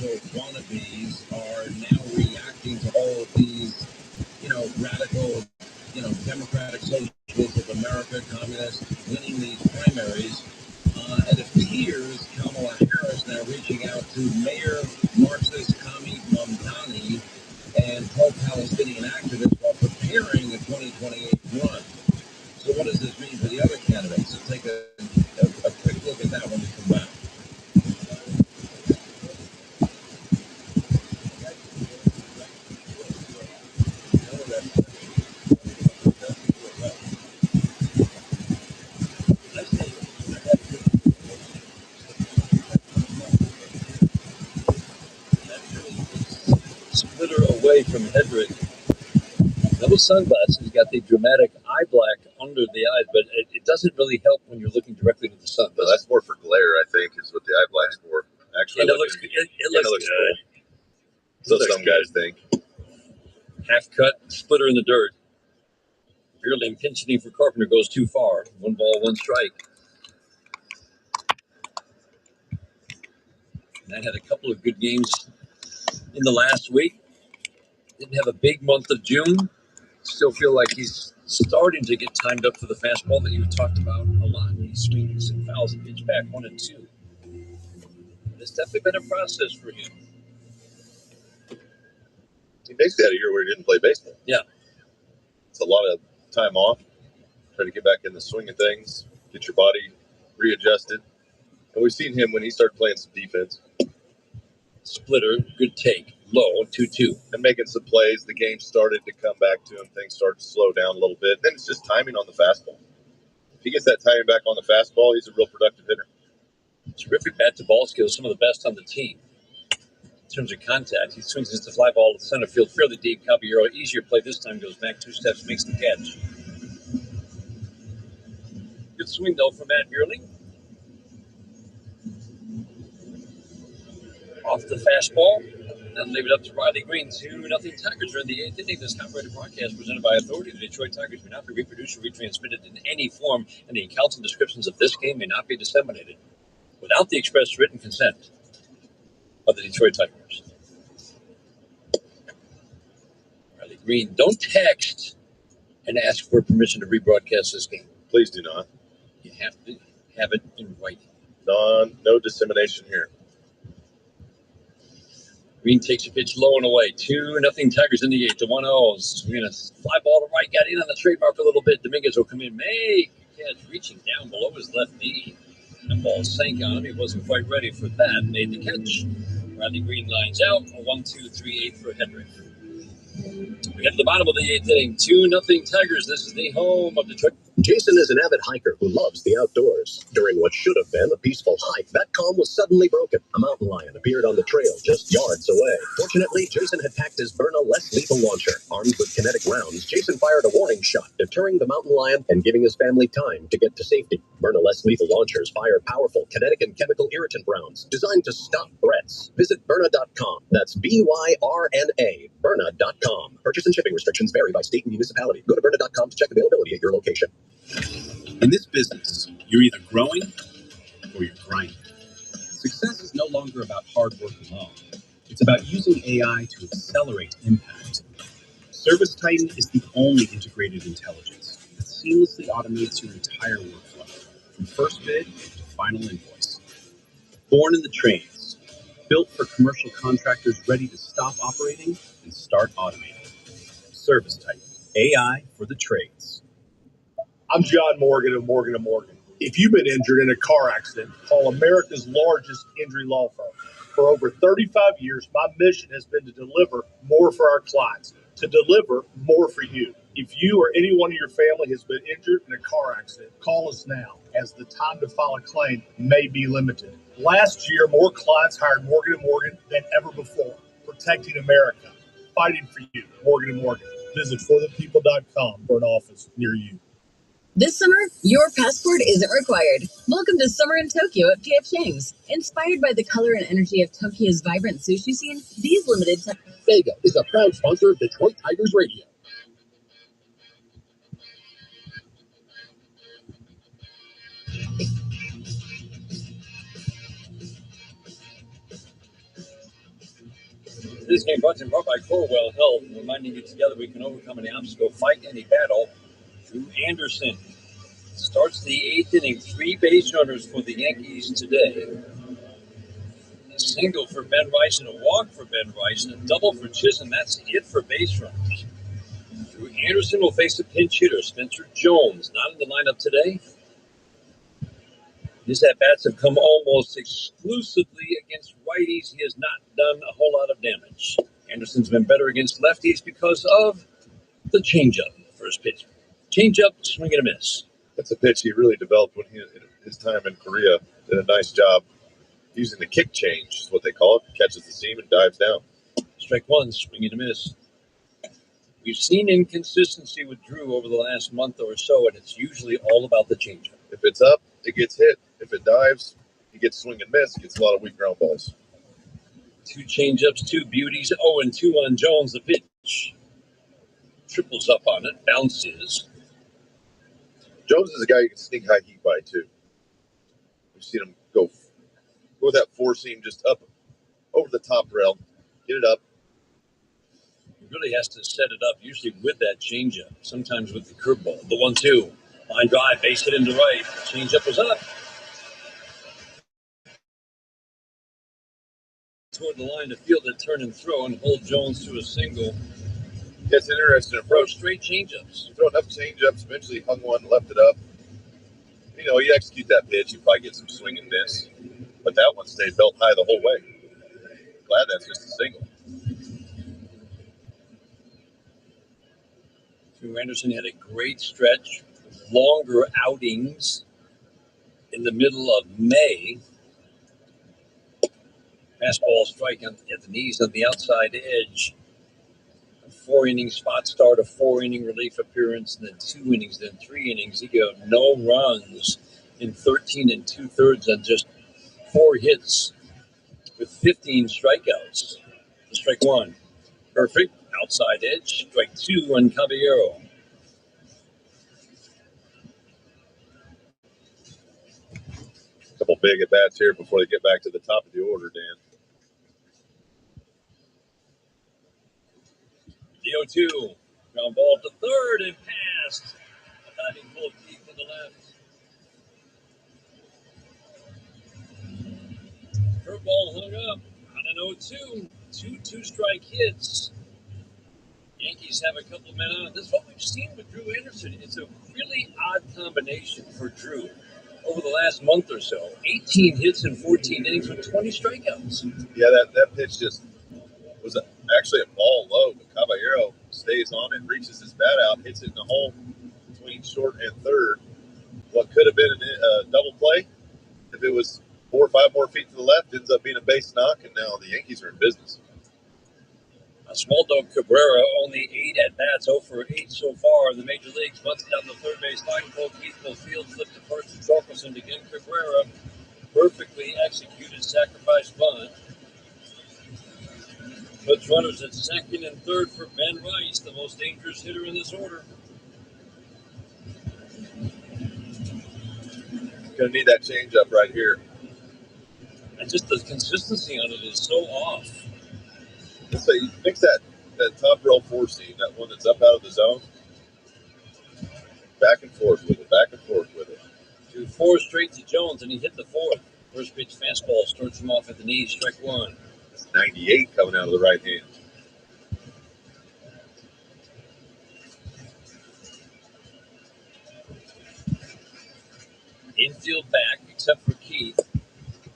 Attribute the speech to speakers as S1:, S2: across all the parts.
S1: presidential wannabes are now reacting to all of these, radical, democratic socialists of America, communists, winning these primaries. It appears Kamala Harris now reaching out to Mayor Marxist Kami Mamdani and pro-Palestinian activists while preparing the 2028 run. So what does this mean for the other candidates? Let's take a quick look at that when we come back. Splitter away from Hedrick. Those sunglasses got the dramatic eye black under the eyes, but it doesn't really help when you're looking directly to the sun.
S2: No, that's more for glare, I think, is what the eye black's for. Actually,
S1: and it looks good. It looks good.
S2: Cool. So some guys think.
S1: Half cut, splitter in the dirt. Beerling pinch hitting for Carpenter goes too far. 1 ball, 1 strike. Matt had a couple of good games in the last week. Didn't have a big month of June. Still feel like he's starting to get timed up for the fastball that you talked about a lot. He swings and fouls and pitch back 1 and 2. It's definitely been a process for him.
S2: He basically had a year where he didn't play baseball.
S1: Yeah.
S2: It's a lot of time off. Try to get back in the swing of things, get your body readjusted. And we've seen him when he started playing some defense.
S1: Splitter, good take. Low, 2-2.
S2: And making some plays. The game started to come back to him. Things started to slow down a little bit. Then it's just timing on the fastball. If he gets that timing back on the fastball, he's a real productive hitter.
S1: Terrific bat-to-ball skills, some of the best on the team. In terms of contact, he swings his fly ball to center field fairly deep. Caballero, easier play this time, goes back 2 steps, makes the catch. Good swing, though, from Matt Beerling. Off the fastball, and leave it up to Riley Green. 2-0 Tigers are in the 8th inning. This copyrighted broadcast presented by Authority. The Detroit Tigers may not be reproduced or retransmitted in any form, and the accounts and descriptions of this game may not be disseminated without the express written consent of the Detroit Tigers. Riley Green, don't text and ask for permission to rebroadcast this game.
S2: Please do not.
S1: You have to have it in writing.
S2: No dissemination here.
S1: Green takes a pitch low and away. 2-0 Tigers in the 8th. 1-0. Swinging a fly ball to right. Got in on the trademark a little bit. Dominguez will come in. Make a catch. Reaching down below his left knee. That ball sank on him. He wasn't quite ready for that. Made the catch. Riley Green lines out. A 1-2-3-8 for Hedrick. We get to the bottom of the 8th inning. 2-0 Tigers. This is the home of Detroit.
S3: Jason is an avid hiker who loves the outdoors. During what should have been a peaceful hike, that calm was suddenly broken. A mountain lion appeared on the trail just yards away. Fortunately, Jason had packed his Byrna less lethal launcher. Armed with kinetic rounds, Jason fired a warning shot, deterring the mountain lion and giving his family time to get to safety. Byrna less lethal launchers fire powerful kinetic and chemical irritant rounds designed to stop threats. Visit Byrna.com. That's BYRNA. Byrna.com. Purchase and shipping restrictions vary by state and municipality. Go to Byrna.com to check availability at your location.
S4: In this business, you're either growing or you're grinding. Success is no longer about hard work alone. It's about using AI to accelerate impact. Service Titan is the only integrated intelligence that seamlessly automates your entire workflow, from first bid to final invoice. Born in the trades, built for commercial contractors ready to stop operating and start automating. Service Titan, AI for the trades.
S5: I'm John Morgan of Morgan & Morgan. If you've been injured in a car accident, call America's largest injury law firm. For over 35 years, my mission has been to deliver more for our clients, to deliver more for you. If you or anyone in your family has been injured in a car accident, call us now, as the time to file a claim may be limited. Last year, more clients hired Morgan & Morgan than ever before, protecting America, fighting for you. Morgan & Morgan. Visit forthepeople.com for an office near you.
S6: This summer, your passport isn't required. Welcome to Summer in Tokyo at P.F. Chang's. Inspired by the color and energy of Tokyo's vibrant sushi scene, these limited time...
S7: Vega is a proud sponsor of Detroit Tigers Radio.
S1: This game brought to you in part by Corewell Health, reminding you together we can overcome any obstacle, fight any battle. Drew Anderson starts the eighth inning. 3 base runners for the Yankees today. A single for Ben Rice and a walk for Ben Rice and a double for Chisholm. That's it for base runners. Drew Anderson will face a pinch hitter, Spencer Jones, not in the lineup today. His at-bats have come almost exclusively against righties. He has not done a whole lot of damage. Anderson's been better against lefties because of the changeup. First pitch. Changeup, swing and a miss.
S2: That's a pitch he really developed when his time in Korea. Did a nice job using the kick change, is what they call it. Catches the seam and dives down.
S1: Strike one, swing and a miss. We've seen inconsistency with Drew over the last month or so, and it's usually all about the changeup.
S2: If it's up, it gets hit. If it dives, he gets swing and miss. Gets a lot of weak ground balls.
S1: 2 changeups, 2 beauties, 0-2 on Jones. The pitch triples up on it, bounces.
S2: Jones is a guy you can sneak high heat by too. We've seen him go with that 4-seam just up over the top rail, get it up.
S1: He really has to set it up, usually with that changeup, sometimes with the curveball. The 1-2, line drive, base hit into right. Changeup was up. Toward the line to field it, turn and throw, and hold Jones to a single.
S2: It's an interesting approach.
S1: Straight changeups.
S2: You throw enough changeups, eventually hung one, left it up. You know, you execute that pitch, you probably get some swing and miss. But that one stayed belt high the whole way. Glad that's just a single.
S1: Drew Anderson had a great stretch, longer outings in the middle of May. Fastball strike at the knees on the outside edge. A 4-inning spot start, a 4-inning relief appearance, and then 2 innings, then 3 innings. He got no runs in 13 2/3 on just 4 hits with 15 strikeouts. Strike one, perfect. Outside edge, strike 2 on Caballero.
S2: A couple big at bats here before they get back to the top of the order, Dan.
S1: The 0-2, ground ball to third and passed. A diving pull deep to the left. Curveball hung up on an 0-2. 2 2-strike hits. Yankees have a couple of men on. This is what we've seen with Drew Anderson. It's a really odd combination for Drew over the last month or so. 18 hits in 14 innings with 20 strikeouts.
S2: Yeah, that pitch just was actually a ball low, but Caballero stays on it, reaches his bat out, hits it in the hole between short and third. What could have been a double play, if it was 4 or 5 more feet to the left, ends up being a base knock, and now the Yankees are in business.
S1: Small dog Cabrera, only 8 at-bats, 0 for 8 so far in the major leagues. Bunts down the third base line, Keithville Field, flipped to first to Torkelson. Again, Cabrera, perfectly executed sacrifice bunt. Puts runners at second and third for Ben Rice, the most dangerous hitter in this order.
S2: Going to need that changeup right here.
S1: And just the consistency on it is so off.
S2: Let's say you mix that top row 4-seam, that one that's up out of the zone. Back and forth with it, back and forth with it.
S1: Threw 4 straight to Jones, and he hit the 4th. First pitch fastball starts him off at the knees, strike 1.
S2: It's 98 coming out of the right hand.
S1: Infield back, except for Keith.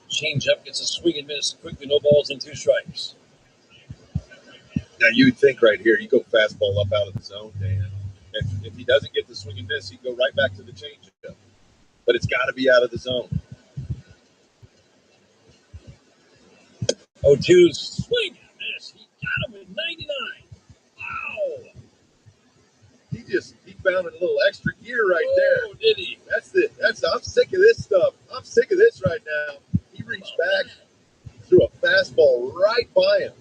S1: Changeup gets a swing and miss. Quickly, no balls and 2 strikes.
S2: Now, you would think right here, you go fastball up out of the zone, Dan. If he doesn't get the swing and miss, he'd go right back to the changeup. But it's got to be out of the zone.
S1: 0-2, swing and miss. He got him with 99. Wow.
S2: He found a little extra gear right there.
S1: Oh, did he?
S2: I'm sick of this stuff. I'm sick of this right now. He reached back, threw a fastball right by him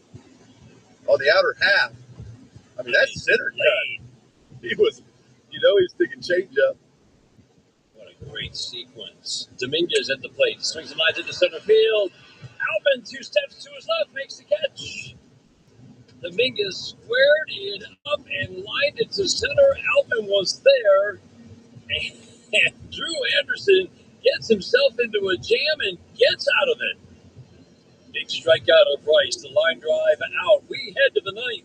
S2: on the outer half. I mean, that's center cut. He was thinking changeup.
S1: What a great sequence. Dominguez at the plate. Swings a line to the center field. Albin, 2 steps to his left, makes the catch. Dominguez squared it up and lined it to center. Altman was there. And Drew Anderson gets himself into a jam and gets out of it. Big strikeout of Rice. The line drive out. We head to the ninth.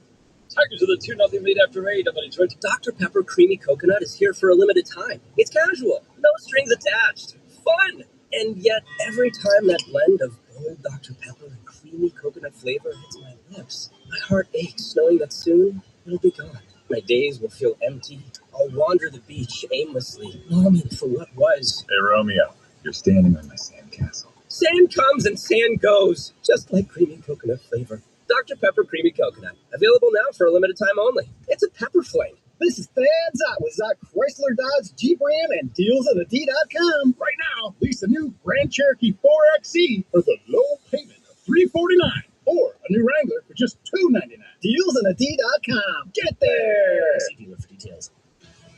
S1: Tigers with a 2-0 lead after 8 of the Detroit.
S3: Dr. Pepper Creamy Coconut is here for a limited time. It's casual, no strings attached, fun. And yet, every time that blend of bold Dr. Pepper and creamy coconut flavor hits my lips, my heart aches knowing that soon it'll be gone. My days will feel empty. I'll wander the beach aimlessly, longing for what was.
S2: Hey, Romeo, you're standing on my sandcastle.
S3: Sand comes and sand goes, just like creamy coconut flavor. Dr. Pepper Creamy Coconut, available now for a limited time only. It's a pepper flame.
S7: This is Thad Zott with Zott Chrysler Dodge Jeep Ram and DealsOnTheD.com. Right now, lease a new Grand Cherokee 4XE for the low payment of $349, or a new Wrangler for just $299. DealsOnTheD.com. Get there. See dealer for details.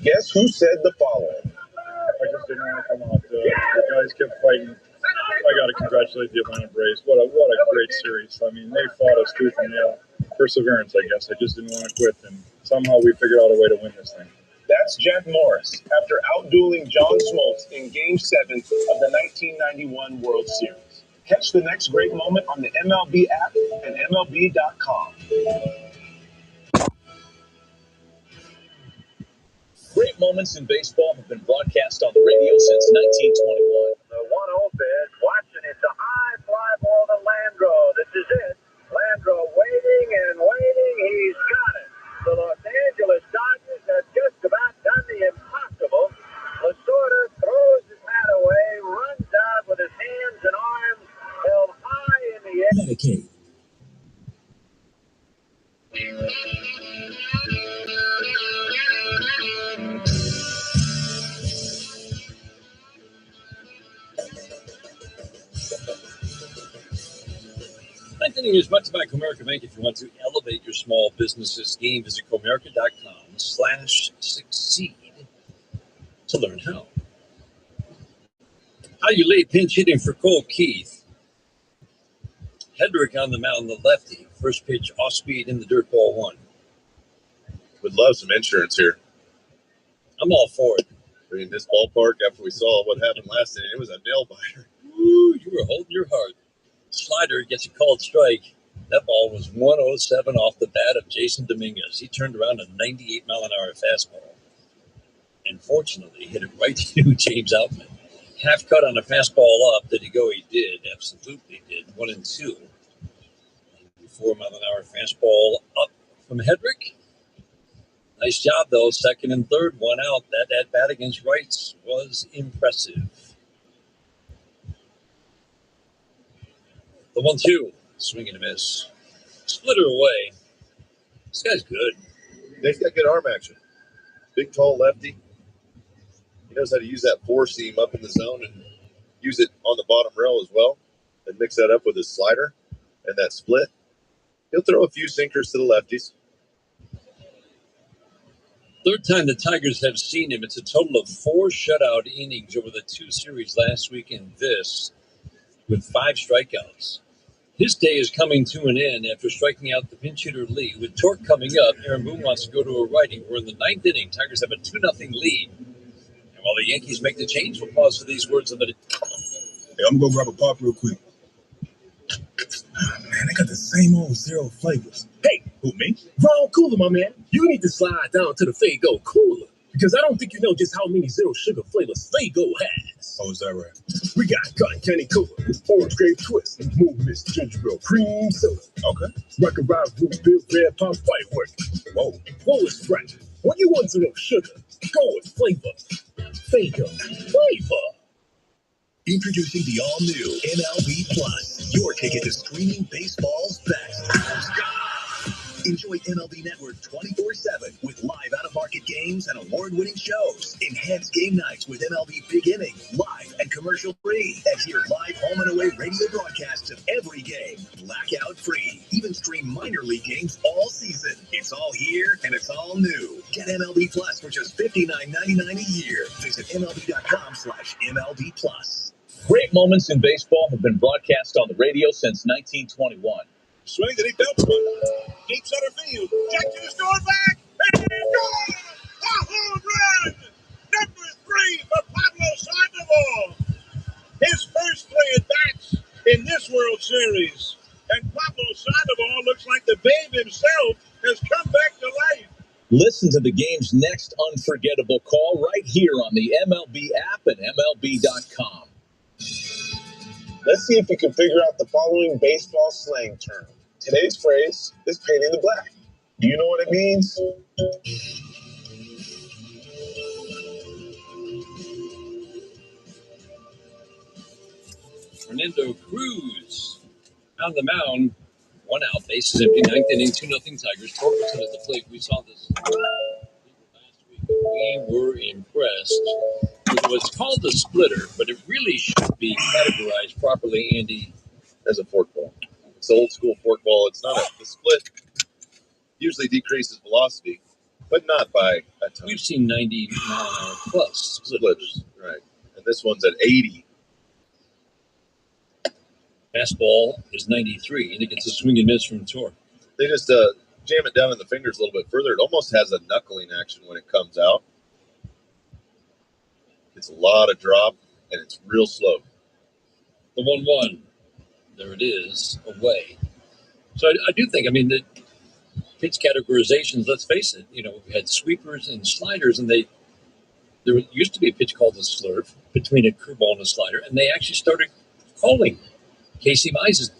S2: Guess who said the following? I just didn't want to come out. The guys kept fighting. I got to congratulate the Atlanta Braves. What a great series. I mean, they fought us tooth and nail. Perseverance, I guess. I just didn't want to quit, and somehow we figured out a way to win this thing. That's Jack Morris after outdueling John Smoltz in Game 7 of the 1991 World Series. Catch the next great moment on the MLB app and MLB.com.
S4: Great moments in baseball have been broadcast on the radio since 1921.
S8: The 1-0 pitch, watching it, a high fly ball to Landro. This is it. Landro waiting and waiting. He's got it. The Los Angeles Dodgers have just about done the impossible. Lasorda throws his hat away, runs out with his hands and arms held high in the air.
S3: Medicaid.
S1: Ninth inning is brought to you by Comerica Bank. If you want to elevate your small business's game, visit Comerica.com/succeed to learn how. How you lay pinch hitting for Cole Keith. Hedrick on the mound, the lefty. First pitch off speed in the dirt, ball 1.
S2: Would love some insurance here.
S1: I'm all for it.
S2: I mean, this ballpark, after we saw what happened last inning, it was a nail biter.
S1: Ooh, you were holding your heart. Slider gets a called strike. That ball was 107 off the bat of Jason Dominguez. He turned around a 98-mile-an-hour fastball. And fortunately, hit it right to James Outman. Half cut on a fastball up. Did he go? He did. Absolutely did. 1-2. 94-mile-an-hour fastball up from Hedrick. Nice job, though. Second and third, 1 out. That at-bat against Rice was impressive. The 1-2. Swing and a miss. Splitter away. This guy's good.
S2: He's got good arm action. Big, tall lefty. He knows how to use that 4-seam up in the zone and use it on the bottom rail as well. And mix that up with his slider and that split. He'll throw a few sinkers to the lefties.
S1: Third time the Tigers have seen him. It's a total of 4 shutout innings over the 2 series last week and this, with 5 strikeouts. His day is coming to an end after striking out the pinch hitter Lee. With Torque coming up, Aaron Boone wants to go to a righty. We're in the 9th inning. Tigers have a 2-0 lead. And while the Yankees make the change, we'll pause for these words of the...
S9: Hey, I'm going to go grab a pop real quick. Man, they got the same old 0 flavors.
S7: Hey,
S9: Who, me?
S7: Ron Cooler, my man. You need to slide down to the Fago Cooler, because I don't think you know just how many 0 sugar flavors Fago has.
S9: Oh, is that right?
S7: We got cotton candy cola, orange grape twist, and movement ginger ale cream soda.
S9: Okay.
S7: Rocket Rock root beer red pump firework.
S9: Whoa.
S7: Whoa is right. When you want 0 sugar, go with flavor. Fago flavor.
S3: Introducing the all-new MLB Plus, your ticket to streaming baseball's best. Enjoy MLB Network 24/7 with live out-of-market games and award-winning shows. Enhance game nights with MLB Big Inning, live and commercial-free. And hear live home and away radio broadcasts of every game, blackout-free. Even stream minor league games all season. It's all here and it's all new. Get MLB Plus for just $59.99 a year. Visit MLB.com/MLB Plus.
S4: Great moments in baseball have been broadcast on the radio since 1921.
S2: Swings and he belts one. Deep center field. Jackson is going back. And he's gone. A home run. Number 3 for Pablo Sandoval. His first 3 at-bats in this World Series. And Pablo Sandoval looks like the babe himself has come back to life.
S3: Listen to the game's next unforgettable call right here on the MLB app and MLB.com.
S10: Let's see if you can figure out the following baseball slang term. Today's phrase is painting the black. Do you know what it means?
S1: Fernando Cruz on the mound. 1 out, bases empty, 9th inning, 2-0 Tigers. Torkelson at the plate. We saw this last week. We were impressed with what's called the splitter, but it really should be categorized properly, Andy.
S2: As a forkball. It's old school forkball. It's not the split usually decreases velocity, but not by a ton.
S1: We've seen 90-mile-an-hour plus
S2: splitters. Right. And this one's at 80.
S1: Fastball is 93, indicates a swing and miss from Torque.
S2: They just jam it down in the fingers a little bit further. It almost has a knuckling action when it comes out. It's a lot of drop, and it's real slow.
S1: The 1-1. There it is, away. So I do think, the pitch categorizations, let's face it, we had sweepers and sliders, and there used to be a pitch called the slurve between a curveball and a slider, and they actually started calling Casey Mize's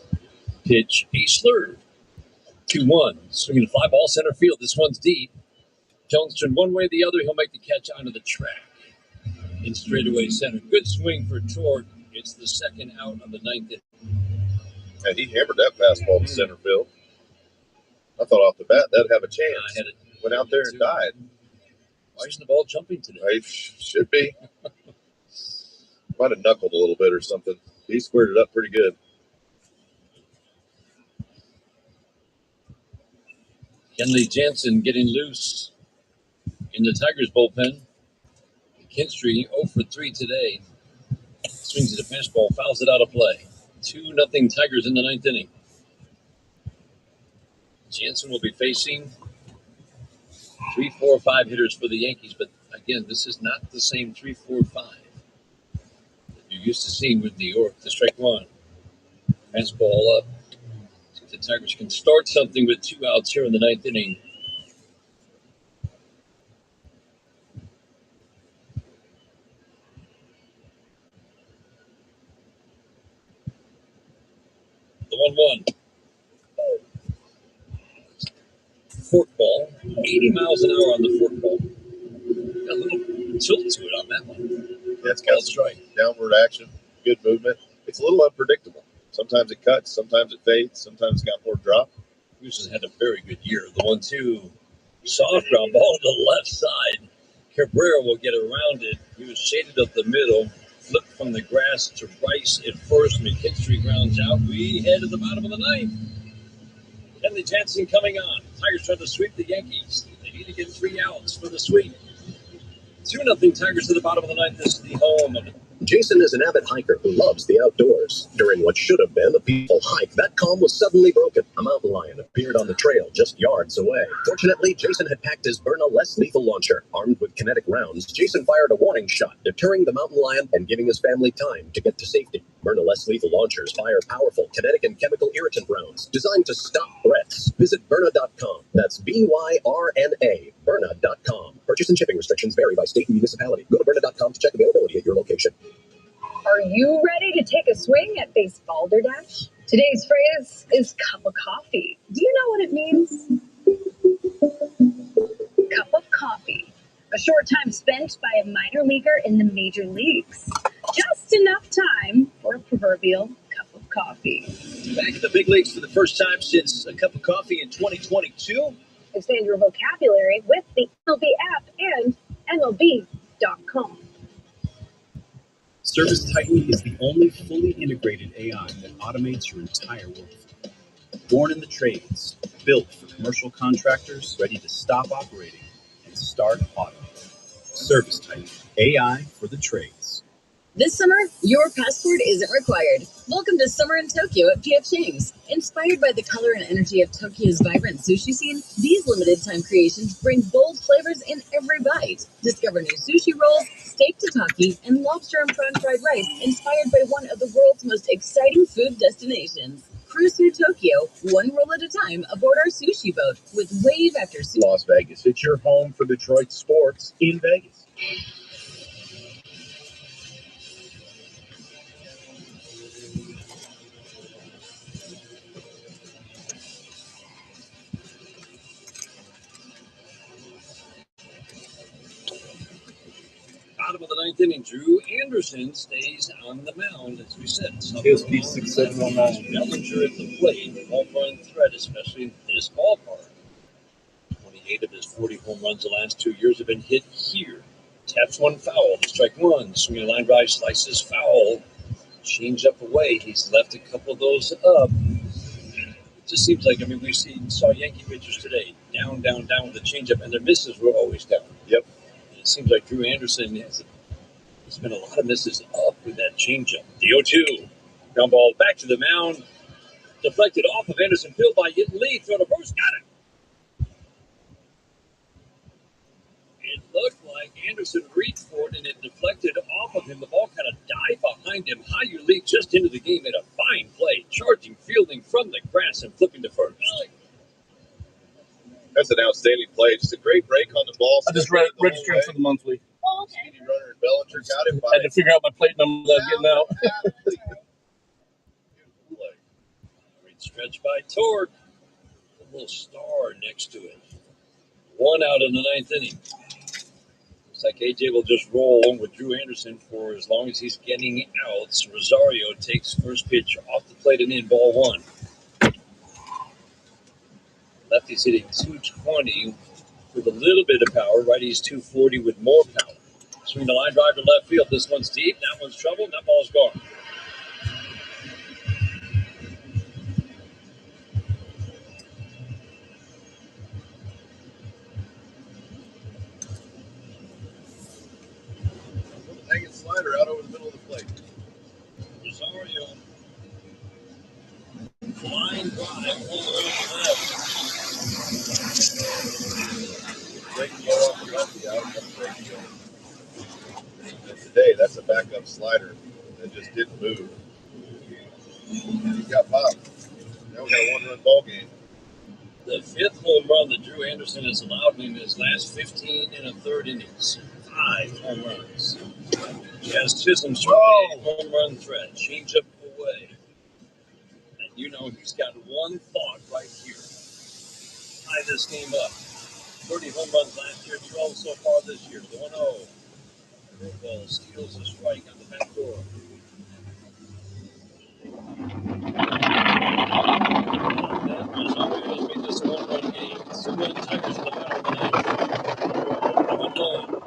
S1: pitch a slurve. 2-1, swinging a fly ball center field. This one's deep. Jones turn one way or the other. He'll make the catch onto the track in straightaway center. Good swing for Torque. It's the second out of the 9th inning.
S2: And he hammered that fastball to center field. I thought off the bat that'd have a chance. Went out there and died.
S1: Why isn't the ball jumping today?
S2: It should be. Might have knuckled a little bit or something. He squared it up pretty good.
S1: Kenley Jansen getting loose in the Tigers bullpen. Kinstry 0 for 3 today. Swings at a fastball, fouls it out of play. 2-0 Tigers in the 9th inning. Jansen will be facing 3, 4, 5 hitters for the Yankees, but again, this is not the same 3, 4, 5 that you're used to seeing with New York. The strike 1. Fastball up. See if the Tigers can start something with 2 outs here in the 9th inning. The 1-1. Forkball, 80 miles an hour on the forkball. Got a little tilt to it on that one.
S2: That's got strike. Downward action, good movement. It's a little unpredictable. Sometimes it cuts, sometimes it fades, sometimes it's got more drop.
S1: Cruz has had a very good year. The 1-2, soft ground ball to the left side. Cabrera will get around it. He was shaded up the middle. Flipped from the grass to Rice at first. McKinstry grounds out. We head to the bottom of the 9th. Kenley Jansen coming on. Tigers trying to sweep the Yankees. They need to get 3 outs for the sweep. 2-0 Tigers to the bottom of the 9th. This is the home of it.
S3: Jason is an avid hiker who loves the outdoors. During what should have been a peaceful hike, that calm was suddenly broken. A mountain lion appeared on the trail just yards away. Fortunately, Jason had packed his Berna less lethal launcher. Armed with kinetic rounds, Jason fired a warning shot, deterring the mountain lion and giving his family time to get to safety. Berna less lethal launchers fire powerful kinetic and chemical irritant rounds designed to stop threats. Visit Berna.com. That's BYRNA. Berna.com. Purchase and shipping restrictions vary by state and municipality. Go to Berna.com to check availability at your location.
S6: Are you ready to take a swing at base balderdash? Today's phrase is cup of coffee. Do you know what it means? Cup of coffee. A short time spent by a minor leaguer in the major leagues. Just enough time for a proverbial cup of coffee.
S4: Back in the big leagues for the first time since a cup of coffee in 2022.
S6: Expand your vocabulary with the MLB app and MLB.com.
S4: Service Titan is the only fully integrated AI that automates your entire workflow. Born in the trades, built for commercial contractors ready to stop operating and start automating. Service Titan, AI for the trades.
S6: This summer, your passport isn't required. Welcome to Summer in Tokyo at PF Chang's. Inspired by the color and energy of Tokyo's vibrant sushi scene, these limited-time creations bring bold flavors in every bite. Discover new sushi rolls, steak tataki, and lobster and prawn fried rice inspired by one of the world's most exciting food destinations. Cruise through Tokyo, one roll at a time aboard our sushi boat with wave after sushi.
S5: Las Vegas, it's your home for Detroit sports in Vegas.
S1: Bottom of the ninth inning, Drew Anderson stays on the mound, as we said.
S5: KSP 6709.
S1: Bellinger at the plate, home run threat, especially in this ballpark. 28 of his 40 home runs the last 2 years have been hit here. Taps one foul to strike one. Swinging a line drive, slices foul. Change up away. He's left a couple of those up. It just seems like, we saw Yankee pitchers today. Down, down, down with the changeup, and their misses were always down.
S2: Yep.
S1: It seems like Drew Anderson has been a lot of misses up with that changeup. The 0-2. Ground ball back to the mound. Deflected off of Anderson. Field by Lee. Throw to first. Got it. It looked like Anderson reached for it and it deflected off of him. The ball kind of dived behind him. Lee just into the game. Made a fine play. Charging, fielding from the grass and flipping to first.
S2: That's an outstanding play. Just a great break on the ball.
S5: I just registered for the monthly.
S2: Oh, okay. Speedy runner and Bellinger got him by.
S5: I had to figure out my plate number that I was getting out.
S1: Great stretch by Torque. A little star next to it. One out in the ninth inning. Looks like AJ will just roll along with Drew Anderson for as long as he's getting outs. Rosario takes first pitch off the plate and in, ball one. Lefty's hitting 220 with a little bit of power. Righty's 240 with more power. Swing the line drive to left field. This one's deep. That one's trouble. That ball's gone.
S2: Hanging slider out over the middle of the plate.
S1: Rosario. Line drive. Left.
S2: Breaking ball off the lefty out. And today, that's a backup slider that just didn't move. And he got popped. Now we got a one-run ball game.
S1: The fifth home run that Drew Anderson has allowed in his last 15 1/3 innings. 5 home runs. Jazz Chisholm's home run threat. Change up away. And he's got one thought right here. Tie this game up. 30 home runs last year, 12 so far this year. The 1-0. Ball steals a strike on the back door. Rosario's made this a one-run game. 2-1 Tigers in the bottom of the ninth.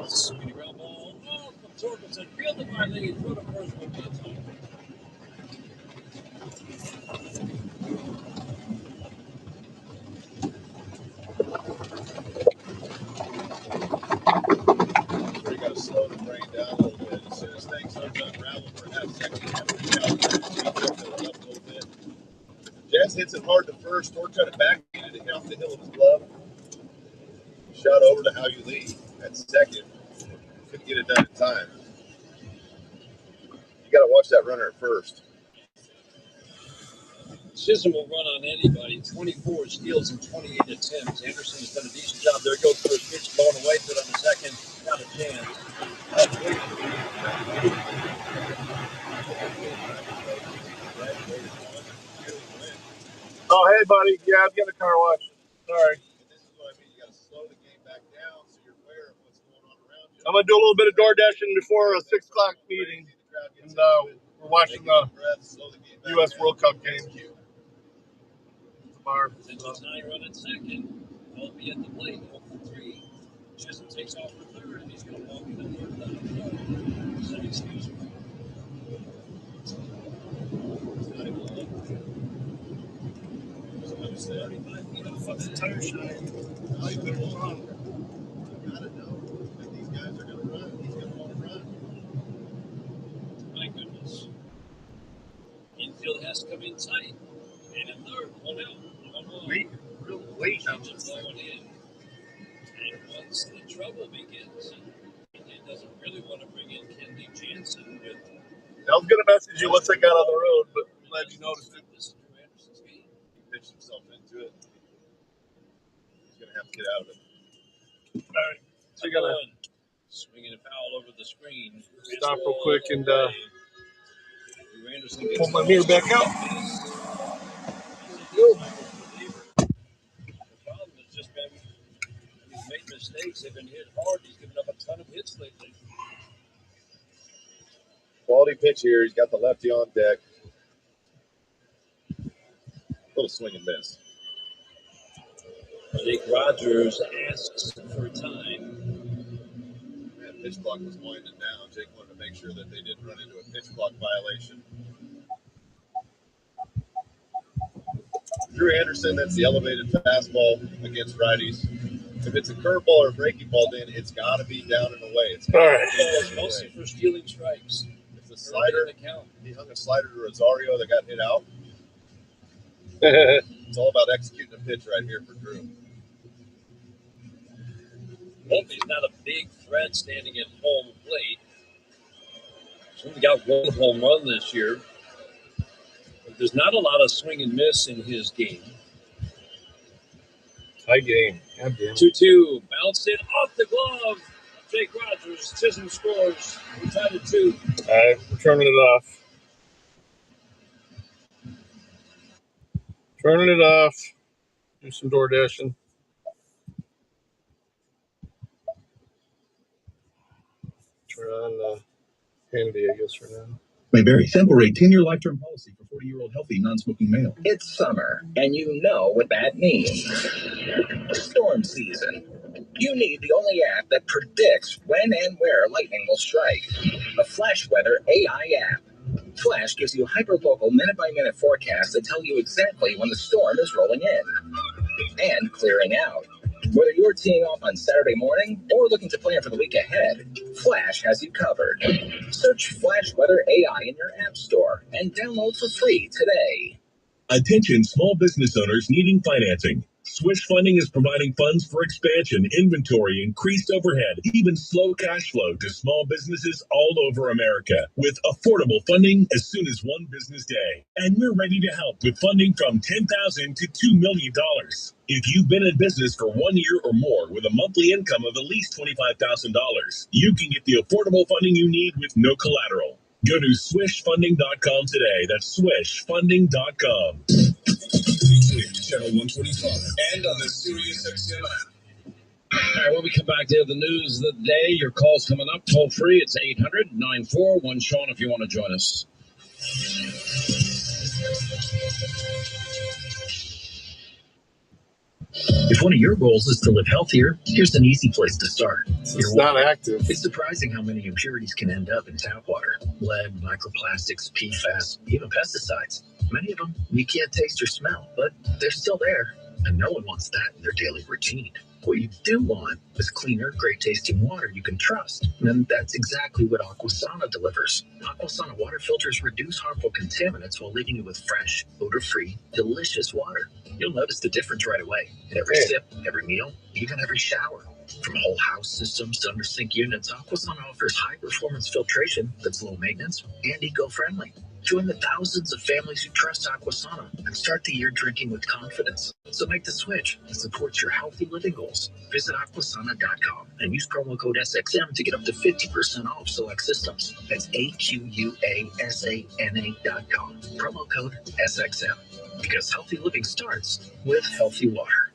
S1: 1-0. Swinging a ground ball. Oh, from Torkelson. Fielded by Lee. Throw to first one. Good time.
S2: We got to slow the brain down a little bit. As soon as things start to unravel for half second, you have to reach out there and change up a little bit. Jazz hits it hard to first. Torque tried to backhand it off the hill of his glove. Shot over to Lee at second. Couldn't get it done in time. You got to watch that runner at first.
S1: Chisholm will run on anybody. 24 steals and 28 attempts. Anderson's done a decent job there. Goes for his pitch, blowing away. Put on the second. Not a chance.
S5: Oh, hey, buddy. Yeah, I'm getting a car wash. Sorry.
S2: And this is what I mean. You got to slow the game back down so you're aware of what's going on around you.
S5: I'm going to do a little bit of door dashing before a 6 o'clock meeting. And we're watching the U.S. World Cup game.
S1: Since now you're on at second. I'll be at the plate. 0-3. Chisholm takes off for third, and he's going to walk in the third. So excuse me. It's 35 feet off of the tire shot.
S2: Now you better run. You got to know that these guys are going to run. He's going to want to run.
S1: infield has to come in tight. And in third, 1 out, 1-1.
S5: Late, real late.
S1: Blowing in. And once the trouble begins, he doesn't really want to bring in Kendi Jansen with.
S2: I was going to message you once I got on the road, but I'm glad you noticed it.
S1: This is Drew Anderson's game.
S2: He pitched himself into it. He's going to have to get out of it.
S5: All right. So you got to
S1: swinging a foul over the screen.
S5: stop real quick and
S1: Drew Anderson
S5: pull my mirror back out.
S1: The problem has just been he's made mistakes. They've been hit hard. He's given up a ton of hits lately.
S2: Quality pitch here. He's got the lefty on deck. Little swing and miss.
S1: Jake Rogers asks for time.
S2: Man, pitch clock was winding down. Jake wanted to make sure that they didn't run into a pitch clock violation. Drew Anderson, that's the elevated fastball against righties. If it's a curveball or a breaking ball, then it's got to be down and away. It's
S5: all right.
S1: Mostly for stealing strikes.
S2: It's a slider. He hung a slider to Rosario that got hit out. It's all about executing a pitch right here for Drew.
S1: He's not a big threat standing at home plate. He's only got one home run this year. But there's not a lot of swing and miss in his game.
S5: High game.
S1: 2-2. Bounced it off the glove. Jake Rogers. Chisholm scores. We tied at 2.
S5: All right. We're turning it off. Turning it off. Do some door dashing. Turn on Handy, I guess, for now.
S11: Mayberry, sample rate 10-year lifetime policy for 40-year-old healthy non-smoking male.
S12: It's summer, and you know what that means. Storm season. You need the only app that predicts when and where lightning will strike. A Flash Weather AI app. Flash gives you hyper-local minute-by-minute forecasts that tell you exactly when the storm is rolling in and clearing out. Whether you're teeing off on Saturday morning or looking to plan for the week ahead, Flash has you covered. Search Flash Weather AI in your app store and download for free today.
S11: Attention small business owners needing financing. Swish Funding is providing funds for expansion, inventory, increased overhead, even slow cash flow to small businesses all over America with affordable funding as soon as one business day. And we're ready to help with funding from $10,000 to $2 million. If you've been in business for 1 year or more with a monthly income of at least $25,000, you can get the affordable funding you need with no collateral. Go to swishfunding.com today. That's swishfunding.com.
S9: Channel 125 and on the SiriusXM app.
S1: All right, when we come back to the news of the day, your call's coming up. Toll free. It's 800-941-SEAN if you want to join us.
S3: If one of your goals is to live healthier, here's an easy place to start.
S5: It's not active.
S3: It's surprising how many impurities can end up in tap water. Lead, microplastics, PFAS, even pesticides. Many of them you can't taste or smell, but they're still there. And no one wants that in their daily routine. What you do want is cleaner, great-tasting water you can trust. And that's exactly what Aquasana delivers. Aquasana water filters reduce harmful contaminants while leaving you with fresh, odor-free, delicious water. You'll notice the difference right away. Every sip, every meal, even every shower. From whole house systems to under-sink units, Aquasana offers high-performance filtration that's low-maintenance and eco-friendly. Join the thousands of families who trust Aquasana and start the year drinking with confidence. So make the switch that supports your healthy living goals. Visit Aquasana.com and use promo code SXM to get up to 50% off select systems. That's AQUASANA.com. Promo code SXM. Because healthy living starts with healthy water.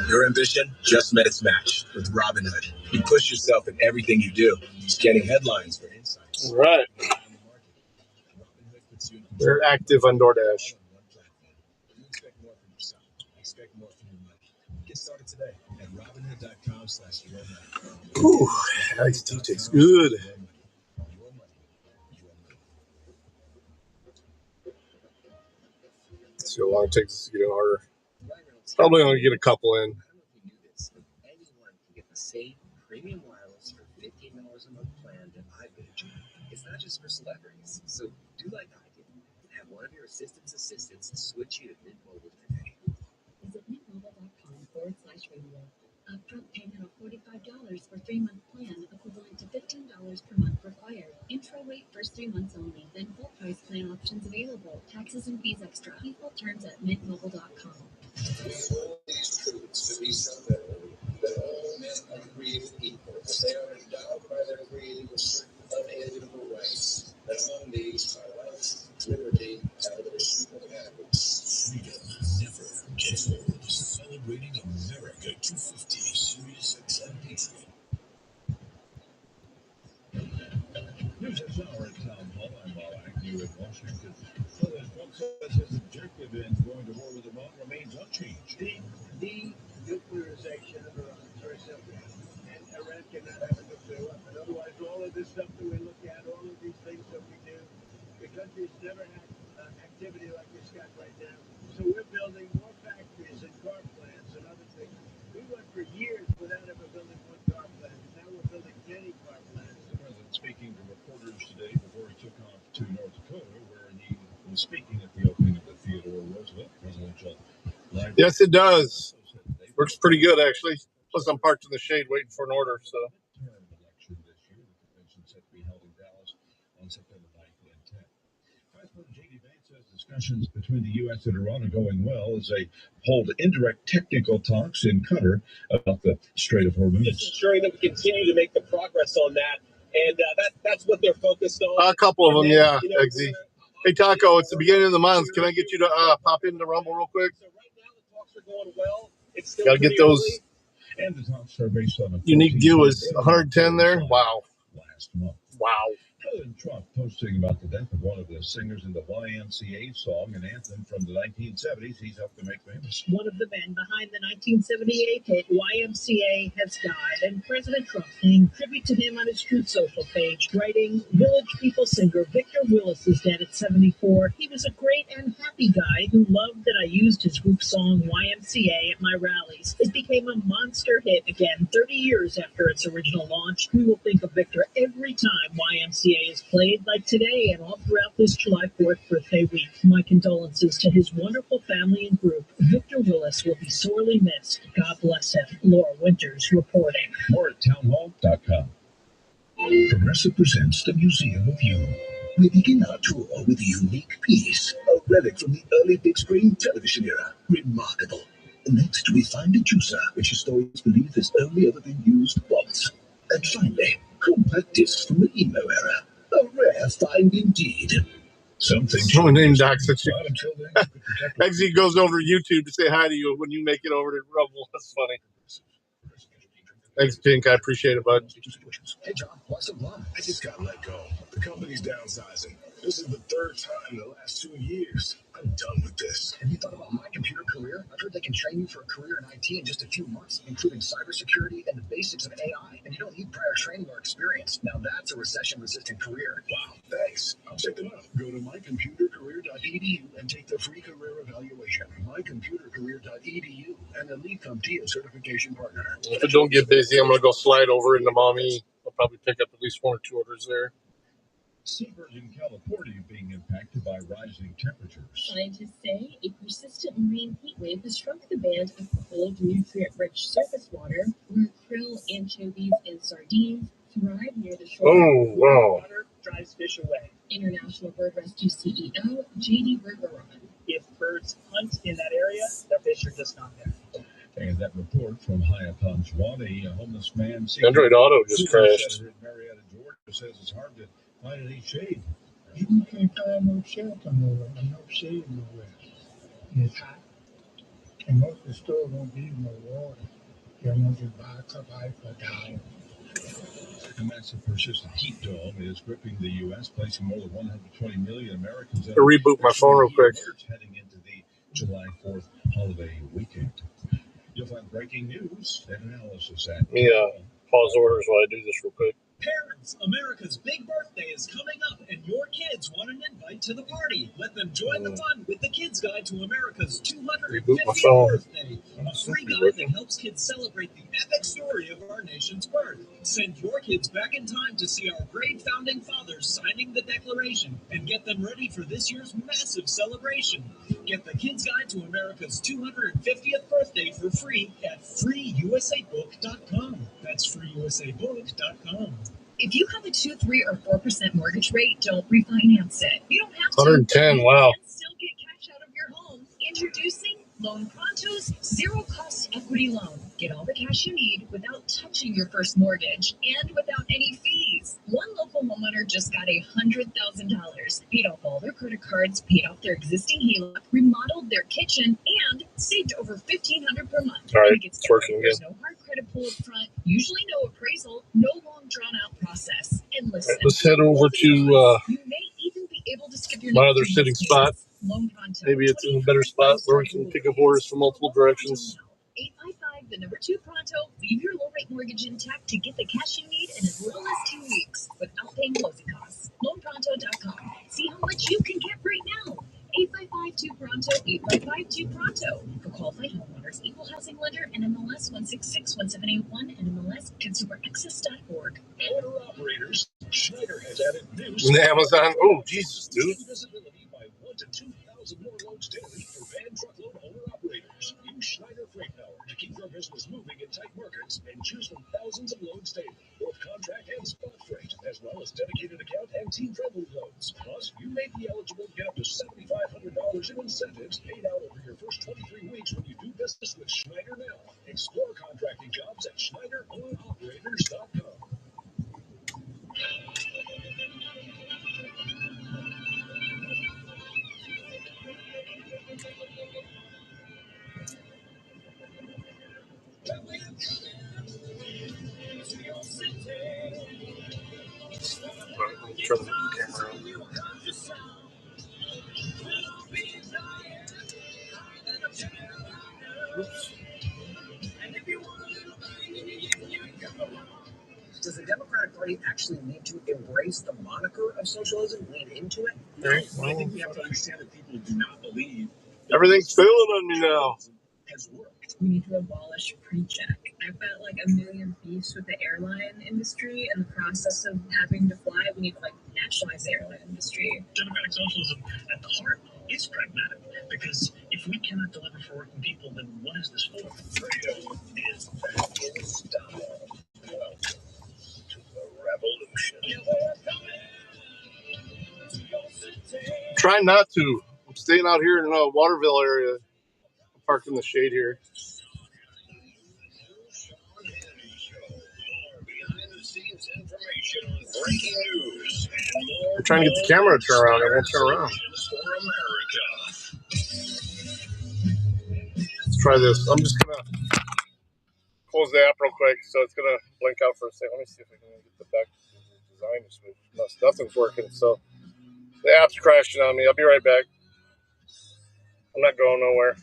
S11: Your ambition just met its match with Robinhood. You push yourself in everything you do, scanning headlines for insights.
S5: Right. We're active on DoorDash.
S11: Expect more from yourself. Expect more from your money. Get started today at Robinhood.com/yourmoney.
S5: Ooh, iced tea tastes good. See how long it takes to get an order. Probably only get a couple in.
S12: Anyone can get the same premium wireless for $15 a month plan that I paid you. It's not just for celebrities, so do like I did.
S6: Visit mintmobile.com/radio. Upfront payment of $45 for 3-month plan, equivalent to $15 per month required. Intro rate first 3 months only, then full price plan options available. Taxes and fees extra. See full terms at mintmobile.com.
S9: We hold these truths to be self-evident, that all men are created equal. They are endowed by their Creator with certain unalienable rights, that among these are life, liberty, and the pursuit of happiness. Freedom never gets old. Celebrating America 250, Sirius XM Patriot. News this hour at Town Hall. I'm Bob Agnew in Washington. President Trump says his objective in going to war with Iran remains unchanged.
S13: The nuclearization of Iran is very simple. And Iran cannot have a nuclear weapon. Otherwise, all of this stuff that we look at, all of these things that we do, the country's never had activity like it's got right now. So we're building more factories and car plants and other things. We went for years without ever building one car plant. Now we're building many car plants.
S9: The president speaking to reporters today before he took off to North Dakota, where he was speaking at the opening of the Theodore Roosevelt Presidential Library.
S5: Yes, it does. Works pretty good, actually. Plus, I'm parked in the shade waiting for an order, so.
S9: Election this year, the convention set to be held in Dallas on September 9th and 10th. Vice President J.D. Vance says discussions between the U.S. and Iran are going well as they hold indirect technical talks in Qatar about the Strait of Hormuz.
S3: Just ensuring that we continue to make the progress on that, and that's what they're focused on.
S5: A couple of them, yeah, Eggsy. Hey, Taco, it's the beginning of the month. Can I get you to pop into Rumble real quick?
S3: So right now the talks are going well. It's still
S5: Gotta get those.
S9: And the talks are based on a
S5: Unique view is 110 there. Wow.
S9: Last month.
S5: Wow.
S9: President Trump posting about the death of one of the singers in the YMCA song, an anthem from the 1970s he's helped to make famous.
S14: One of the men behind the 1978 hit YMCA has died, and President Trump paying tribute to him on his Truth Social page, writing, "Village People singer Victor Willis is dead at 74. He was a great and happy guy who loved that I used his group song YMCA at my rallies. It became a monster hit again 30 years after its original launch. We will think of Victor every time YMCA is played, like today and all throughout this July 4th birthday week. My condolences to his wonderful family and group. Victor Willis will be sorely missed. God bless him." Laura Winters reporting.
S9: More at townhall.com. Progressive presents the Museum of You. We begin our tour with a unique piece, a relic from the early big screen television era. Remarkable. Next, we find a juicer, which historians believe has only ever been used once. And finally, compact discs from the emo era. A rare find indeed.
S5: Someone named Doc said Eggsy goes over to YouTube to say hi to you when you make it over to Rumble. That's funny. Thanks, Pink. I appreciate it, bud.
S9: Hey, John, what's up, Mom? I just got let go. The company's downsizing. This is the third time in the last 2 years. I'm done with this.
S15: Have you thought about My Computer Career? I've heard they can train you for a career in IT in just a few months, including cybersecurity and the basics of AI. And you don't need prior training or experience. Now that's a recession-resistant career.
S9: Wow, thanks. I'll check them out. Go to mycomputercareer.edu and take the free career evaluation. Mycomputercareer.edu, and the Elite CompTIA certification partner.
S5: If it don't get busy, I'm going to go slide over into Mommy. I'll probably pick up at least 1 or 2 orders there.
S9: Seabirds in California being impacted by rising temperatures.
S6: Scientists say a persistent marine heat wave has shrunk the band of cold, nutrient-rich surface water where krill, anchovies, and sardines thrive near the shore.
S5: Oh, wow.
S14: Water drives fish away.
S6: International Bird Rescue CEO J.D. Bergeron.
S14: If birds hunt in that area, the fish are just not there.
S9: And that report from Hyatt-on-Swat, a homeless man.
S5: Android Auto just crashed.
S9: In Marietta, Georgia, says it's hard to find any shade.
S13: You can't find no shelter nowhere, no shade nowhere. It's hot. And most of the stores won't give you no water. You want to buy a cup of ice for $1.
S9: A massive persistent heat dome is gripping the U.S., placing more than 120 million Americans
S5: I'll reboot my phone real quick.
S9: Heading into the July 4th holiday weekend. You'll find breaking news and analysis at
S5: Let me pause orders while I do this real quick.
S16: Parents, America's big birthday is coming up, and your kids want an invite to the party. Let them join the fun with the Kids Guide to America's 250th birthday. A free guide that helps kids celebrate the epic story of our nation's birth. Send your kids back in time to see our great founding fathers signing the Declaration and get them ready for this year's massive celebration. Get the Kids Guide to America's 250th birthday for free at freeusabook.com. That's freeusabook.com.
S6: If you have a 2, 3, or 4% mortgage rate, don't refinance it. You don't have to.
S5: 110, wow.
S6: And still get cash out of your home. Introducing Loan Pronto's zero-cost equity loan. Get all the cash you need without touching your first mortgage and without any fees. One local homeowner just got $100,000, paid off all their credit cards, paid off their existing HELOC, remodeled their kitchen, and saved over $1,500 per month.
S5: All right,
S6: And
S5: it's working again.
S6: There's no hard credit pull up front, usually no appraisal, no long drawn-out process. And listen,
S5: Let's head over to
S6: you may even be able to skip your
S5: my other sitting spot.
S6: Loan Pronto.
S5: Maybe it's in a better spot where we can pick up orders from multiple directions.
S6: 855, the number 2 Pronto. Leave your low rate mortgage intact to get the cash you need in as little as 2 weeks without paying closing costs. LoanPronto.com. See how much you can get right now. 855-2-PRONTO, 855-2-PRONTO. For qualified homeowners, equal housing lender, and MLS 1661781 and MLS ConsumerAccess.org.
S9: Owner-operators, Schneider has added new
S5: Amazon. Oh, Jesus, dude.
S9: visibility by 1,000 to 2,000 more loads daily for van truckload owner-operators. Use Schneider Freight Power to keep your business moving in tight markets and choose from thousands of loads daily, both contract and spot freight, as well as dedicated account and team-friendly loads. Plus, you may be eligible to get up to $7,500 in incentives paid out over your first 23 weeks when you do business with Schneider now. Explore contracting jobs at SchneiderOwneroperators.com.
S5: Turn the camera on. Oops.
S15: Does the Democratic Party actually need to embrace the moniker of socialism, lean into it?
S5: Okay,
S9: I think we have to understand that people do not believe
S5: everything's failing on me now.
S9: has worked.
S6: We need to abolish pre-check. I've got like a million beefs with the airline industry and the process of having to fly. We need to like nationalize the airline industry.
S16: Democratic socialism at the heart is pragmatic, because if we cannot deliver for working people, then what is this for?
S9: Freedom is back in style. Welcome to the revolution.
S5: I'm trying not to. I'm staying out here in Waterville area. I'm parked in the shade here.
S9: Information on breaking news and more.
S5: I'm trying to get the camera to turn around. It won't turn around.
S9: For America.
S5: Let's try this. I'm just going to close the app real quick so it's going to blink out for a second. Let me see if I can get the back design switch. No, nothing's working. So the app's crashing on me. I'll be right back. I'm not going nowhere.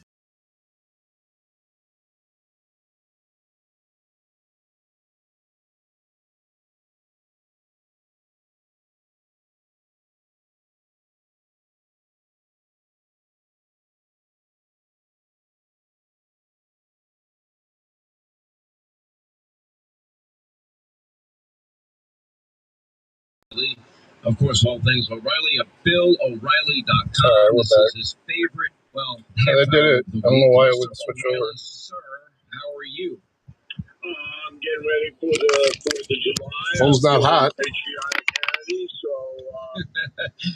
S1: Of course, all things O'Reilly at BillO'Reilly.com.
S5: All right, we're
S1: This
S5: back.
S1: is his favorite. Well,
S5: Yeah, they did it. I don't know why it wouldn't switch over.
S1: Sir, how are you?
S9: I'm getting ready for the 4th of July.
S5: Phone's not hot.
S9: Patriotic Kennedy, so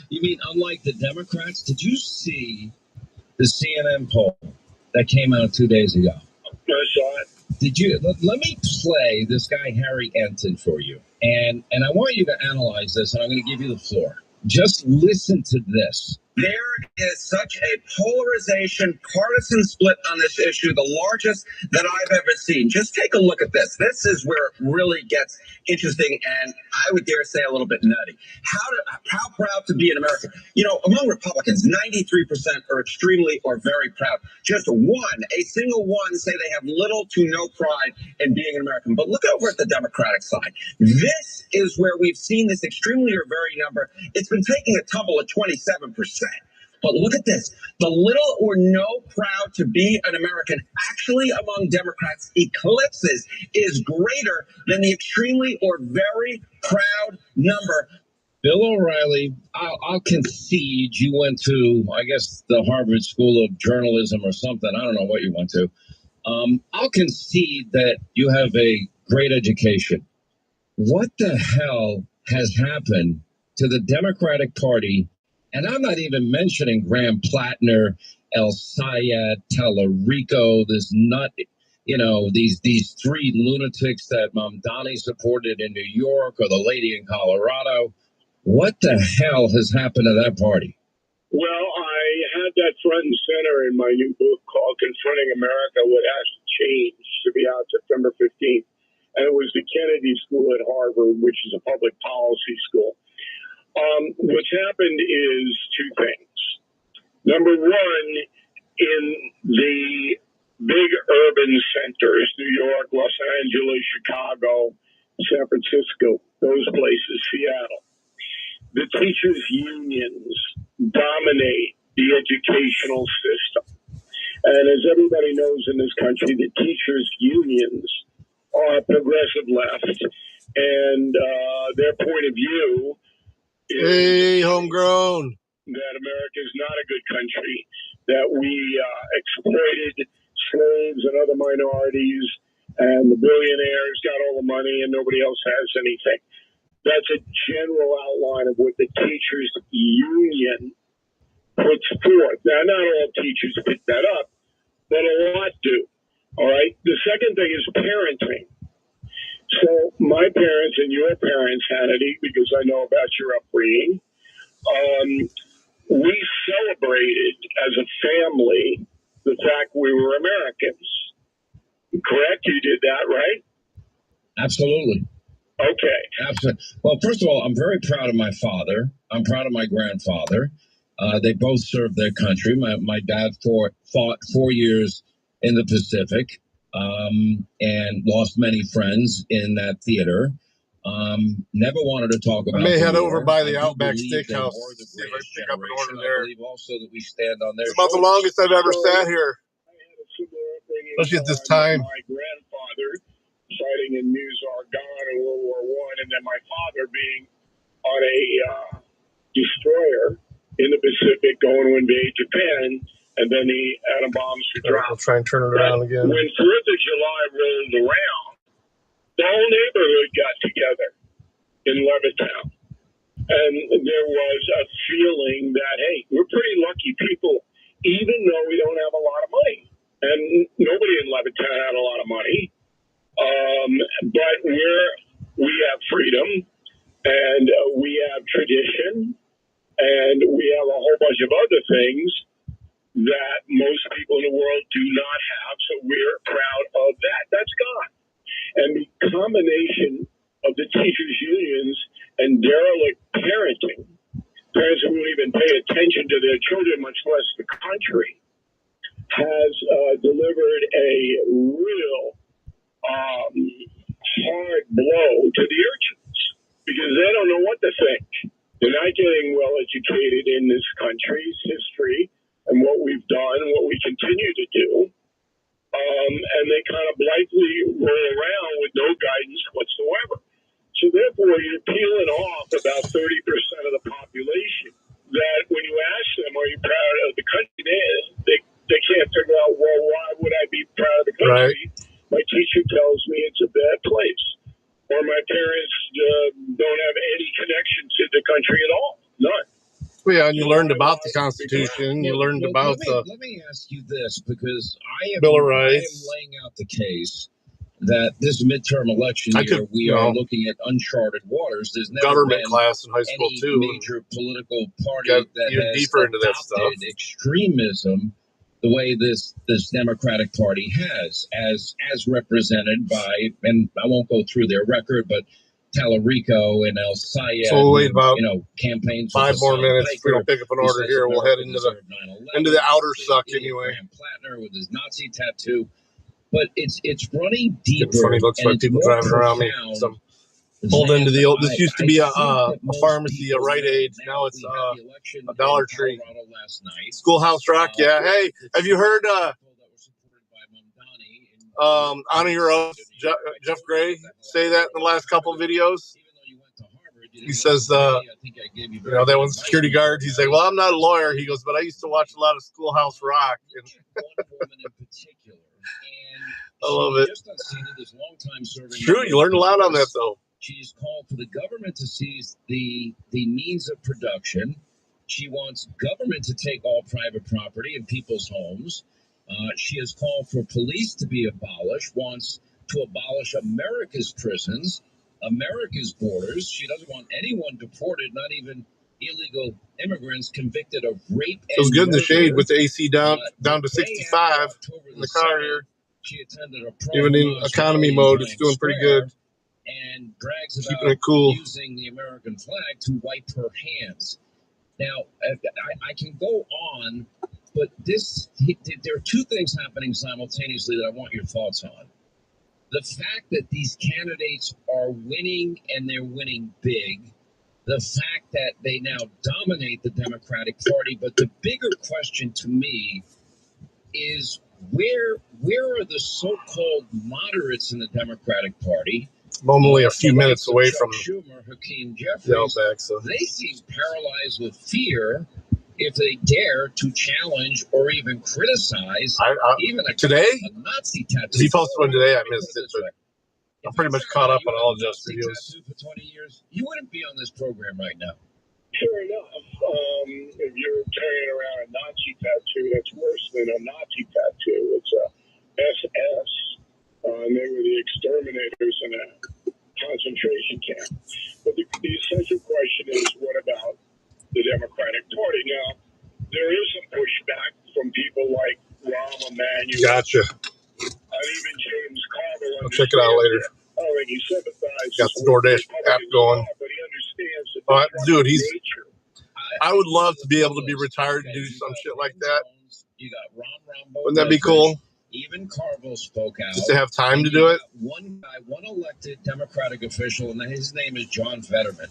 S1: You mean unlike the Democrats? Did you see the CNN poll that came out 2 days ago?
S9: I saw it.
S1: Did you? Let me play this guy Harry Enton for you, and I want you to analyze this, and I'm going to give you the floor. Just listen to this.
S12: There is such a polarization, partisan split on this issue, the largest that I've ever seen. Just take a look at this. This is where it really gets interesting, and I would dare say a little bit nutty. How proud to be an American? You know, among Republicans, 93% are extremely or very proud. Just a single one, say they have little to no pride in being an American. But look over at the Democratic side. This is where we've seen this extremely or very number. It's been taking a tumble at 27%.
S1: But look at this. The little or no proud to be an American actually among Democrats eclipses is greater than the extremely or very proud number. Bill O'Reilly, I'll concede you went to, I guess, the Harvard School of Journalism or something. I don't know what you went to. I'll concede that you have a great education. What the hell has happened to the Democratic Party? And I'm not even mentioning Graham Plattner, El Sayed, Tallarico, this nut, these three lunatics that Mamdani supported in New York or the lady in Colorado. What the hell has happened to that party?
S17: Well, I had that front and center in my new book called Confronting America, What Has to Change, to be out September 15th. And it was the Kennedy School at Harvard, which is a public policy school. What's happened is two things. Number one, in the big urban centers, New York, Los Angeles, Chicago, San Francisco, those places, Seattle, the teachers' unions dominate the educational system. And as everybody knows in this country, the teachers' unions are progressive left, and their point of view is
S18: homegrown.
S17: That America is not a good country, that we exploited slaves and other minorities, and the billionaires got all the money and nobody else has anything. That's a general outline of what the teachers' union puts forth. Now, not all teachers pick that up, but a lot do. All right. The second thing is parenting. So my parents and your parents, Hannity, because I know about your upbringing, we celebrated as a family the fact we were Americans. Correct? You did that, right?
S1: Absolutely.
S17: Okay.
S1: Absolutely. Well, first of all, I'm very proud of my father. I'm proud of my grandfather. They both served their country. My dad fought 4 years in the Pacific and lost many friends in that theater. Never wanted to talk about.
S18: I may head
S1: war.
S18: over by the
S1: I do
S18: Outback
S1: believe they
S18: Steakhouse.
S1: were the
S18: See if I
S1: greatest
S18: can pick up an
S1: generation.
S18: order
S1: I
S18: there.
S1: believe also that we stand on their
S18: It's about the
S1: shoulders.
S18: longest I've ever sat here, especially at this time.
S17: My grandfather fighting in Meuse-Argonne in World War I, and then my father being on a destroyer in the Pacific going to invade Japan, and then the atom bombs were dropped.
S18: I'll try and turn it around again.
S17: When 4th of July rolled around, the whole neighborhood got together in Levittown. And there was a feeling that, hey, we're pretty lucky people, even though we don't have a lot of money. And nobody in Levittown had a lot of money. But we have freedom, and we have tradition, and we have a whole bunch of other things that most people in the world do not have. So we're proud of that. That's gone. And the combination of the teachers' unions and derelict parenting, parents who won't even pay attention to their children, much less the country, has delivered a real hard blow to the urchins because they don't know what to think. They're not getting well educated in this country's history and what we've done and what we continue to do. And they kind of blithely roll around with no guidance whatsoever. So therefore, you're peeling off about 30% of the population that when you ask them, are you proud of the country, they can't figure out, well, why would I be proud of the country? Right. My teacher tells me it's a bad place. Or my parents don't have any connection to the country at all. None.
S18: Well, yeah, and you learned about the Constitution. You learned about the.
S1: Let me ask you this, because I am
S18: Rights.
S1: laying out the case that this midterm election year we are looking at uncharted waters. There's never
S18: government
S1: been
S18: class in high school
S1: any
S18: too.
S1: Major political party that
S18: even
S1: has
S18: deeper into that stuff.
S1: adopted extremism the way this Democratic Party has, as represented by, and I won't go through their record, but Tallarico and El Sayed,
S18: so we'll wait about
S1: campaigns.
S18: 5 more minutes. If we don't pick up an order here, we'll head into the outer suck anyway.
S1: Plattner with his Nazi tattoo, but it's running deeper.
S18: It's funny. Looks like people driving around me. Some pulled into the old. This used to be a pharmacy, a Rite Aid. Now it's a Dollar Tree. Schoolhouse Rock. Yeah. Hey, have you heard Honor Your Oath, Jeff Gray say that in the last couple of videos? He says, you know, that one's security guard. He's like, well, I'm not a lawyer. He goes, but I used to watch a lot of Schoolhouse Rock. And I love it. It's true. You learned a lot on that, though.
S1: She's called for the government to seize the means of production. She wants government to take all private property in people's homes. She has called for police to be abolished, wants to abolish America's prisons, America's borders. She doesn't want anyone deported, not even illegal immigrants convicted of rape and
S18: Feels good in the shade with the AC down to 65 in the car here.
S1: She attended a
S18: even in economy mode, it's doing pretty good.
S1: And brags
S18: keeping
S1: about
S18: it cool.
S1: using the American flag to wipe her hands. Now, I can go on, but there are two things happening simultaneously that I want your thoughts on. The fact that these candidates are winning and they're winning big. The fact that they now dominate the Democratic Party. But the bigger question to me is where are the so-called moderates in the Democratic Party?
S18: I'm only a few minutes away from
S1: Schumer, Hakeem Jeffries.
S18: the Outback, so
S1: They seem paralyzed with fear if they dare to challenge or even criticize even
S18: today.
S1: A Nazi tattoo.
S18: He posted one today. I missed it, but I'm pretty much caught up on all of those videos.
S1: For 20 years, you wouldn't be on this program right now.
S17: Fair enough. If you're carrying around a Nazi tattoo, that's worse than a Nazi tattoo. It's a SS. And they were the exterminators in a concentration camp. But the essential question is, what about the Democratic Party? Now, there is some pushback from people like Rahm Emanuel.
S18: Gotcha.
S17: And even James Carville.
S18: I'll check it out later.
S17: Oh, and he sympathizes.
S18: Got the DoorDash app going.
S17: But he understands that
S18: dude, I would love to be able to be retired and do some shit like that.
S1: You got Ron
S18: Wouldn't that be cool?
S1: Even Carville spoke out.
S18: Just to have time to do it.
S1: One guy, one elected Democratic official, and his name is John Fetterman.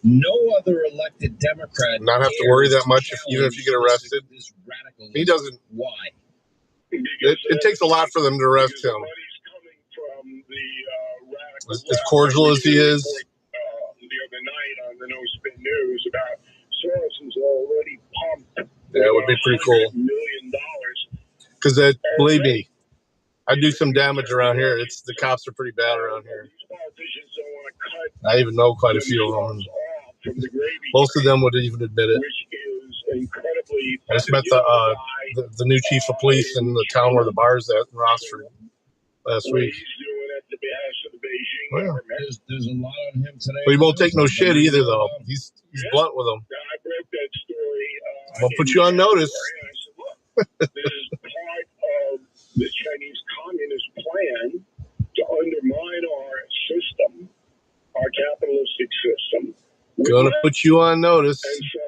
S1: No other elected Democrat.
S18: Not have to worry that much even if you get arrested. He doesn't.
S1: Why?
S18: It takes a lot for them to arrest him. As cordial as he is.
S17: The other night on the No Spin News about Soros's already pumped.
S18: Yeah, it would be pretty cool.
S17: $100 million.
S18: Because believe me, I do some damage around here. The cops are pretty bad around here. I even know quite a few of them. Most of them would even admit it. I just met the new chief of police in the town where the bar's at in Rossford last week.
S1: Well, yeah. There's a lot on him today.
S18: But he won't take no shit either, though. He's blunt with them.
S17: I broke that story.
S18: I'm gonna put you on notice.
S17: This is part of the Chinese Communist plan to undermine our system, our capitalistic system.
S18: Gonna put you on notice.
S17: And so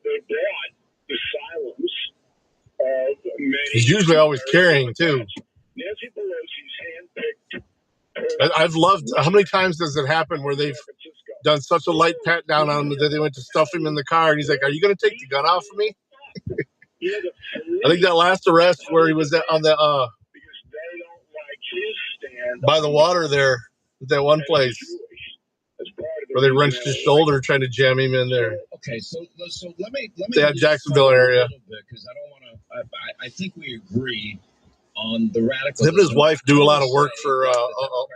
S17: they brought the silence of many.
S18: He's usually always carrying, too.
S17: Nancy Pelosi's handpicked.
S18: I've loved, how many times does it happen where they've done such a light pat down on him that they went to stuff him in the car and he's like, are you going to take the gun off of me? I think that last arrest where he was on the by the water there at that one place where they wrenched his shoulder trying to jam him in there.
S1: Okay, so let me
S18: that Jacksonville area.
S1: Because I don't want to. I think we agree on the radical.
S18: Him and his wife do a lot of work for a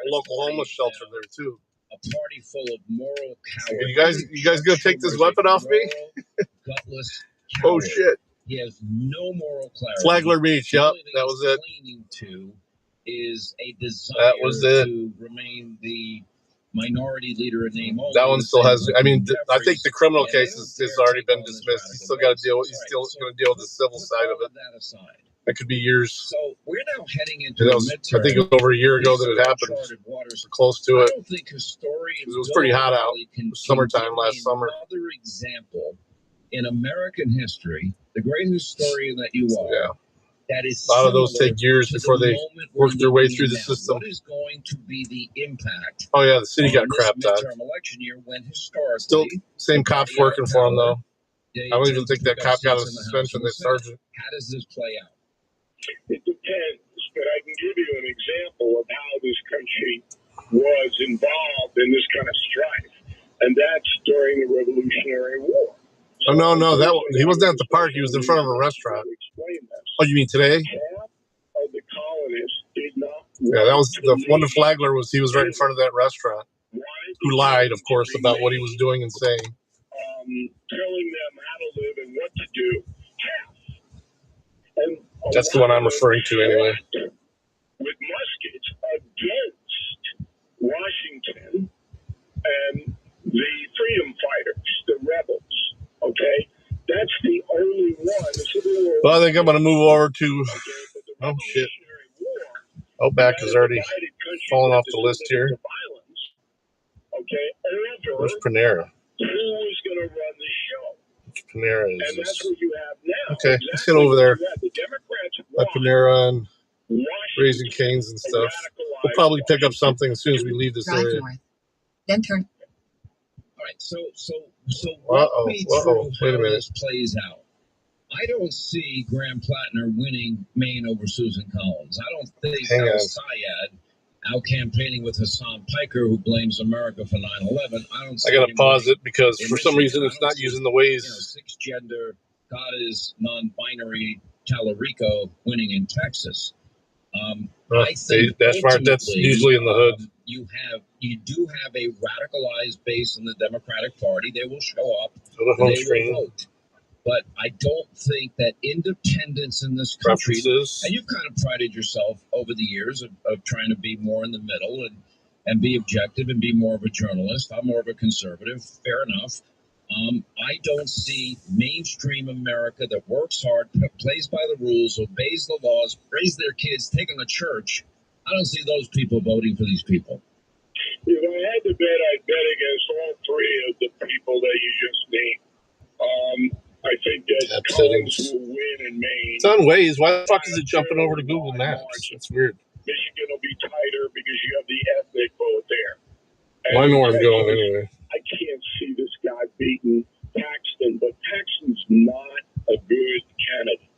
S18: local homeless shelter there too.
S1: A party full of moral cowards.
S18: You guys gonna take this weapon off me?
S1: Gutless.
S18: Oh shit.
S1: He has no moral clarity.
S18: Flagler Beach, yep, that was it.
S1: Clinging to is a desire
S18: that was it.
S1: To remain the minority leader in name only.
S18: That one still has. I mean, I think the criminal case has already been dismissed. He's still got to deal with. He's still going to deal with the civil side of it.
S1: That aside.
S18: That could be years.
S1: So we're now heading into the midterm.
S18: I think it was over a year ago that it happened. Close to it.
S1: I don't think historians.
S18: It was pretty hot out. It was summertime last summer.
S1: Another example in American history, the great historian that you are,
S12: that is
S18: A lot of those take years
S12: to
S18: before
S12: the
S18: they
S12: moment we're
S18: work their way
S12: living
S18: through
S12: in
S18: the
S12: now.
S18: system.
S12: What is going to be the impact
S18: Oh yeah, the city got
S12: on this
S18: crapped on.
S12: midterm election year when historically
S18: Still, same
S12: the
S18: cops
S12: party out
S18: working
S12: of
S18: for him
S12: power,
S18: though.
S12: they
S18: I don't even
S12: tend
S18: think
S12: to
S18: that
S12: pick up
S18: cop got a
S12: seats in the House
S18: suspension.
S12: and the
S18: That
S12: Senate.
S18: sergeant.
S12: How does this play out?
S17: It depends, but I can give you an example of how this country was involved in this kind of strife, and that's during the Revolutionary War.
S18: Oh no, he wasn't at the park. He was in front of a restaurant. Oh, you mean today?
S17: Half of the colonists did not.
S18: Yeah, that was the Wonder Flagler. He was right in front of that restaurant. Who lied, of course, about what he was doing and saying.
S17: Telling them how to live and what to do. And
S18: that's the one I'm referring to, anyway.
S17: With muskets against Washington and the freedom fighters, the rebels. Okay, that's the only one. The Civil War.
S18: Well, I think I'm going to move over to. Oh shit! Outback is already falling off the list here.
S17: Okay,
S18: where's Panera?
S17: Who is going to run the show?
S18: Which Panera is
S17: and
S18: this?
S17: that's what you have now.
S18: Okay,
S17: exactly.
S18: let's get over there.
S17: The Democrats
S18: Like Panera and Raising Cane's and stuff. We'll probably pick up something as soon as we leave this area.
S6: North, then turn.
S12: All right, so walk me through
S18: Wait a
S12: how
S18: minute.
S12: this plays out. I don't see Graham Plattner winning Maine over Susan Collins. I don't think Al Sayed out campaigning with Hassan Piker, who blames America for 9/11.
S18: I got to pause it because for some reason it's not using the Waze.
S12: Six gender, God is non-binary Tallarico winning in Texas. I think
S18: that's right. That's usually in the hood.
S12: You do have a radicalized base in the Democratic Party. They will show up.
S18: They
S12: will vote. But I don't think that independents in this country, and you've kind of prided yourself over the years of trying to be more in the middle and be objective and be more of a journalist. I'm more of a conservative. Fair enough. I don't see mainstream America that works hard, plays by the rules, obeys the laws, raise their kids, take them to church. I don't see those people voting for these people.
S17: If I had to bet, I'd bet against all three of the people that you just named. I think that Collins will win in Maine.
S18: It's on Waze. Why the fuck is it jumping over to Google Maps? That's weird.
S17: Michigan will be tighter because you have the ethnic vote there.
S18: Well, I know where I'm going anyway.
S17: I can't see this guy beating Paxton, but Paxton's not a good candidate.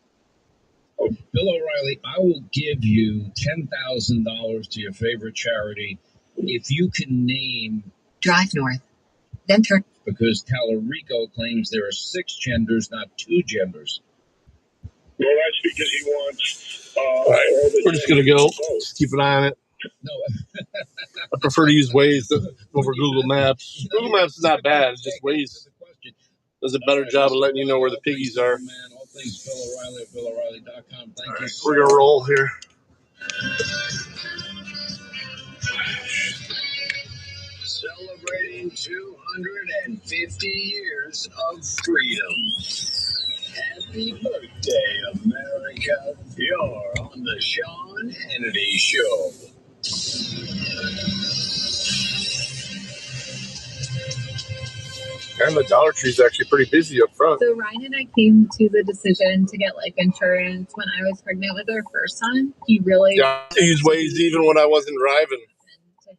S12: Bill O'Reilly, I will give you $10,000 to your favorite charity if you can name.
S6: Drive north, then turn.
S12: Because Tallarico claims there are 6 genders, not 2 genders.
S17: Well, that's because he wants.
S18: All right, we're just gonna go. Just keep an eye on it.
S12: No,
S18: I prefer to use Waze over Google Maps. Google Maps is not bad. It's just Waze does a better job of letting you know where the piggies are.
S12: All things Bill O'Reilly at BillO'Reilly.com. Thank you.
S18: We're gonna roll here.
S9: Celebrating 250 years of freedom. Happy birthday, America. You're on the Sean Hannity Show.
S18: And the Dollar Tree is actually pretty busy up front.
S19: So Ryan and I came to the decision to get life insurance when I was pregnant with our first son. He really
S18: I use Waze even when I wasn't driving.
S19: To him.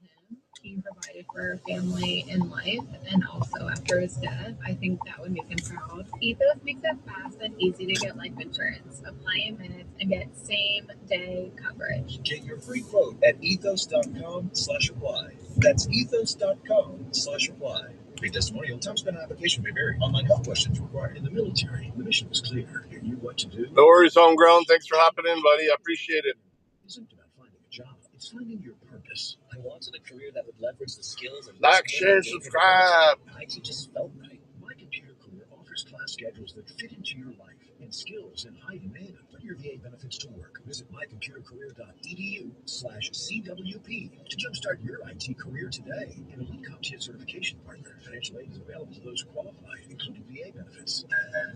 S19: He provided for our family in life and also after his death. I think that would make him proud. Ethos makes it fast and easy to get life insurance. Apply in minutes and get same-day coverage.
S16: Get your free quote at ethos.com/apply. That's ethos.com/apply. Free testimonial, time spent on application may vary. Online health questions required. In the military, the mission was clear. You knew what to do.
S18: No worries, homegrown. Thanks for hopping in, buddy. I appreciate it.
S16: It isn't about finding a job. It's finding your purpose. I wanted a career that would leverage the skills and
S18: like, share, and subscribe.
S16: IT just felt right. My Computer Career offers class schedules that fit into your life and skills in high demand. Put your VA benefits to work. Visit mycomputercareer.edu/CWP to jumpstart your IT career today. An elite CompTIA certification partner. Financial aid is available to those qualified, including VA benefits.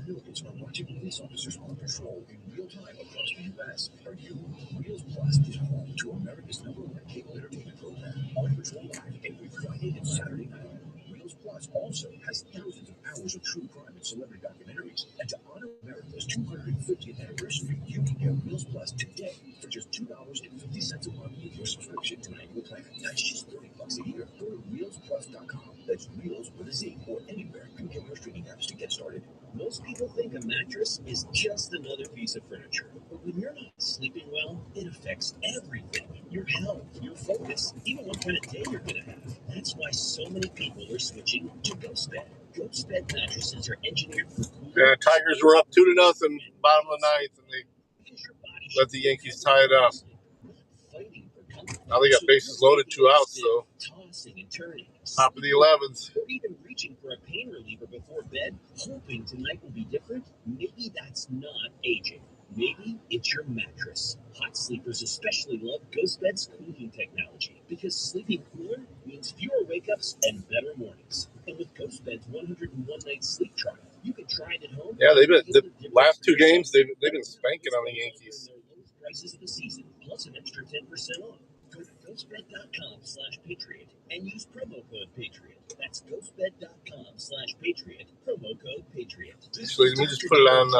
S16: Millions are watching police officers on patrol in real time across the U.S. Are you? Reels Plus is home to America's #1 cable entertainment program. On Patrol Live every Friday and Saturday night. Reels
S9: Wheels Plus also has thousands of hours of true crime and celebrity documentaries. And to honor America's 250th anniversary, you can get Wheels Plus today for just $2.50 a month with your subscription to an annual plan. That's just $30 a year. Go to wheelsplus.com. That's Wheels with a Z, or anywhere you get your streaming apps to get started. Most people think a mattress is just another piece of furniture. But when you're not sleeping well, it affects everything. Your health, your focus, even what kind of day you're going to have. That's why so many people are switching to GhostBed. GhostBed mattresses are engineered for cool.
S18: Yeah, Tigers were up 2-0, bottom of the ninth, and they let the Yankees tie it up. Now they got bases loaded, 2 outs, so
S9: tossing and turning.
S18: top of the 11th.
S9: Or even reaching for a pain reliever before bed, hoping tonight will be different. Maybe that's not aging. Maybe it's your mattress. Hot sleepers especially love GhostBed's cooling technology because sleeping cooler means fewer wake-ups and better mornings. And with GhostBed's 101 night sleep trial, you can try it at home.
S18: Yeah, they've been the last 2 games. They've been spanking on the Yankees.
S9: Prices of the season plus an extra 10% off. Go to ghostbed.com/patriot and use promo code Patriot. That's ghostbed.com/patriot. Promo code Patriot.
S18: Actually, let me just put it on.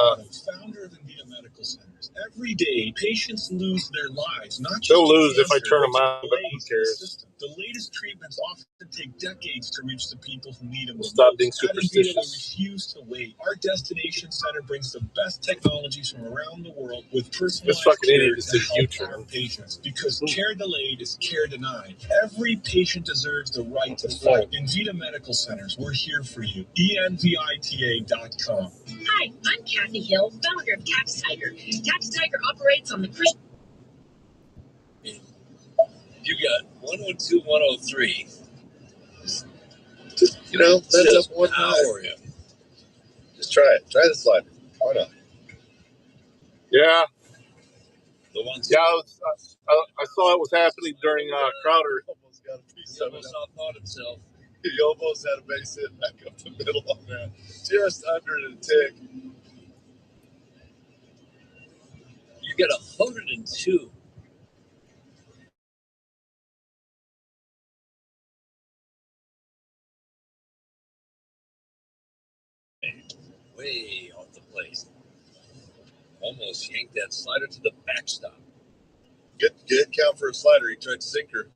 S16: Founder of inDOCtriNATIONlive Medical Centers. Every day, patients lose their lives. Not
S18: They'll
S16: just
S18: lose if I
S16: cancer,
S18: turn them
S16: but
S18: on, but who cares?
S16: the latest treatments often take decades to reach the people who need them.
S18: We'll stop being
S16: At inDOCtriNATIONlive, we
S18: superstitious.
S16: refuse to wait. Our destination center brings the best technologies from around the world with personalized
S18: This fucking
S16: care
S18: idiot
S16: to
S18: says
S16: help
S18: U-turn.
S16: our patients. Because care delayed is care denied. Every patient deserves the right to fight. inVita Medical Centers, we're here for you. envita.com.
S14: Hi, I'm Kathy Hill, founder of Tax Tiger. Tax Tiger operates on the Christian.
S1: You got 102, 103.
S2: You know, that's
S1: Just
S2: up one time.
S1: power him.
S2: Just try it. Try the slider. Why not?
S18: Yeah.
S1: The ones
S18: Yeah, I saw it was happening during Crowder.
S2: Almost got a piece
S1: he
S2: of it.
S1: almost outthought himself.
S2: He almost had a base hit back up the middle on that. Just under the tick.
S1: You get 102. Way off the plate. Almost yanked that slider to the backstop.
S2: Good count for a slider. He tried sinker.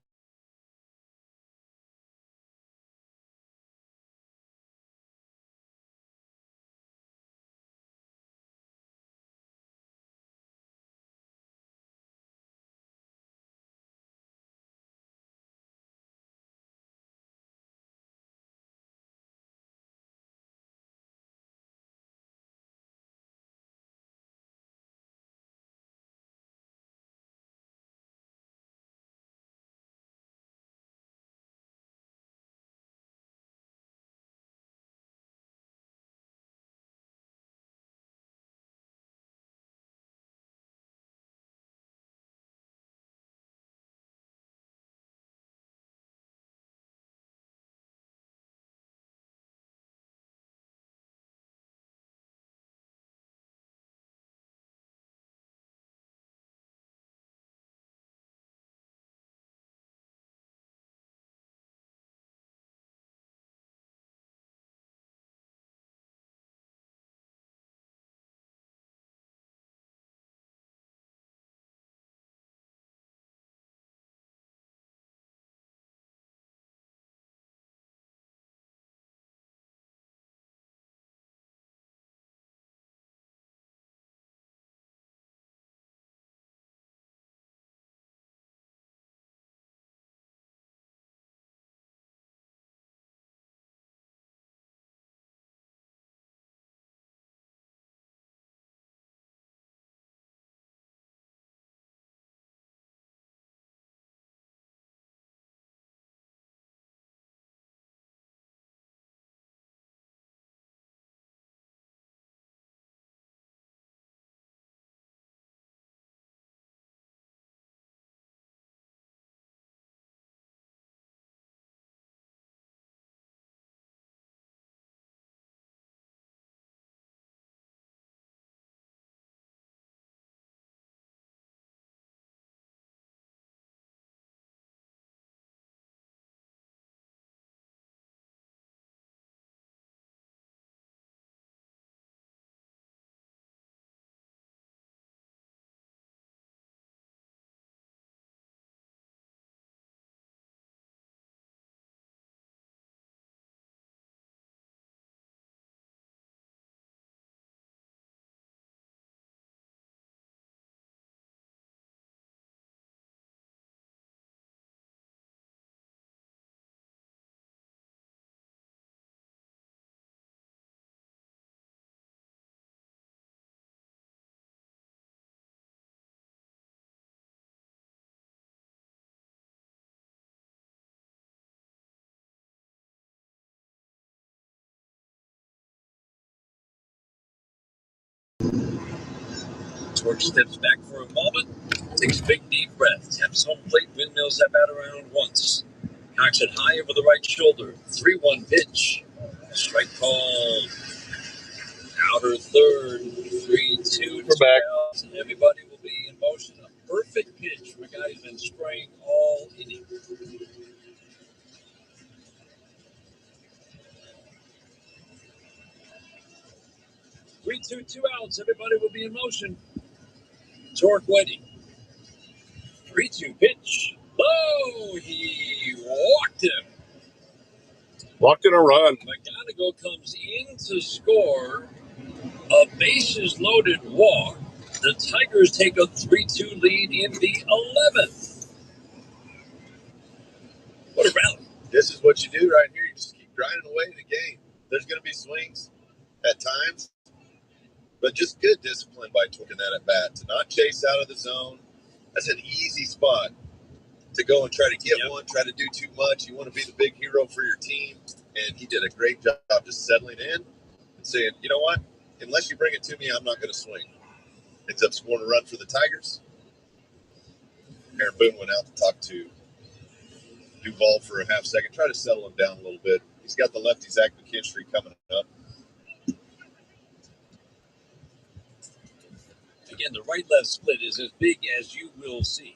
S1: Torque steps back for a moment, takes a big deep breath, taps home plate, windmills that bat around once. Cocks it high over the right shoulder. 3-1 pitch. Strike called. Outer third. 3-2.
S18: We're back.
S1: And everybody will be in motion. A perfect pitch from a guy who's been spraying all inning. 3-2, 2 outs. Everybody will be in motion. Torque waiting. 3-2 pitch. Low. He walked him.
S18: Walked in a run.
S1: McGonigal comes in to score a bases loaded walk. The Tigers take a 3-2 lead in the 11th. What a rally.
S2: This is what you do right here. You just keep grinding away the game. There's going to be swings at times, but just good discipline by taking that at bat to not chase out of the zone. That's an easy spot to go and try to get one, try to do too much. You want to be the big hero for your team, and he did a great job just settling in and saying, you know what, unless you bring it to me, I'm not going to swing. Ends up scoring a run for the Tigers. Aaron Boone went out to talk to Duvall for a half second, try to settle him down a little bit. He's got the lefty Zach McKinstry coming up.
S1: Again, the right-left split is as big as you will see.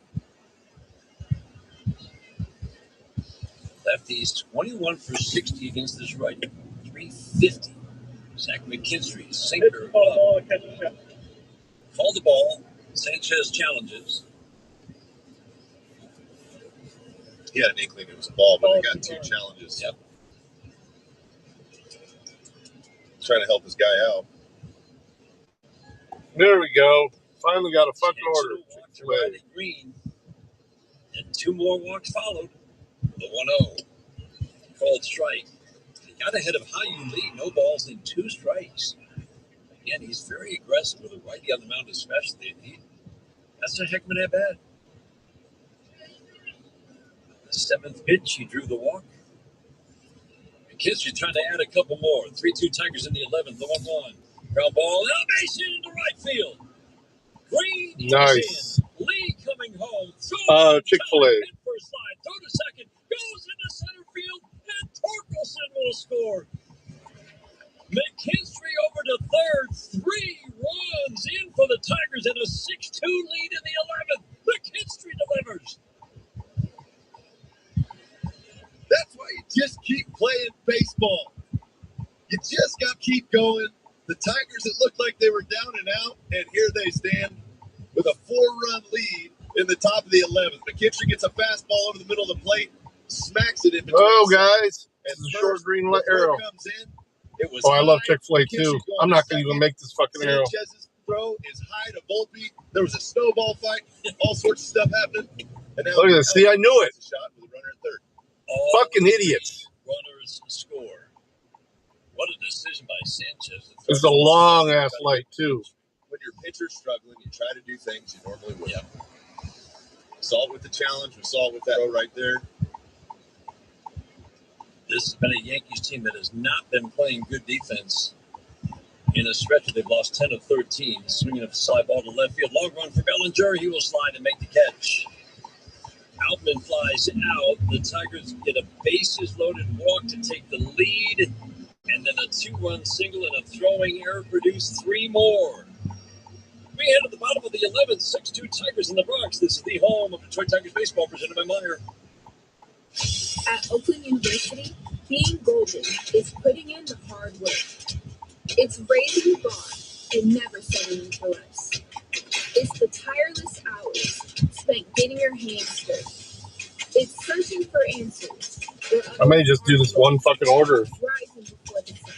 S1: Lefties 21 for 60 against this right. 350. Zach McKinstry, sinker. Call the ball. Sanchez challenges.
S2: He had an inkling it was a ball, but they got 2 challenges.
S1: Yep.
S2: Trying to help this guy out.
S18: There we go. Finally got a fucking order.
S1: Riley Green. And 2 more walks followed. The 1-0. Called strike. He got ahead of how you lead. No balls and 2 strikes. Again, he's very aggressive with a righty on the mound, especially. And that's a heck of an at-bat. The 7th pitch, he drew the walk. McKinstry trying to add a couple more. 3-2 Tigers in the 11th. The 1-1. Ground ball. Elevation into right field. Green
S18: nice.
S1: Is in. Lee coming home.
S18: Chick-fil-A.
S1: For a slide. Throw to second. Goes into center field. And Torkelson will score. McKinstry over to third. 3 runs in for the Tigers and a 6-2 lead in the 11th. McKinstry delivers.
S2: That's why you just keep playing baseball. You just got to keep going. The Tigers, it looked like they were down and out, and here they stand with a 4-run lead in the top of the 11th. McKinstry gets a fastball over the middle of the plate, smacks it in between.
S18: Oh, guys.
S2: And
S18: this is a short green arrow.
S2: Comes in. It was
S18: I love
S2: high.
S18: Chick-fil-A too. I'm not going to even make this fucking arrow.
S2: Sanchez's throw is high to Volpe. There was a snowball fight. All sorts of stuff happened. And now
S18: look at this. See, I knew it.
S2: Shot with a runner at third.
S18: Fucking idiots.
S1: Runners score. What a decision by Sanchez.
S18: It's a long ass light too.
S2: When your pitcher's struggling, you try to do things you normally would. Yep. We saw it with the challenge. We saw it with that throw right there.
S1: This has been a Yankees team that has not been playing good defense. In a stretch, they've lost 10 of 13. Swinging a fly ball to left field. Long run for Bellinger. He will slide and make the catch. Outman flies out. The Tigers get a bases-loaded walk to take the lead. And then a 2-run single and a throwing error produce 3 more. We head to the bottom of the 11th, 6-2 Tigers in the Bronx. This is the home of Detroit Tigers baseball, presented by Meyer.
S6: At Oakland University, being golden is putting in the hard work. It's raising the bar and never settling for less. It's the tireless hours spent getting your hands dirty. It's searching for answers.
S18: I may just do this one fucking order.
S6: Rising before the sun.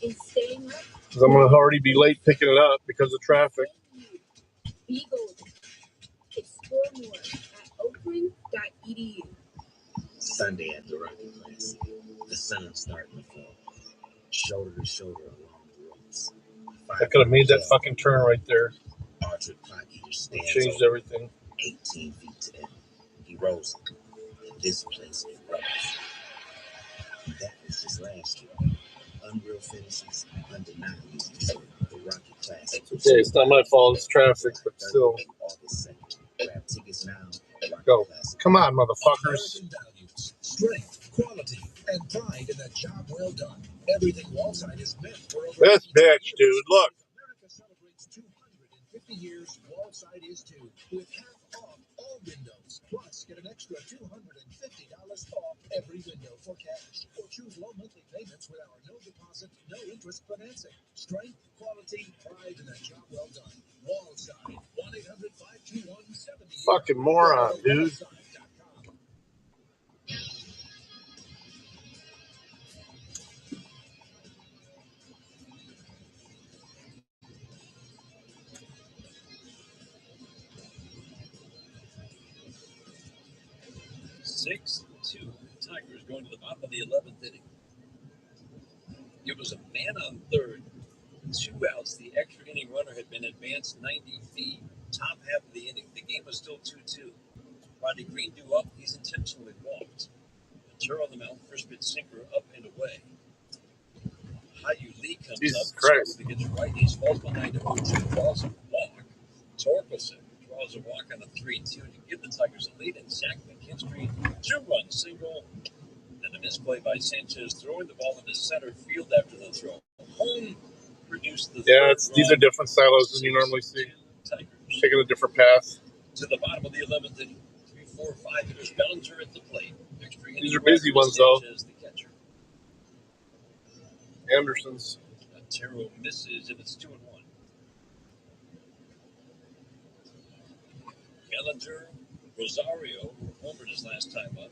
S6: And staying up.
S18: Because I'm going to already be late picking it up because of traffic.
S6: Be golden. Explore more at oakland.edu.
S15: Sunday at the Rocky Place. The sun's starting to fall. Shoulder to shoulder along the ropes.
S18: I could have made that fucking turn right there.
S15: Archer Pocket stands
S18: changed everything.
S15: 18 feet to them. He rose. This place is rubbish. That was just last year. Unreal finishes, undeniable.
S18: Okay, it's not my fault. It's traffic, but still. Go. Come on, motherfuckers.
S9: Strength, quality, and pride in a job well done. Everything Wallside is meant for over
S18: This bitch, dude. Look.
S9: America celebrates 250 years. Wallside is too, with half off all windows. Plus, get an extra $250 off every window for cash. Or choose low monthly payments with our no deposit, no interest financing. Strength, quality, pride in a job well done. Wallside, 1-800-521-70.
S18: Fucking moron, dude.
S1: Six, 2. Tigers going to the bottom of the 11th inning. It was a man on third. 2 outs. The extra inning runner had been advanced 90 feet. Top half of the inning. The game was still 2-2. Rodney Green due up. He's intentionally walked. Ventura on the mound. First pitch sinker up and away. Hayu Lee comes
S18: Jesus
S1: up.
S18: Christ.
S1: To get right. He's falls behind him. Draws a walk. Torkelson draws a walk on a 3-2 to give the Tigers a lead. And Zach McKinstry 2-run single. And a misplay by Sanchez throwing the ball into center field after the throw. Home produced the
S18: these are different silos than you normally see.
S1: Tigers.
S18: Taking a different path.
S1: To the bottom of the 11th inning. 3, 4, 5 hitters. Bellinger at the plate.
S18: These are busy ones, though.
S1: Sanchez, the catcher.
S18: Anderson's.
S1: Montero misses, and it's 2-1. Bellinger, Rosario, homered his last time up.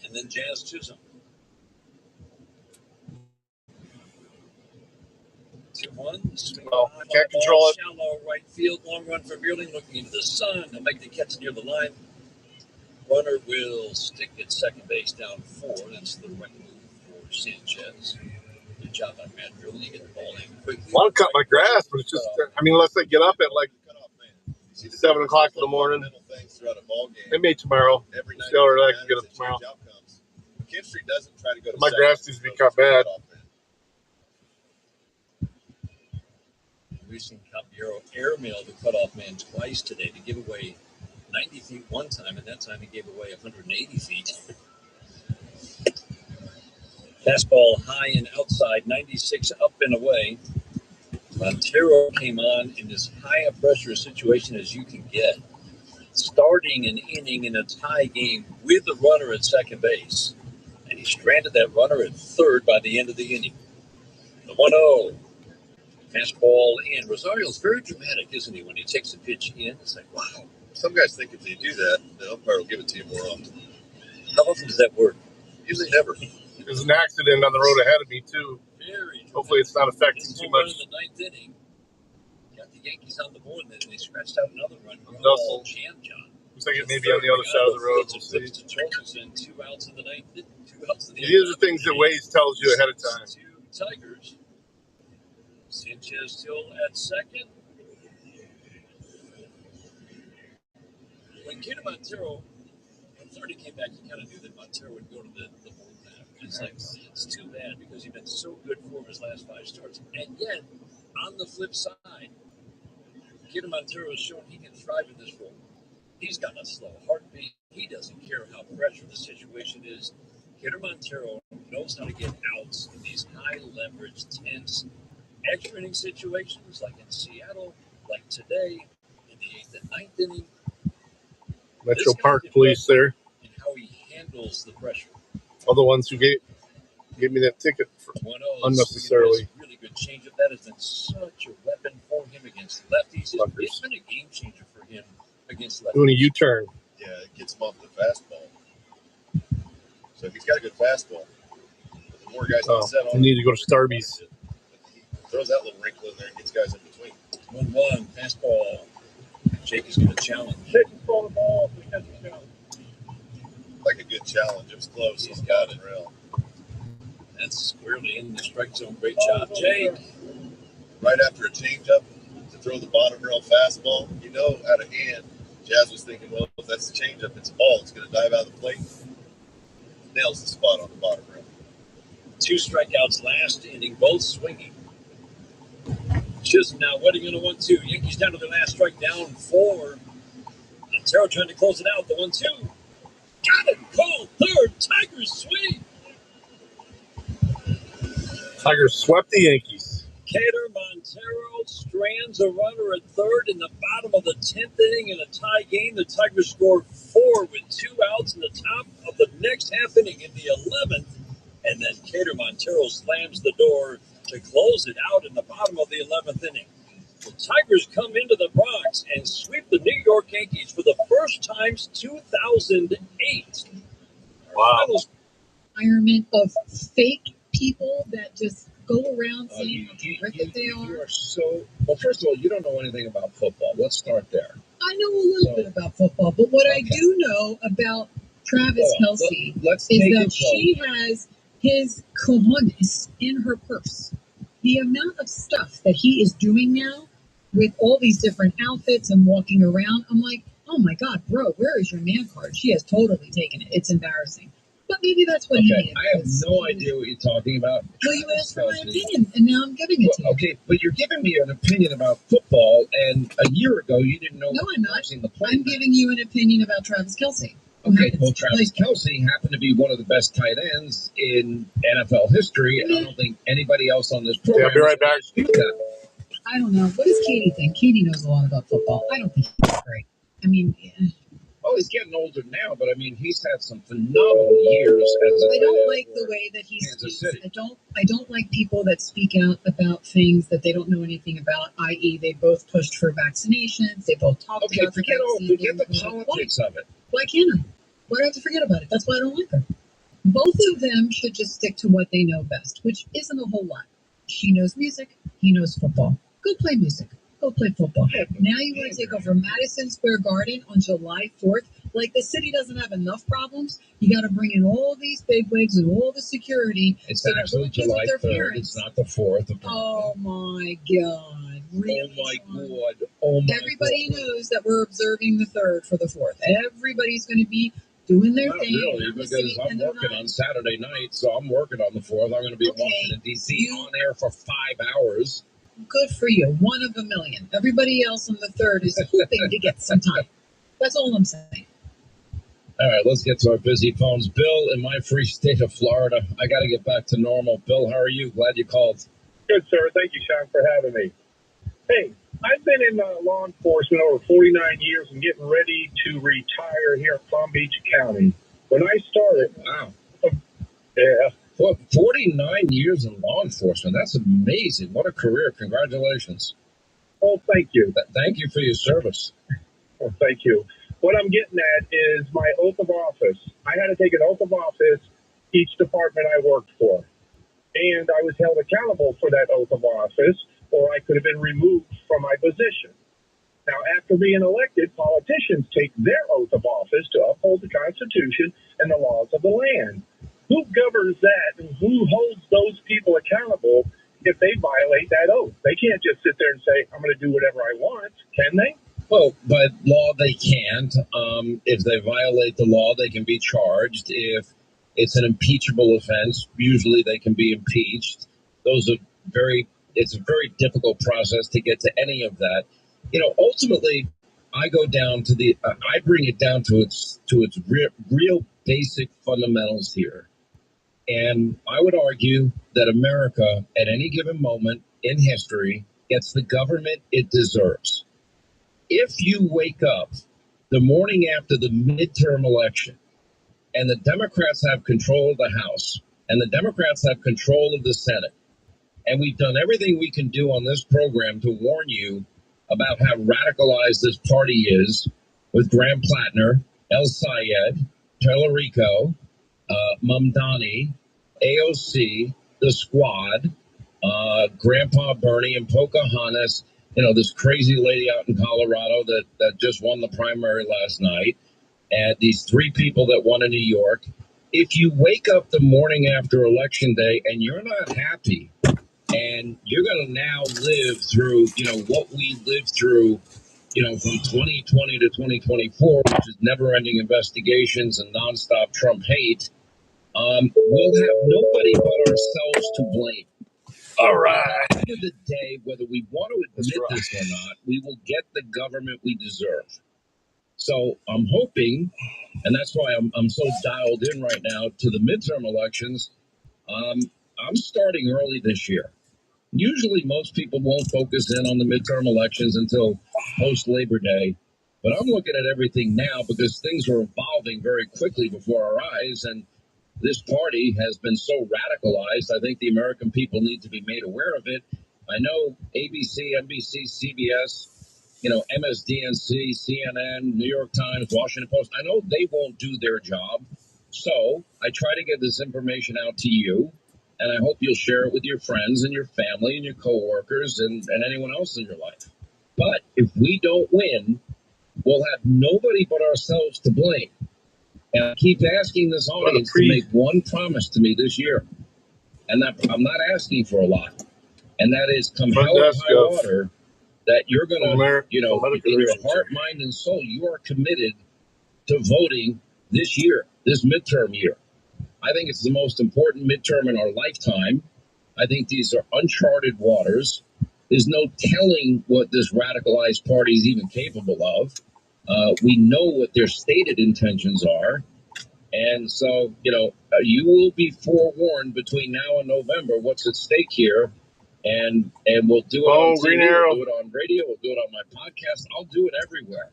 S1: And then Jazz Chisholm. 2-1.
S18: Well, can't control it.
S1: Shallow right field, long run for Beerling, looking into the sun. He'll make the catch near the line. Runner will stick at second base down 4. That's the right move for Sanchez. Good job on Matt Beerling. Get the ball in quickly.
S18: I want to cut my grass, but it's just, unless they get up at like 7 o'clock in the morning. Maybe tomorrow. See how early I can get up tomorrow. My grass needs to be cut bad.
S1: Lucian Caballero airmailed the cutoff man twice today to give away 90 feet one time, and that time he gave away 180 feet. Fastball high and outside, 96 up and away. Montero came on in as high a pressure situation as you can get, starting an inning in a tie game with a runner at second base. And he stranded that runner at third by the end of the inning. The 1-0. Fastball in. Rosario's very dramatic, isn't he, when he takes a pitch in? It's like, wow.
S2: Some guys think if they do that, the umpire will give it to you more often.
S1: How often does that work?
S2: Usually never.
S18: There's an accident on the road ahead of me, too. Hopefully it's not affecting too much.
S1: In the 9th inning, got the Yankees on the board, and then they scratched out another run.
S18: Looks like it may be on the other side of the road. We'll see.
S1: 2 outs in the 9th. 2 outs in the
S18: These are things that Waze tells you ahead of time.
S1: 2 Tigers. Sanchez still at second. When Kid Montero, when 30 came back, you kind of knew that Montero would go to the bullpen. It's like, it's too bad because he's been so good for his last 5 starts. And yet, on the flip side, Kid Montero has shown he can thrive in this role. He's got a slow heartbeat. He doesn't care how pressured the situation is. Kid Montero knows how to get outs in these high leverage, tense, extra inning situations like in Seattle, like today, in the 8th and 9th inning.
S18: Metro Park Police there.
S1: And how he handles the pressure.
S18: All the ones who gave me that ticket for unnecessarily.
S1: Really good change of that has been such a weapon for him against lefties. It's been a game changer for him against lefties.
S18: Doing a U-turn.
S2: Yeah, it gets him off the fastball. So if he's got a good fastball, the more guys can set on.
S18: You need to go to Starbucks.
S2: Throws that little wrinkle in there and gets guys in between.
S1: 1-1, fastball. Jake is going to challenge.
S8: Jake can throw the ball because he's challenge.
S2: Like a good challenge. It was close. He's got it. Real.
S1: That's squarely in the strike zone. Great job, Jake.
S2: Right after a changeup to throw the bottom rail fastball, you know, out of hand, Jazz was thinking, well, if that's the changeup, it's a ball. It's going to dive out of the plate. Nails the spot on the bottom rail.
S1: 2 strikeouts last inning, both swinging. just now waiting on a 1-2. Yankees down to their last strike, down 4. Montero trying to close it out. The 1-2. Got it. Called third. Tigers sweep.
S18: Tigers swept the Yankees.
S1: Cater Montero strands a runner at third in the bottom of the 10th inning in a tie game. The Tigers score 4 with 2 outs in the top of the next half inning in the 11th. And then Cater Montero slams the door to close it out in the bottom of the 11th inning. The Tigers come into the Bronx and sweep the New York Yankees for the first time since 2008.
S18: Wow.
S14: Environment of fake people that just go around saying how terrific they are.
S20: You are so, well, first of all, you don't know anything about football. Let's start there.
S14: I know a little bit about football, but what I do know about Travis Kelce is that she has his cojones in her purse. The amount of stuff that he is doing now with all these different outfits and walking around, I'm like, oh my God, bro, where is your man card? She has totally taken it. It's embarrassing. But maybe that's what he needed.
S20: I have no idea what you're talking about.
S14: Well, you asked for my opinion, and now I'm giving it to you.
S20: Okay, but you're giving me an opinion about football, and a year ago you didn't know.
S14: No, I'm not. I'm giving you an opinion about Travis Kelce.
S20: Okay, well, Travis Kelce happened to be one of the best tight ends in NFL history, and I don't think anybody else on this program.
S18: I'll be right back.
S14: I don't know. What does Katie think? Katie knows a lot about football. I don't think he's great. I mean,
S20: oh, he's getting older now, but I mean, he's had some phenomenal years as a
S14: I don't like the way that he speaks. I don't like people that speak out about things that they don't know anything about, i.e. they both pushed for vaccinations, they both talked about
S20: forget the politics of it.
S14: Why can't I? Why do I have to forget about it? That's why I don't like her. Both of them should just stick to what they know best, which isn't a whole lot. She knows music, he knows football. Go play music. Go play football. Now you want to take over Madison Square Garden on July 4th? Like the city doesn't have enough problems. You got to bring in all these bigwigs and all the security.
S20: It's actually July 3rd. It's not the 4th.
S14: Oh my God. Really?
S20: Oh my God. Oh my
S14: Everybody knows that we're observing the 3rd for the 4th. Everybody's going to be doing their thing.
S20: Really, because I'm working on Saturday night, so I'm working on the 4th. I'm going to be in Washington, D.C. on air for 5 hours.
S14: Good for you. One of a million. Everybody else on the 3rd is hoping to get some time. That's all I'm saying.
S20: All right, let's get to our busy phones. Bill, in my free state of Florida, I got to get back to normal. Bill, how are you? Glad you called.
S17: Good, sir. Thank you, Sean, for having me. Hey, I've been in law enforcement over 49 years and getting ready to retire here in Palm Beach County. When I started...
S20: Wow.
S17: Yeah.
S20: Well, 49 years in law enforcement. That's amazing. What a career. Congratulations.
S17: Oh, thank you.
S20: Thank you for your service.
S17: Well, thank you. What I'm getting at is my oath of office. I had to take an oath of office each department I worked for. And I was held accountable for that oath of office, or I could have been removed from my position. Now, after being elected, politicians take their oath of office to uphold the Constitution and the laws of the land. Who governs that, and who holds those people accountable if they violate that oath? They can't just sit there and say, I'm going to do whatever I want, can they?
S20: Well, by law, they can't. If they violate the law, they can be charged. If it's an impeachable offense, usually they can be impeached. It's a very difficult process to get to any of that. You know, ultimately, I go down to I bring it down to its real basic fundamentals here. And I would argue that America, at any given moment in history, gets the government it deserves. If you wake up the morning after the midterm election and the Democrats have control of the House and the Democrats have control of the Senate, and we've done everything we can do on this program to warn you about how radicalized this party is with Graham Plattner, El Sayed, Tellerico, Mamdani, AOC, the Squad, Grandpa Bernie, and Pocahontas, you know, this crazy lady out in Colorado that just won the primary last night, and these 3 people that won in New York. If you wake up the morning after Election Day and you're not happy, and you're going to now live through, you know, what we lived through, you know, from 2020 to 2024, which is never-ending investigations and nonstop Trump hate, we'll have nobody but ourselves to blame.
S18: All right.
S20: At the end of the day, whether we want to admit this or not, we will get the government we deserve. So I'm hoping, and that's why I'm so dialed in right now to the midterm elections. I'm starting early this year. Usually most people won't focus in on the midterm elections until post Labor Day, but I'm looking at everything now because things are evolving very quickly before our eyes, and this party has been so radicalized. I think the American people need to be made aware of it. I know ABC, NBC, CBS, MSDNC, CNN, New York Times, Washington Post, I know they won't do their job. So I try to get this information out to you, and I hope you'll share it with your friends and your family and your coworkers and anyone else in your life. But if we don't win, we'll have nobody but ourselves to blame. And I keep asking this audience to make one promise to me this year. And that I'm not asking for a lot. And that is, come hell or high water, that you're going to, in your heart, mind, and soul, you are committed to voting this year, this midterm year. I think it's the most important midterm in our lifetime. I think these are uncharted waters. There's no telling what this radicalized party is even capable of. We know what their stated intentions are. And so, you will be forewarned between now and November what's at stake here. And we'll do it on TV, we'll do it on radio, we'll do it on my podcast. I'll do it everywhere.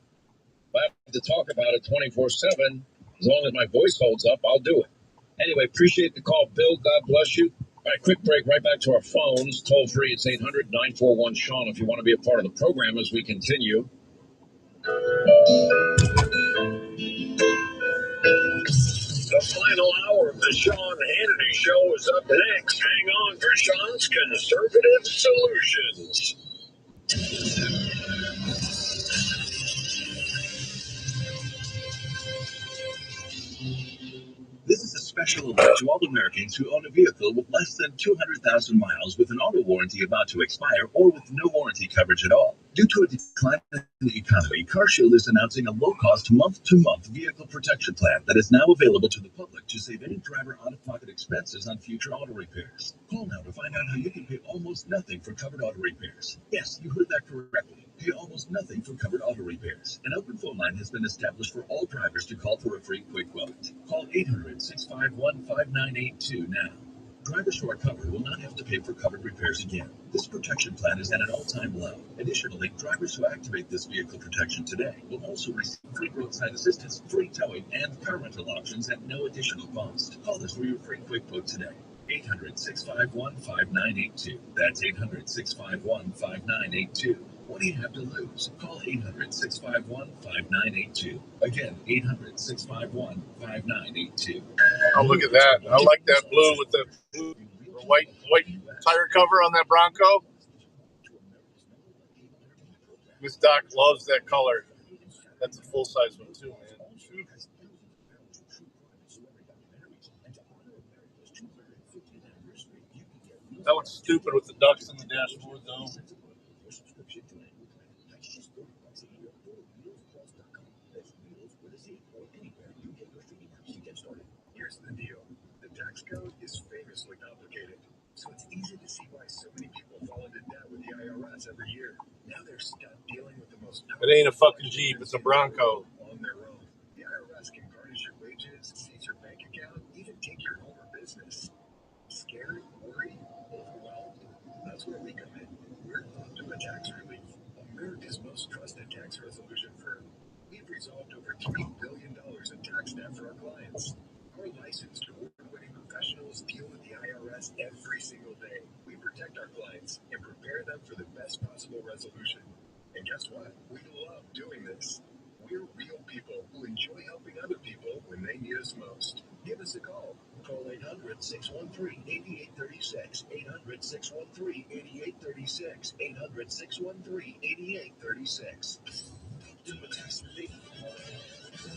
S20: If I have to talk about it 24/7, as long as my voice holds up, I'll do it. Anyway, appreciate the call, Bill. God bless you. All right, quick break, right back to our phones. Toll free, it's 800-941-SEAN if you want to be a part of the program as we continue.
S8: The final hour of the Sean Hannity Show is up next. Hang on for Sean's Conservative Solutions.
S4: This is a special alert to all Americans who own a vehicle with less than 200,000 miles with an auto warranty about to expire or with no warranty coverage at all. Due to a decline in the economy, CarShield is announcing a low-cost month-to-month vehicle protection plan that is now available to the public to save any driver out-of-pocket expenses on future auto repairs. Call now to find out how you can pay almost nothing for covered auto repairs. Yes, you heard that correctly. Pay almost nothing for covered auto repairs. An open phone line has been established for all drivers to call for a free quick quote. Call 800-651-5982 now. Drivers who are covered will not have to pay for covered repairs again. This protection plan is at an all-time low. Additionally, drivers who activate this vehicle protection today will also receive free roadside assistance, free towing, and car rental options at no additional cost. Call us for your free quick quote today. 800-651-5982. That's 800-651-5982. What do you have to lose? Call 800-651-5982. Again, 800-651-5982.
S18: Oh, look at that. I like that blue with the white tire cover on that Bronco. Miss Doc loves that color. That's a full-size one, too, man. That looks stupid with the ducks in the dashboard, though.
S9: Here's the deal. The tax code is famously complicated, so it's easy to see why so many people fall into debt with the IRS every year. Now they're stuck dealing with the most...
S18: It ain't a fucking Jeep, it's a Bronco.
S9: ...on their own. The IRS can garnish your wages, seize your bank account, even take your home or business. Scared, worried, overwhelmed? That's where we come in. We're Optima Tax Relief, America's most trusted tax resolution firm. We've resolved over $3 billion in tax debt for our clients. Our licensed award-winning professionals deal with the IRS every single day. We protect our clients and prepare them for the best possible resolution. And guess what? We love doing this. We're real people who enjoy helping other people when they need us most. Give us a call. Call 800-613-8836. 800-613-8836. 800-613-8836. Tax Relief.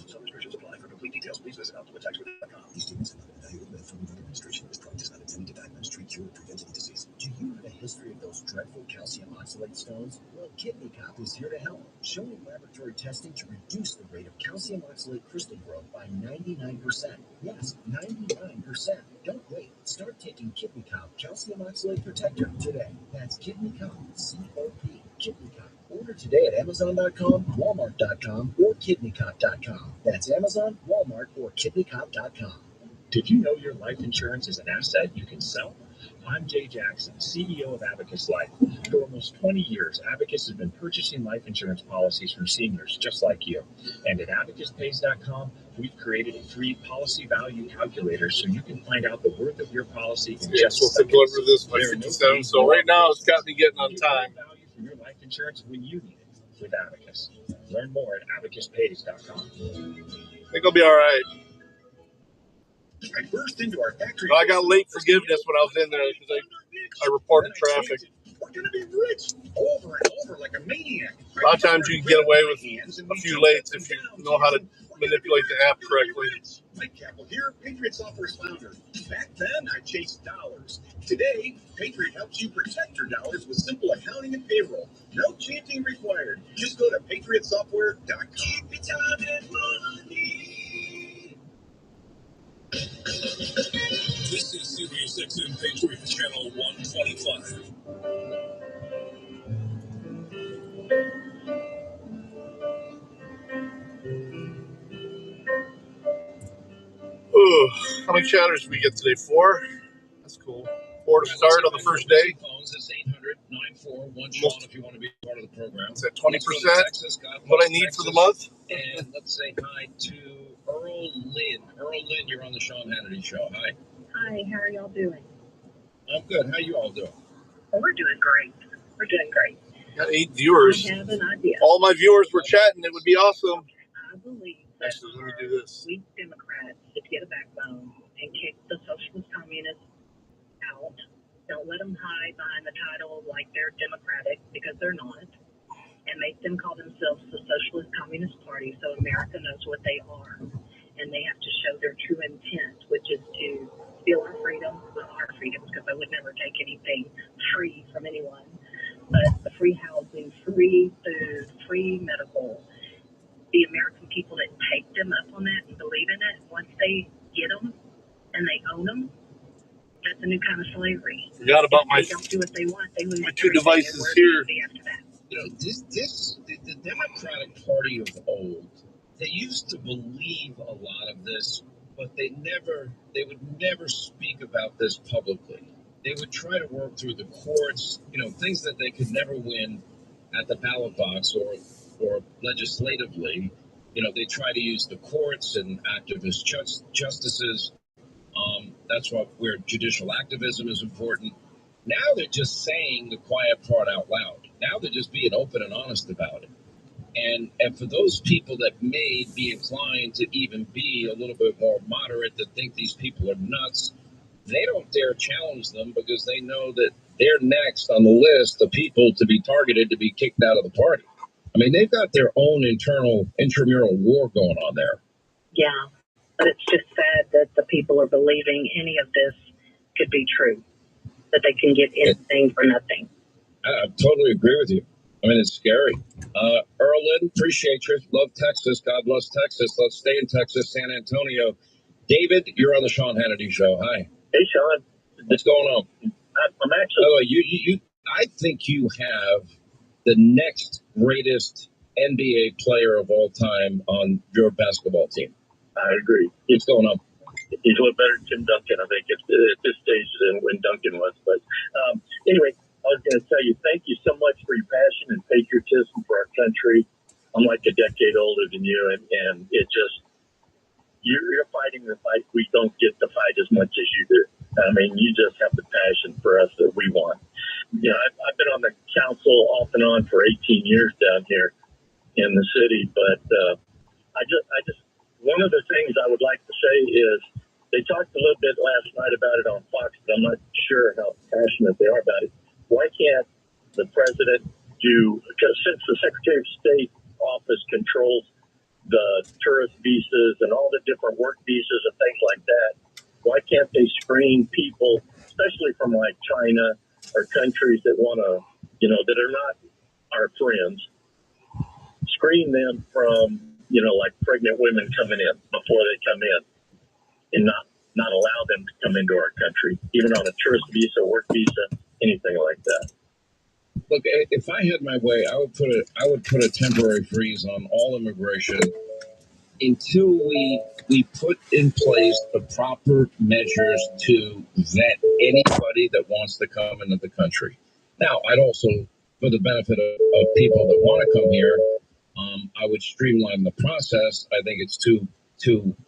S9: Some restrictions apply. For complete details, please visit OptimaTaxRelief.com. These statements and value of from the administration. This product is not intended to diagnose, treat, cure, or prevent any disease. Do you have a history of those
S15: dreadful calcium oxalate stones? Well, Kidney Cop is here to help, showing laboratory testing to reduce the rate of calcium oxalate crystal growth by 99%. Yes, 99%. Don't wait. Start taking Kidney Cop Calcium Oxalate Protector today. That's Kidney Cop, C-O-P, Kidney Cop. Order today at Amazon.com, Walmart.com, or KidneyCop.com. That's Amazon, Walmart, or KidneyCop.com. Did you know your life insurance is an asset you can sell? I'm Jay Jackson, CEO of Abacus Life. For almost 20 years, Abacus has been purchasing life insurance policies from seniors just like you. And at AbacusPays.com, we've created a free policy value calculator so you can find out the worth of your policy in just
S18: supposed to deliver this by 57, so right now it's got me getting on time.
S15: Value for your life insurance when you need it with Abacus. Learn more at AbacusPays.com.
S18: I think I'll be all right.
S15: I burst into our factory.
S18: I got late forgiveness when I was in there because I reported traffic.
S15: We're going to be rich over and over like a maniac.
S18: A lot of times you can get away with a few lates if you know how to manipulate the app correctly.
S15: Mike Capel here, Patriot Software's founder. Back then, I chased dollars. Today, Patriot helps you protect your dollars with simple accounting and payroll. No chanting required. Just go to patriotsoftware.com. Keep it time and money.
S11: This is Sirius XM Patriot Channel 125.
S18: Ooh, how many chatters did we get today? 4? That's cool. 4 to start on the first day.
S20: Almost, if you want to be part of the program.
S18: It's at 20%. What I need for the month.
S20: And let's say hi to Earl Lynn. Earl Lynn, you're on the Sean Hannity Show. Hi.
S14: Hi, how are y'all doing?
S20: I'm good. How you all doing?
S14: Well, we're doing great. We're doing great.
S18: Got 8 viewers.
S14: I have an idea.
S18: All my viewers were chatting. It would be awesome.
S14: I believe that
S18: actually, let me do this.
S14: We Democrats should get a backbone and kick the socialist communists out. Don't let them hide behind the title like they're Democratic, because they're not. And make them call themselves the Socialist Communist Party so America knows what they are. And they have to show their true intent, which is to steal our freedom, well, our freedoms, because I would never take anything free from anyone. But the free housing, free food, free medical. The American people that take them up on that and believe in it, once they get them and they own them, that's a new kind of slavery.
S18: Forgot about
S14: If they don't do what they want, they lose
S18: my 2
S14: everything,
S18: devices
S14: and we're
S18: here.
S14: after that.
S20: You know, the Democratic Party of old, they used to believe a lot of this, but they would never speak about this publicly. They would try to work through the courts, things that they could never win at the ballot box or legislatively. They try to use the courts and activist justices. That's where judicial activism is important. Now they're just saying the quiet part out loud. Now they're just being open and honest about it. And for those people that may be inclined to even be a little bit more moderate, that think these people are nuts, they don't dare challenge them because they know that they're next on the list of people to be targeted to be kicked out of the party. I mean, they've got their own internal intramural war going on there.
S14: Yeah, but it's just sad that the people are believing any of this could be true, that they can get anything for nothing.
S20: I totally agree with you. I mean, it's scary. Erlyn, appreciate you. Love Texas. God bless Texas. Let's stay in Texas, San Antonio. David, you're on the Sean Hannity Show. Hi.
S8: Hey, Sean.
S20: What's going on?
S8: I'm actually...
S20: I think you have the next greatest NBA player of all time on your basketball team.
S8: I agree.
S20: What's going on?
S8: He's a little better than Tim Duncan, I think, at this stage than when Duncan was. But anyway, I was going to tell you, thank you so much for your passion and patriotism for our country. I'm like a decade older than you, and it just, you're fighting the fight we don't get to fight as much as you do. I mean, you just have the passion for us that we want. I've been on the council off and on for 18 years down here in the city, but I just one of the things I would like to say is they talked a little bit last night about it on Fox, but I'm not sure how passionate they are about it. Why can't the president because since the Secretary of State office controls the tourist visas and all the different work visas and things like that, why can't they screen people, especially from like China
S17: or countries that want to, that are not our friends, screen them from, like pregnant women coming in before they come in, and not allow them to come into our country, even on a tourist visa, work visa, anything like that.
S20: Look, if I had my way, I would put a temporary freeze on all immigration until we put in place the proper measures to vet anybody that wants to come into the country. Now, I'd also, for the benefit of people that want to come here, I would streamline the process. I think it's too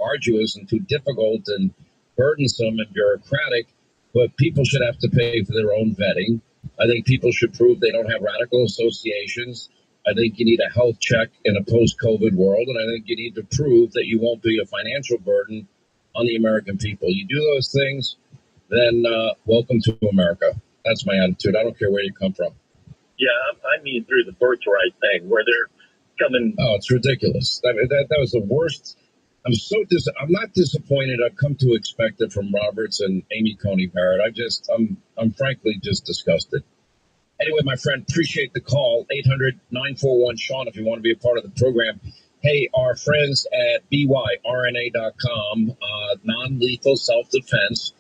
S20: arduous and too difficult and burdensome and bureaucratic, but people should have to pay for their own vetting. I think people should prove they don't have radical associations. I think you need a health check in a post-COVID world, and I think you need to prove that you won't be a financial burden on the American people. You do those things, then welcome to America. That's my attitude. I don't care where you come from.
S17: Yeah, I mean through the birthright thing, where they're coming.
S20: Oh, it's ridiculous. That was the worst. I'm not disappointed. I've come to expect it from Roberts and Amy Coney Barrett. I'm frankly just disgusted. Anyway, my friend, appreciate the call. 800-941-SEAN if you want to be a part of the program. Hey, our friends at BYRNA.com, non-lethal self-defense,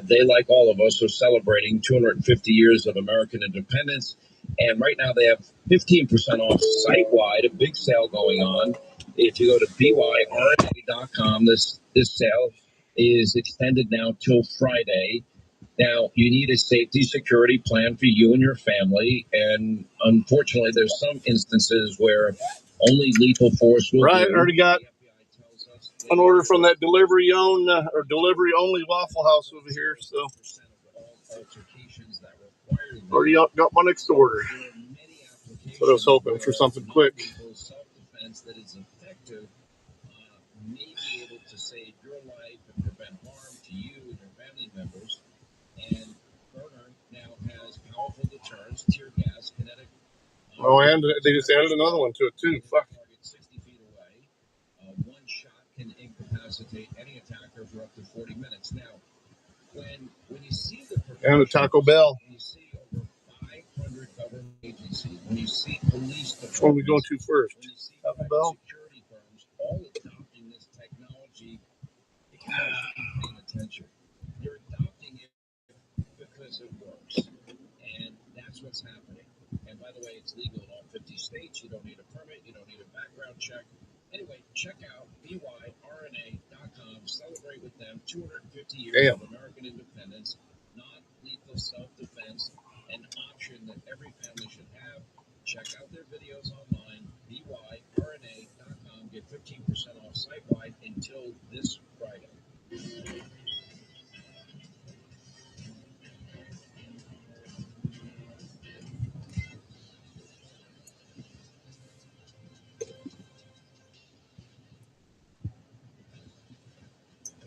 S20: they, like all of us, are celebrating 250 years of American independence. And right now they have 15% off site-wide, a big sale going on. If you go to BYRNA.com, this sale is extended now till Friday. Now, you need a safety security plan for you and your family, and unfortunately, there's some instances where only lethal force will
S18: Right,
S20: do.
S18: already got an order from that delivery only Waffle House over here, so already got my next order. That's what I was hoping for, something quick.
S20: Self-defense that is effective may be able to save your life and prevent harm to you and your family members. And Burner now has powerful deterrents, tear gas, kinetic.
S18: Oh, and they just added another one to it too. Fuck.
S20: 60 feet away. One shot can incapacitate any attacker for up to 40 minutes. Now, when you see the
S18: and the Taco Bell.
S20: When you see over 500 government agencies, when you see police departments,
S18: which one are we going to first?
S20: when you see
S18: Taco Bell.
S20: security firms, all adopting this technology, you guys keep paying attention. They're adopting it because it works. And that's what's happening. And by the way, it's legal in all 50 states. You don't need a permit. You don't need a background check. Anyway, check out BYRNA.com. Celebrate with them 250 years of American independence, non-lethal self-defense, an option that every family should have. Check out their videos online, BYRNA.com. Get 15% off site-wide until this Friday.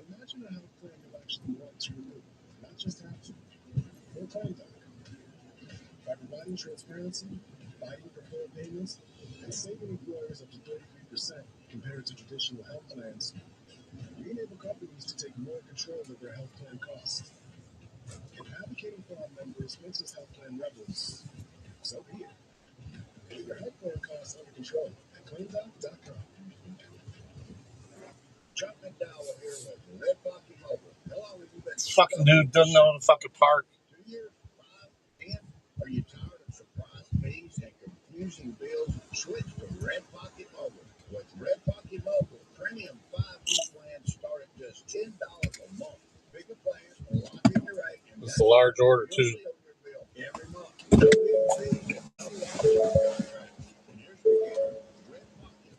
S9: Imagine a health plan you actually want to remove, not just have to. Or claim doc. By providing transparency, fighting for full payments, and saving employers up to 33% compared to traditional health plans, we enable companies to take more control of their health plan costs. If advocating for our members makes us health plan rebels, so be it. Get your health plan costs under control at claimdoc.com. Drop that dial here with Red Pocket Mobile. Hello,
S18: This fucking dude doesn't know how to fucking park.
S7: 2 years, 5, 10. Are you tired of surprise fees and confusing bills? Switch to Red Pocket Mobile. With Red Pocket Mobile, premium 5G plans start at just $10 a month. Bigger plans will lock in your rate.
S18: It's a large order too.
S7: Every month. No big fees and no long-term contract. And here's the deal. Red Pocket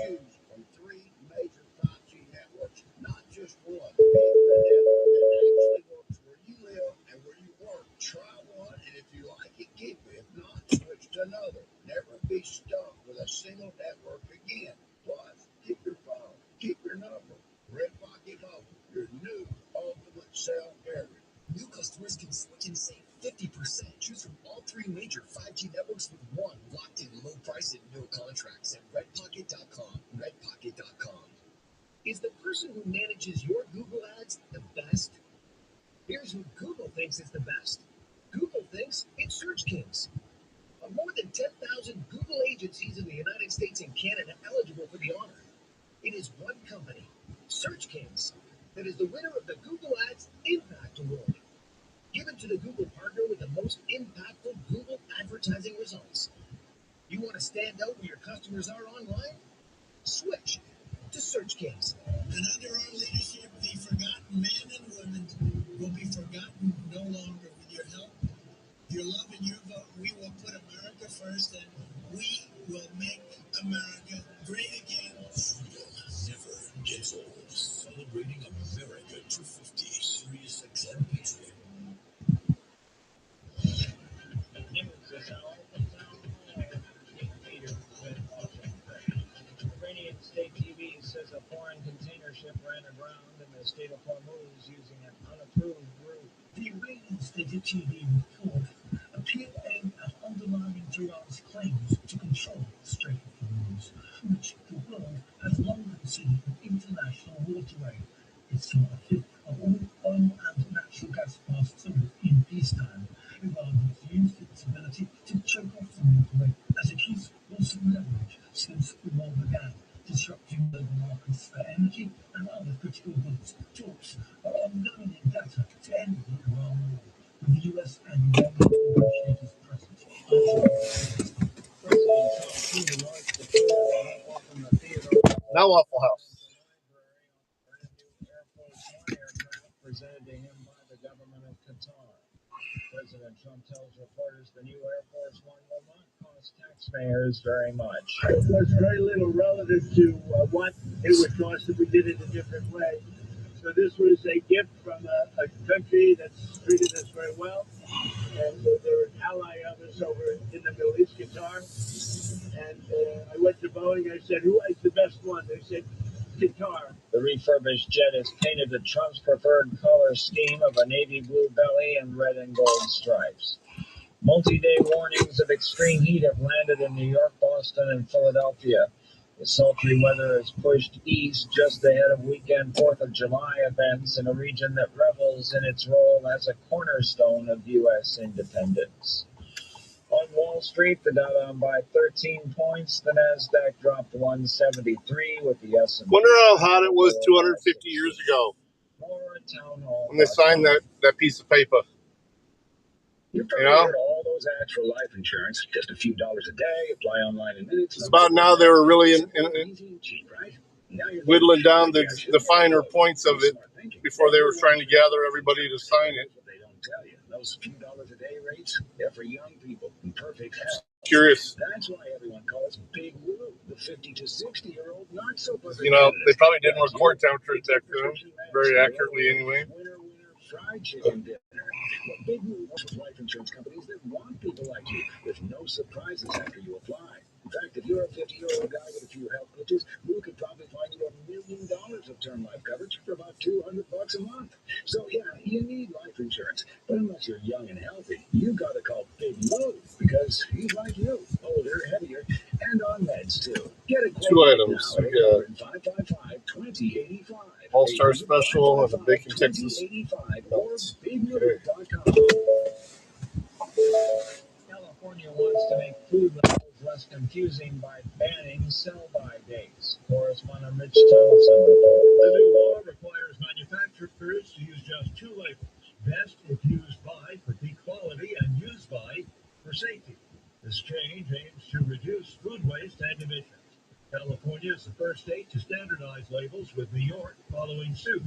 S7: choose from 3 major 5G networks, not just one. Pick the network that actually works where you live and where you work. Try one, and if you like it, keep it. If not, switch to another. Never be stuck with a single network again. Plus, keep your phone, keep your number. Red Pocket Mobile, your new ultimate cell carrier.
S15: New customers can switch and save 50%. Choose from all 3 major 5G networks with one locked-in low price and no contracts at redpocket.com. Redpocket.com. Is the person who manages your Google ads the best? Here's who Google thinks is the best. Google agencies in the United States and Canada eligible for the honor. It is one company, Search Kings, that is the winner of the Google Ads Impact Award, given to the Google partner with the most impactful Google advertising results. You want to stand out where your customers are online? Switch to Search Kings.
S21: And under our leadership, the forgotten men and women will be forgotten no longer. With your help, your love, and your vote, we will put America first, and we will make America great again.
S9: Never gets old. Celebrating America 250, Sirius XM Patriot.
S22: Iranian state TV says a foreign container ship ran aground in the state of Hormuz using an unapproved route.
S23: The Iranian state TV report appeared aimed at undermining Tehran's claims to control the Strait of Hormuz, which the world has long considered an international waterway. It's not a fifth of all oil and natural gas passed through in peacetime. Iran has used its ability to choke off the waterway as it keeps losing leverage since the war began, disrupting global markets for energy and other critical goods. Talks are ongoing in Qatar to end the Iran war, with the US and Iranian negotiators present.
S18: Now Waffle House.
S22: Presented to him by the government of Qatar. President Trump tells reporters the new Air Force One will not cost taxpayers very much.
S13: It was very little relative to what it would cost if we did it a different way. So this was a gift from a country that's treated us very well. And they're an ally of us over in the Middle East, Qatar. And I went to Boeing, I said, who is the best one? They said, Qatar.
S22: The refurbished jet is painted to Trump's preferred color scheme of a navy blue belly and red and gold stripes. Multi-day warnings of extreme heat have landed in New York, Boston, and Philadelphia. The sultry weather has pushed east just ahead of weekend 4th of July events in a region that revels in its role as a cornerstone of U.S. independence. On Wall Street, the Dow down by 13 points. The Nasdaq dropped 173 with the S&P.
S18: Wonder how hot it was 250 years ago when they signed that piece of paper.
S12: You've heard all those ads for life insurance. Just a few dollars a day. Apply online in minutes.
S18: It's about now they were really whittling down the finer points of it before they were trying to gather everybody to sign it.
S12: They don't tell you. Those few dollars a day rates, they're for young people in perfect health.
S18: Curious.
S12: That's why everyone calls Big Lou, the 50 to 60-year-old, not so perfect.
S18: You know, they probably didn't record temperatures back then very accurately anyway.
S12: Fried chicken dinner. Well, Big Lou works with life insurance companies that want people like you with no surprises after you apply. In fact, if you're a 50-year-old guy with a few health glitches, Lou could probably find you $1 million of term life coverage for about $200 a month. So yeah, you need life insurance, but unless you're young and healthy, you gotta call Big Lou because he's like you, older, heavier, and on meds too. Get it.
S18: 2 items. We got
S12: 555-2085.
S18: All-Star Special and a Bacon Texas Nuts.
S22: California wants to make food labels less confusing by banning sell-by dates. Correspondent Rich Thompson reports.
S5: The new law requires manufacturers to use just 2 labels. Best if used by for peak quality and used by for safety. This change aims to reduce food waste and emissions. California is the first state to standardize labels, with New York following suit.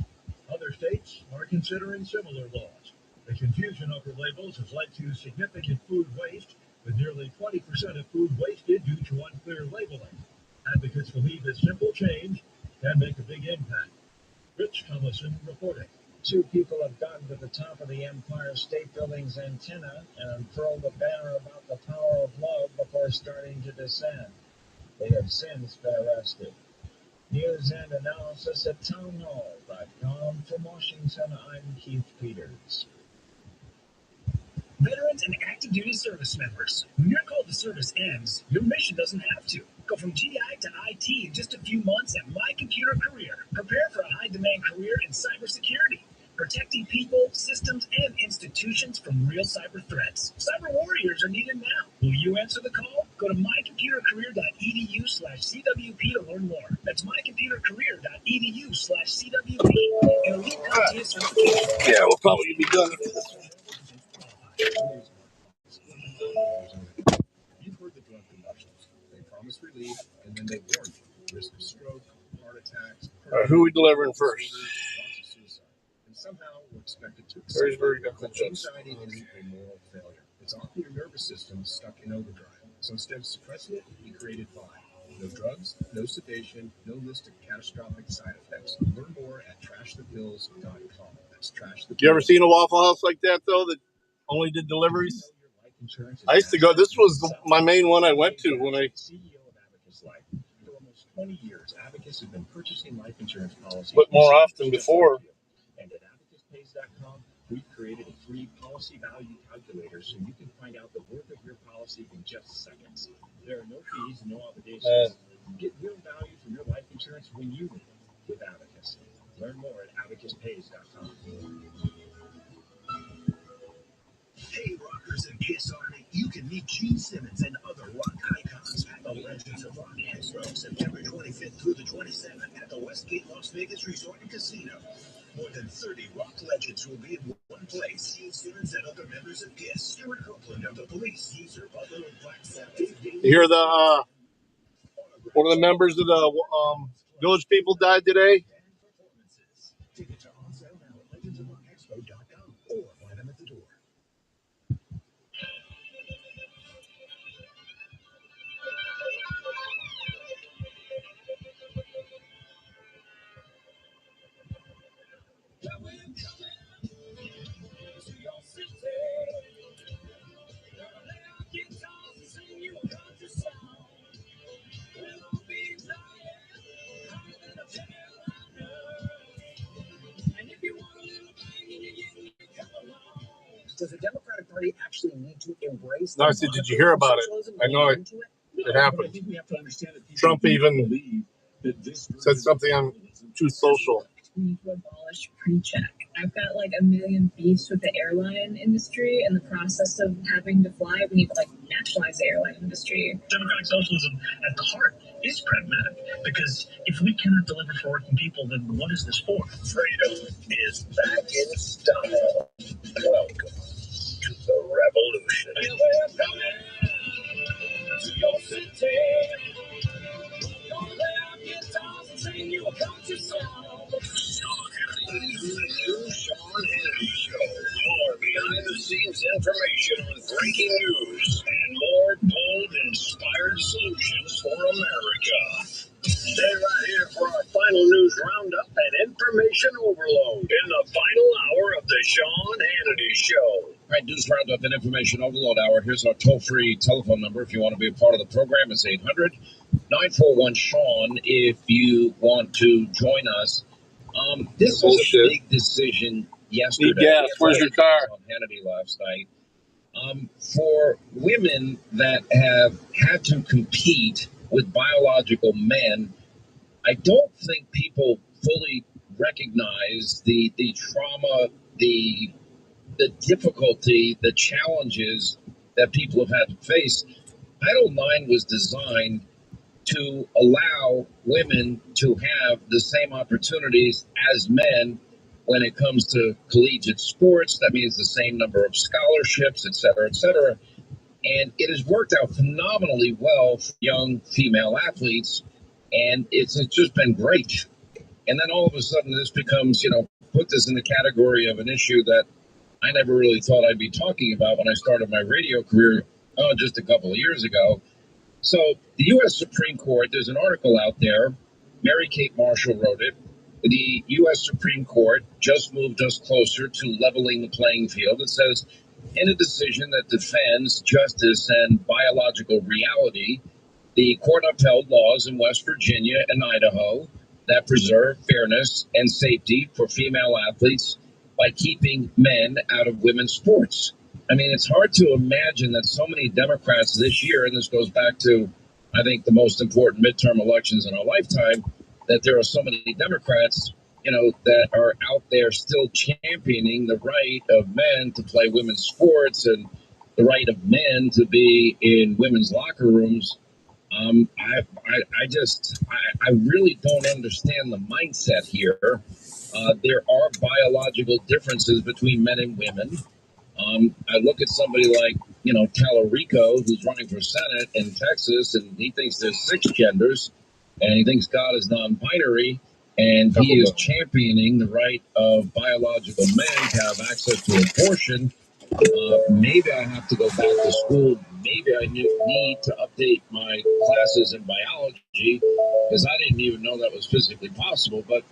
S5: Other states are considering similar laws. The confusion over labels has led to significant food waste, with nearly 20% of food wasted due to unclear labeling. Advocates believe this simple change can make a big impact. Rich Thomason reporting.
S22: 2 people have gotten to the top of the Empire State Building's antenna and unfurled a banner about the power of love before starting to descend. They have since been arrested. News and analysis at townhall.com. From Washington, I'm Keith Peters.
S15: Veterans and active duty service members, when your call to service ends, your mission doesn't have to. Go from GI to IT in just a few months at My Computer Career. Prepare for a high-demand career in cybersecurity, protecting people, systems, and institutions from real cyber threats. Cyber warriors are needed now. Will you answer the call?
S23: Go to mycomputercareer.edu/CWP to learn more. That's mycomputercareer.edu/CWP. And elite CompTIA certification.
S18: Yeah, we'll probably be done after this one.
S3: You've heard the drug commercials. They promise relief, and then they warn you. Risk of stroke, heart attacks.
S18: All right, who are we delivering first?
S3: Suicide. And somehow we're expected to
S18: Where's
S3: accept
S18: Bird?
S3: anxiety isn't a moral failure. It's often your nervous system stuck in overdrive. So instead of suppressing it, we created Vibe. No drugs, no sedation, no list of catastrophic side effects. Learn more at trashthepills.com. That's trashthepills.
S18: You ever seen a Waffle House like that, though, that only did deliveries? I used to go. This was my main one I went to when I...
S3: CEO of Abacus Life. For almost 20 years, Abacus has been purchasing life insurance policies.
S18: But more often before.
S3: And at abacuspays.com, we've created a free policy value calculator so you can find out the worth of your policy in just seconds. There are no fees, no obligations. Get real value from your life insurance when you need it with Abacus. Learn more at abacuspays.com.
S9: Hey, rockers and Kiss Army, you can meet Gene Simmons and other rock icons at the Legends of Rock Expo, September 25th through the 27th at the Westgate Las Vegas Resort and Casino. More than 30 rock legends will be in one place. Gene Simmons and other members of Kiss, Stuart Copeland of the Police, Caesar Butler of Black Sabbath.
S18: You hear the one of the members of the Village People died today?
S9: Tickets are on sale now at legendsofrockexpo.com or buy them at the door.
S15: Does the Democratic Party actually need to embrace?
S18: No, I said, did you hear about it? I know it happened. Trump even said something on Truth Social.
S10: We need to abolish pre-check. I've got like a million beefs with the airline industry and the process of having to fly. We need to like nationalize the airline industry.
S23: Democratic socialism at the heart is pragmatic, because if we cannot deliver for working people, then what is this for?
S9: Freedom is back in style. Welcome to the revolution.
S8: To your city. Gonna lay out guitars and sing you a country song.
S9: The new Sean Hannity Show. More behind-the-scenes information on breaking news and more bold, inspired solutions for America. Stay right here for our final news roundup and information overload in the final hour of the Sean Hannity Show.
S20: All right, news roundup and information overload hour. Here's our toll-free telephone number. If you want to be a part of the program, it's 800-941-SEAN if you want to join us. This was a big decision yesterday.
S18: Need gas. Where's your car?
S20: On Hannity last night. For women that have had to compete with biological men, I don't think people fully recognize the trauma, the difficulty, the challenges that people have had to face. Title IX was designed to allow women to have the same opportunities as men when it comes to collegiate sports. That means the same number of scholarships, et cetera, et cetera. And it has worked out phenomenally well for young female athletes, and it's just been great. And then all of a sudden this becomes, put this in the category of an issue that I never really thought I'd be talking about when I started my radio career just a couple of years ago. So the U.S. Supreme Court, there's an article out there, Mary Kate Marshall wrote it. The U.S. Supreme Court just moved us closer to leveling the playing field. It says, in a decision that defends justice and biological reality, the court upheld laws in West Virginia and Idaho that preserve fairness and safety for female athletes by keeping men out of women's sports. I mean, it's hard to imagine that so many Democrats this year, and this goes back to, I think, the most important midterm elections in our lifetime, that there are so many Democrats, that are out there still championing the right of men to play women's sports and the right of men to be in women's locker rooms. I really don't understand the mindset here. There are biological differences between men and women. I look at somebody like, Tallarico, who's running for Senate in Texas, and he thinks there's 6 genders, and he thinks God is non-binary, and he is championing the right of biological men to have access to abortion. Maybe I have to go back to school. Maybe I need to update my classes in biology, because I didn't even know that was physically possible. But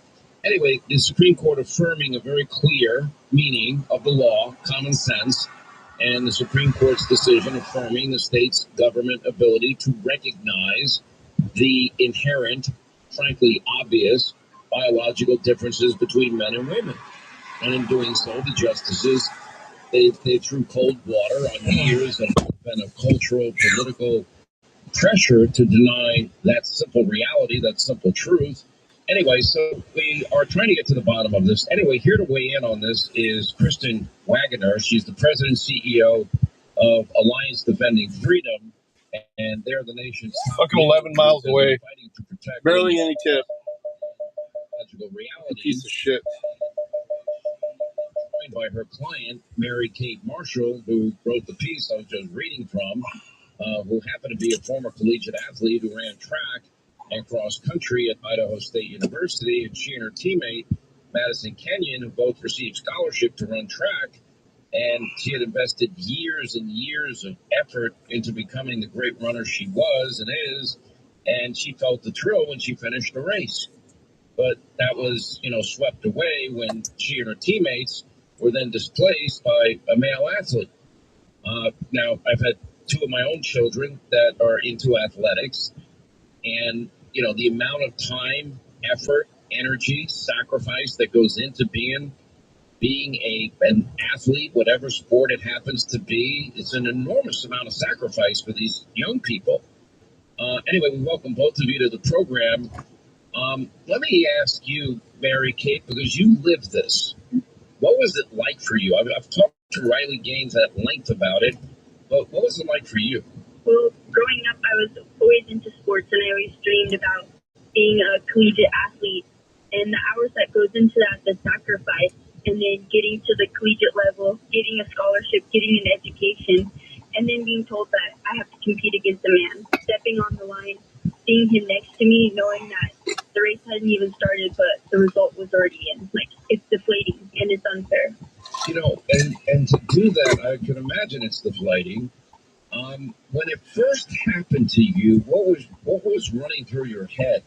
S20: anyway, the Supreme Court affirming a very clear meaning of the law, common sense, and the Supreme Court's decision affirming the state's government ability to recognize the inherent, frankly obvious, biological differences between men and women. And in doing so, the justices, they threw cold water on years of cultural, political pressure to deny that simple reality, that simple truth. Anyway, so we are trying to get to the bottom of this. Anyway, here to weigh in on this is Kristen Waggoner. She's the president and CEO of Alliance Defending Freedom, and they're the nation's
S18: fucking 11 miles away.
S20: Fighting to protect
S18: barely any tip.
S20: Reality.
S18: Piece of shit.
S20: Joined by her client, Mary Kate Marshall, who wrote the piece I was just reading from, who happened to be a former collegiate athlete who ran track and cross country at Idaho State University, and she and her teammate, Madison Kenyon, who both received scholarship to run track, and she had invested years and years of effort into becoming the great runner she was and is, and she felt the thrill when she finished the race. But that was, swept away when she and her teammates were then displaced by a male athlete. Now, I've had 2 of my own children that are into athletics, and, the amount of time, effort, energy, sacrifice that goes into being an athlete, whatever sport it happens to be, is an enormous amount of sacrifice for these young people. Anyway, we welcome both of you to the program. Let me ask you, Mary Kate, because you lived this. What was it like for you? I've talked to Riley Gaines at length about it, but what was it like for you?
S6: Well, growing up, I was always into sports, and I always dreamed about being a collegiate athlete. And the hours that goes into that, the sacrifice, and then getting to the collegiate level, getting a scholarship, getting an education, and then being told that I have to compete against a man, stepping on the line, seeing him next to me, knowing that the race hadn't even started, but the result was already in. Like, it's deflating and it's unfair.
S20: And to do that, I can imagine it's deflating. When it first happened to you, what was running through your head?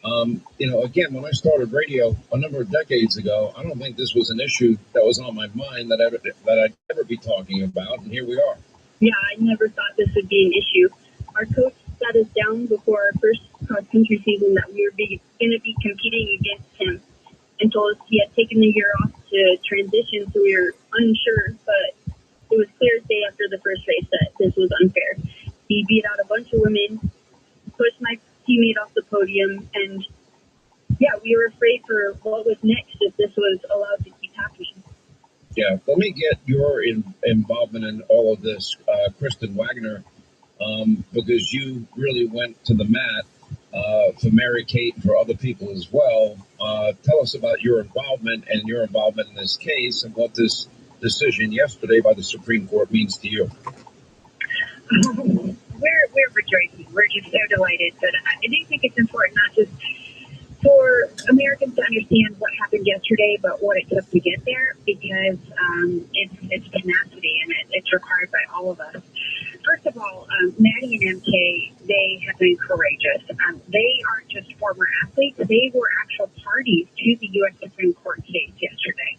S20: Again, when I started radio a number of decades ago, I don't think this was an issue that was on my mind that I'd ever be talking about, and here we are.
S6: Yeah, I never thought this would be an issue. Our coach sat us down before our first cross-country season that we were going to be competing against him, and told us he had taken the year off to transition, so we were unsure, but it was clear as day after the first race that this was unfair. He beat out a bunch of women, pushed my teammate off the podium, and we were afraid for what was next if this was allowed to keep happening.
S20: Yeah, let me get your involvement in all of this, Kristen Waggoner, because you really went to the mat for Mary Kate and for other people as well. Tell us about your involvement in this case and what this decision yesterday by the Supreme Court means to you.
S6: We're rejoicing. We're just so delighted. But I do think it's important not just for Americans to understand what happened yesterday, but what it took to get there, because it's tenacity and it's required by all of us. First of all, Maddie and MK, they have been courageous. They aren't just former athletes. They were actual parties to the U.S. Supreme Court case yesterday.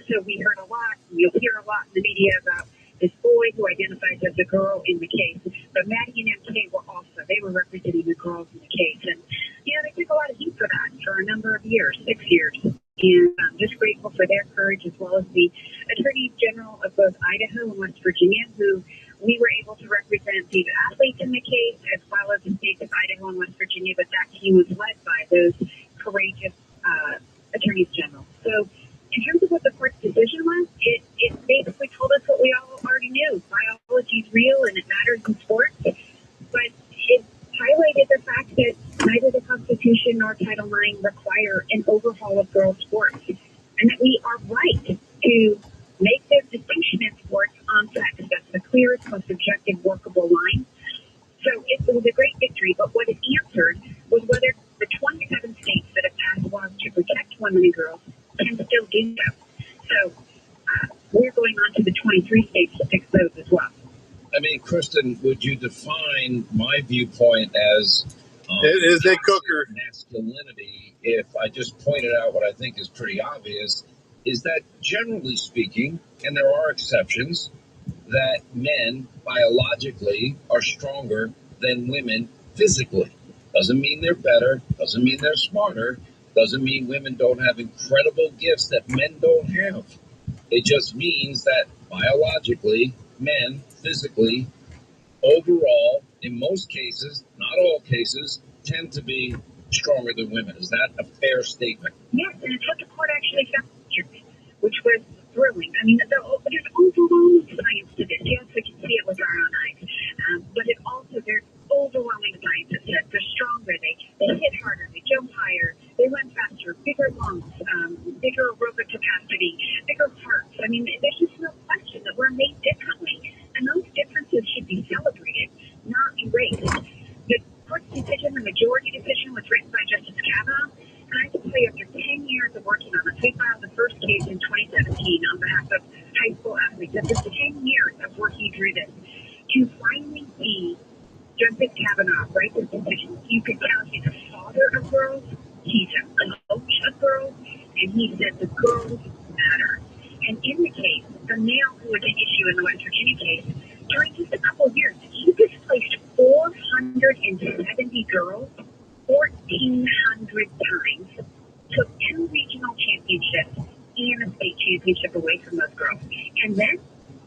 S6: So we heard a lot, you'll hear a lot in the media about this boy who identifies as a girl in the case. But Maddie and MK were also, they were representing the girls in the case. And, they took a lot of heat for that for a number of years, 6 years. And I'm just grateful for their courage, as well as the Attorney General of both Idaho and West Virginia, who we were able to represent the athletes in the case, as well as the states of Idaho and West Virginia. But that team was led by those courageous attorneys general. So in terms of what the court's decision was, it basically told us what we all already knew. that neither the Constitution nor Title IX require an overhaul of girls' sports, and that we are right to make this distinction in sports on sex. That's the clearest, most objective, workable line. So it was a great victory, but what it answered was whether the 27 states that have passed laws to protect women and girls can still do so. So we're going on to the 23 states to fix those as well.
S20: I mean, Kristen, would you define my viewpoint as
S18: it is a cooker
S20: masculinity if I just pointed out what I think is pretty obvious, is that generally speaking, and there are exceptions, that men biologically are stronger than women physically. Doesn't mean they're better, doesn't mean they're smarter, doesn't mean women don't have incredible gifts that men don't have. It just means that biologically, men physically, overall, in most cases, not all cases, tend to be stronger than women. Is that a fair statement?
S6: Yes, and it's what the court actually found, which was thrilling. I mean, there's overwhelming science to this. Yes, we can see it with our own eyes. But it also, there's overwhelming science that says they're stronger, they hit harder, they jump higher, they run faster, bigger lungs, bigger aerobic capacity, bigger hearts. I mean, there's just no question that we're made differently. And those differences should be celebrated, not erased. The court's decision, the majority decision, was written by Justice Kavanaugh. And I can tell you, after 10 years of working on this, we filed the first case in 2017 on behalf of high school athletes. After 10 years of working through this, to finally see Justice Kavanaugh write this decision, you could tell he's a father of girls, he's a coach of girls, and he said the girls matter. And in the case, the male who was an issue in the West Virginia case, during just a couple of years, he displaced 470 girls 1,400 times, took 2 regional championships and a state championship away from those girls. And then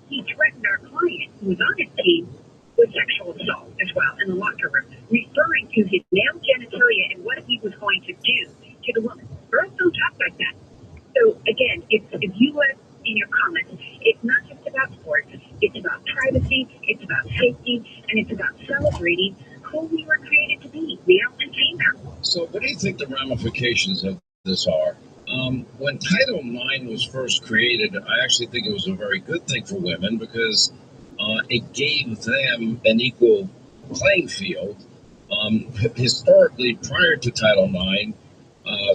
S6: he threatened our client, who was on his team, with sexual assault as well in the locker room, referring to his male genitalia and what he was going to do to the woman. Girls don't talk like that. So again, if you let in your comments, it's not just about sports, it's about privacy, it's about safety, and it's about celebrating who we were created to be, male and female.
S20: So what do you think the ramifications of this are? When Title IX was first created, I actually think it was a very good thing for women because it gave them an equal playing field. Historically, prior to Title IX,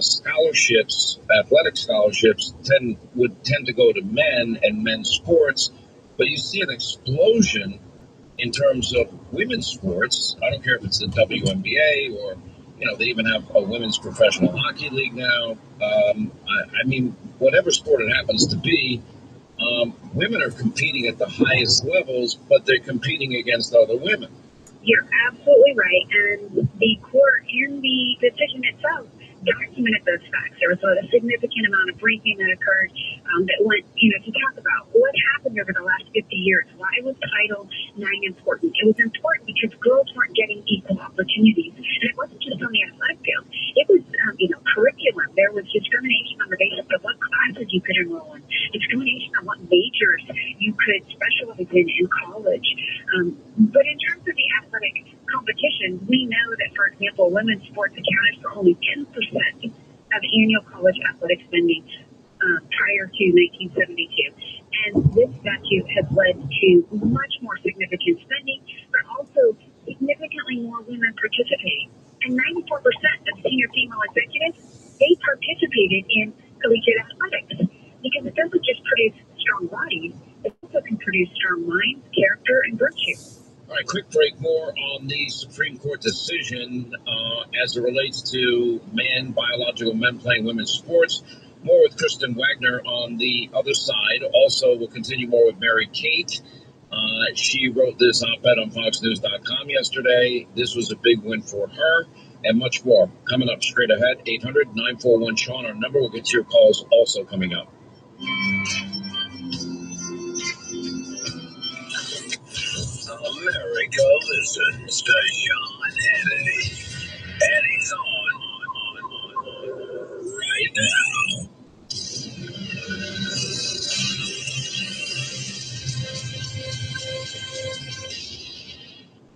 S20: scholarships, athletic scholarships, would tend to go to men and men's sports, but you see an explosion in terms of women's sports. I don't care if it's the WNBA or, they even have a women's professional hockey league now. I mean, whatever sport it happens to be, women are competing at the highest levels, but they're competing against other women.
S6: You're absolutely right. And the court in the decision itself documented those facts. There was a significant amount of briefing that occurred that went, to talk about what happened over the last 50 years. Why was Title IX important? It was important because girls weren't getting equal opportunities. And it wasn't just on the athletic field. It was, curriculum. There was discrimination on the basis of what classes you could enroll in, discrimination on what majors you could specialize in college. But in terms of the athletic competition, we know that, for example, women's sports accounted for only 2% of annual college athletic spending prior to 1972. And this statute has led to much more significant spending, but also significantly more women participating. And 94% of senior female executives, they participated in collegiate athletics because it doesn't just produce strong bodies, it also can produce strong minds, character, and virtue.
S20: All right, quick break. More on the Supreme Court decision as it relates to biological men playing women's sports. More with Kristen Wagner on the other side. Also, we'll continue more with Mary Kate. She wrote this op-ed on FoxNews.com yesterday. This was a big win for her, and much more. Coming up straight ahead, 800-941-SEAN, our number. We'll get to your calls also coming up.
S9: America listens to Sean Hannity, and he's on right now.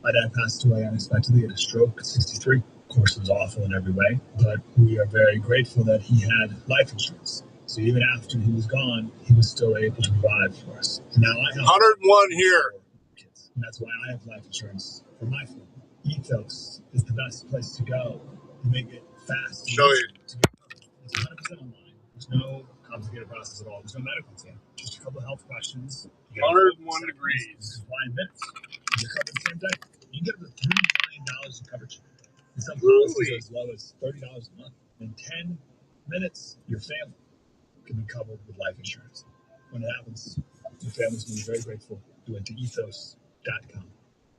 S9: My dad passed away unexpectedly at a stroke at 63.
S3: course, it was awful in every way, but we are very grateful that he had life insurance. So even after he was gone, he was still able to provide for us. And now I have
S18: 101 here.
S3: kids, and that's why I have life insurance for my family. Ethos is the best place to go to make it fast.
S18: Show you.
S3: To get covered. It's 100% online. There's no complicated process at all. There's no medical exam. Just a couple of health questions.
S18: 101 degrees.
S3: Apply in minutes. You get covered the same day. You get up to $3 million in coverage. And some policies are as low as $30 a month. In 10 minutes, your family can be covered with life insurance. When it happens, your family's going to be very grateful. You went to ethos.com.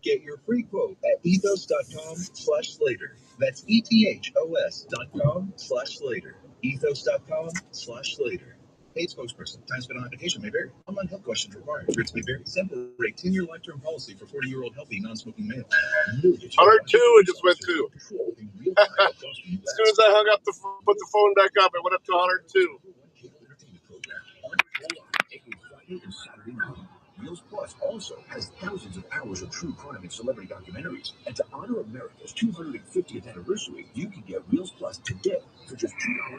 S12: Get your free quote at ethos.com/later. That's ethos.com/later. Ethos.com/later. Paid spokesperson. Time spent on application may vary. Online health questions required. Rates may vary. Sample rate 10-year lifetime policy for 40-year-old healthy non-smoking male.
S18: 102 it just went to. As soon as I hung up, put the phone back up, it went up to 102.
S9: Friday and Saturday night. Reels Plus also has thousands of hours of true crime and celebrity documentaries. And to honor America's 250th anniversary, you can get Reels Plus today for just $2.50 a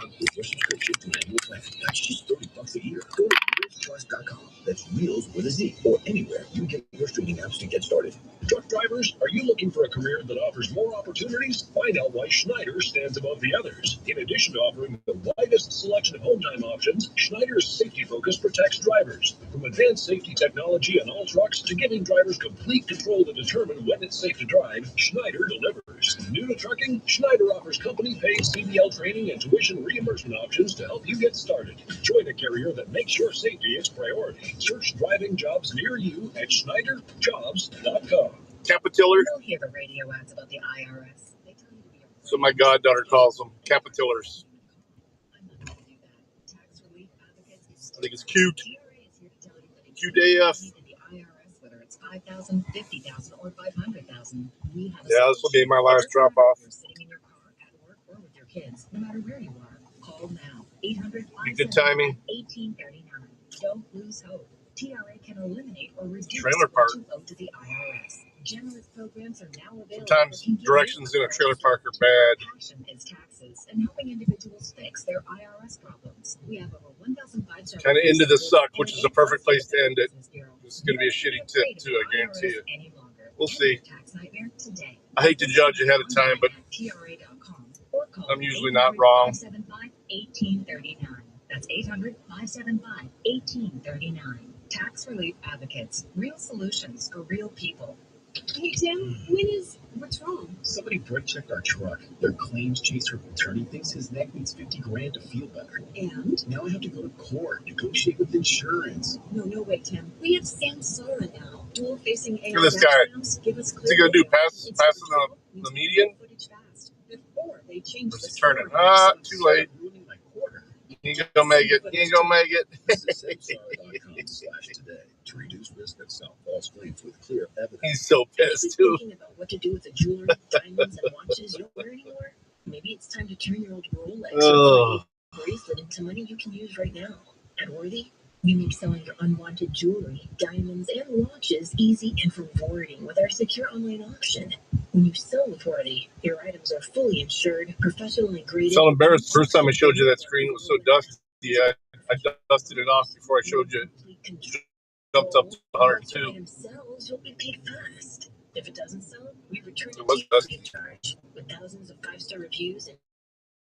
S9: month with your subscription to an annual plan. That's just $30 a year. Go to ReelsPlus.com. That's Reels with a Z, or anywhere you get your streaming apps to get started.
S11: Truck drivers, are you looking for a career that offers more opportunities? Find out why Schneider stands above the others. In addition to offering the widest selection of home time options, Schneider's safety focus protects drivers. From advanced safety technology on all trucks to giving drivers complete control to determine when it's safe to drive, Schneider delivers. New to trucking, Schneider offers company-paid CDL training and tuition reimbursement options to help you get started. Join a carrier that makes your safety its priority. Search driving jobs near you at SchneiderJobs.com.
S18: Capitiller.
S10: You'll hear the radio ads about the IRS. They tell you to be a
S18: So my goddaughter calls them capitillers.
S10: I'm not going to do that. Tax relief advocates is
S18: I think it's cute.
S10: TRA is here to tell you that
S18: Cute AF.
S10: the IRS, whether it's 5,000, 50,000, or 500,000, we have.
S18: Yeah, this will be my last drop off.
S10: You're sitting in your car at work or with your kids, no matter where you are. Call now. 800
S18: Good timing.
S10: 1839. Don't lose hope. TRA can eliminate or reduce
S18: Trailer park.
S10: what you owe to the IRS. Generous programs are now available.
S18: Sometimes directions in a trailer park are bad.
S10: Passion is taxes and helping individuals fix their IRS problems. We have over 1,005
S18: Kind of into the suck, which is a perfect place to end it. This is going to be a shitty tip too, I guarantee you. We'll see. I hate to judge ahead of time, but I'm usually not wrong.
S10: 575-1839. That's 800-575-1839. Tax Relief Advocates. Real solutions for real people.
S2: Hey, Tim, what's wrong?
S3: Somebody brake checked our truck. Their claims chaser attorney thinks his neck needs $50,000 to feel better.
S2: And?
S3: Now I have to go to court, negotiate with insurance.
S2: No, wait, Tim. We have Samsara now. Dual-facing AI.
S18: Look at this guy.
S2: Give us
S18: What's he going to do? Passing the median?
S2: Before they changed
S18: Let's turn it. Too late. He ain't gonna make it. He ain't gonna make it.
S9: Today to reduce risk of false claims with clear evidence.
S18: He's so pissed too.
S2: Thinking about what to do with the jewelry, diamonds, and watches you don't wear anymore? Maybe it's time to turn your old Rolex or bracelet into money you can use right now. At Worthy, we make selling your unwanted jewelry, diamonds, and watches easy and rewarding with our secure online auction. When you sell with Worthy, your items are fully insured, professionally graded.
S18: So embarrassed. First time I showed you that screen, it was so dusty. I dusted it off before I showed you. Jumped up to 102.
S2: If item sells, you'll be paid fast. If it doesn't sell, we return
S18: It was dusty.
S2: charge. With thousands of 5-star reviews and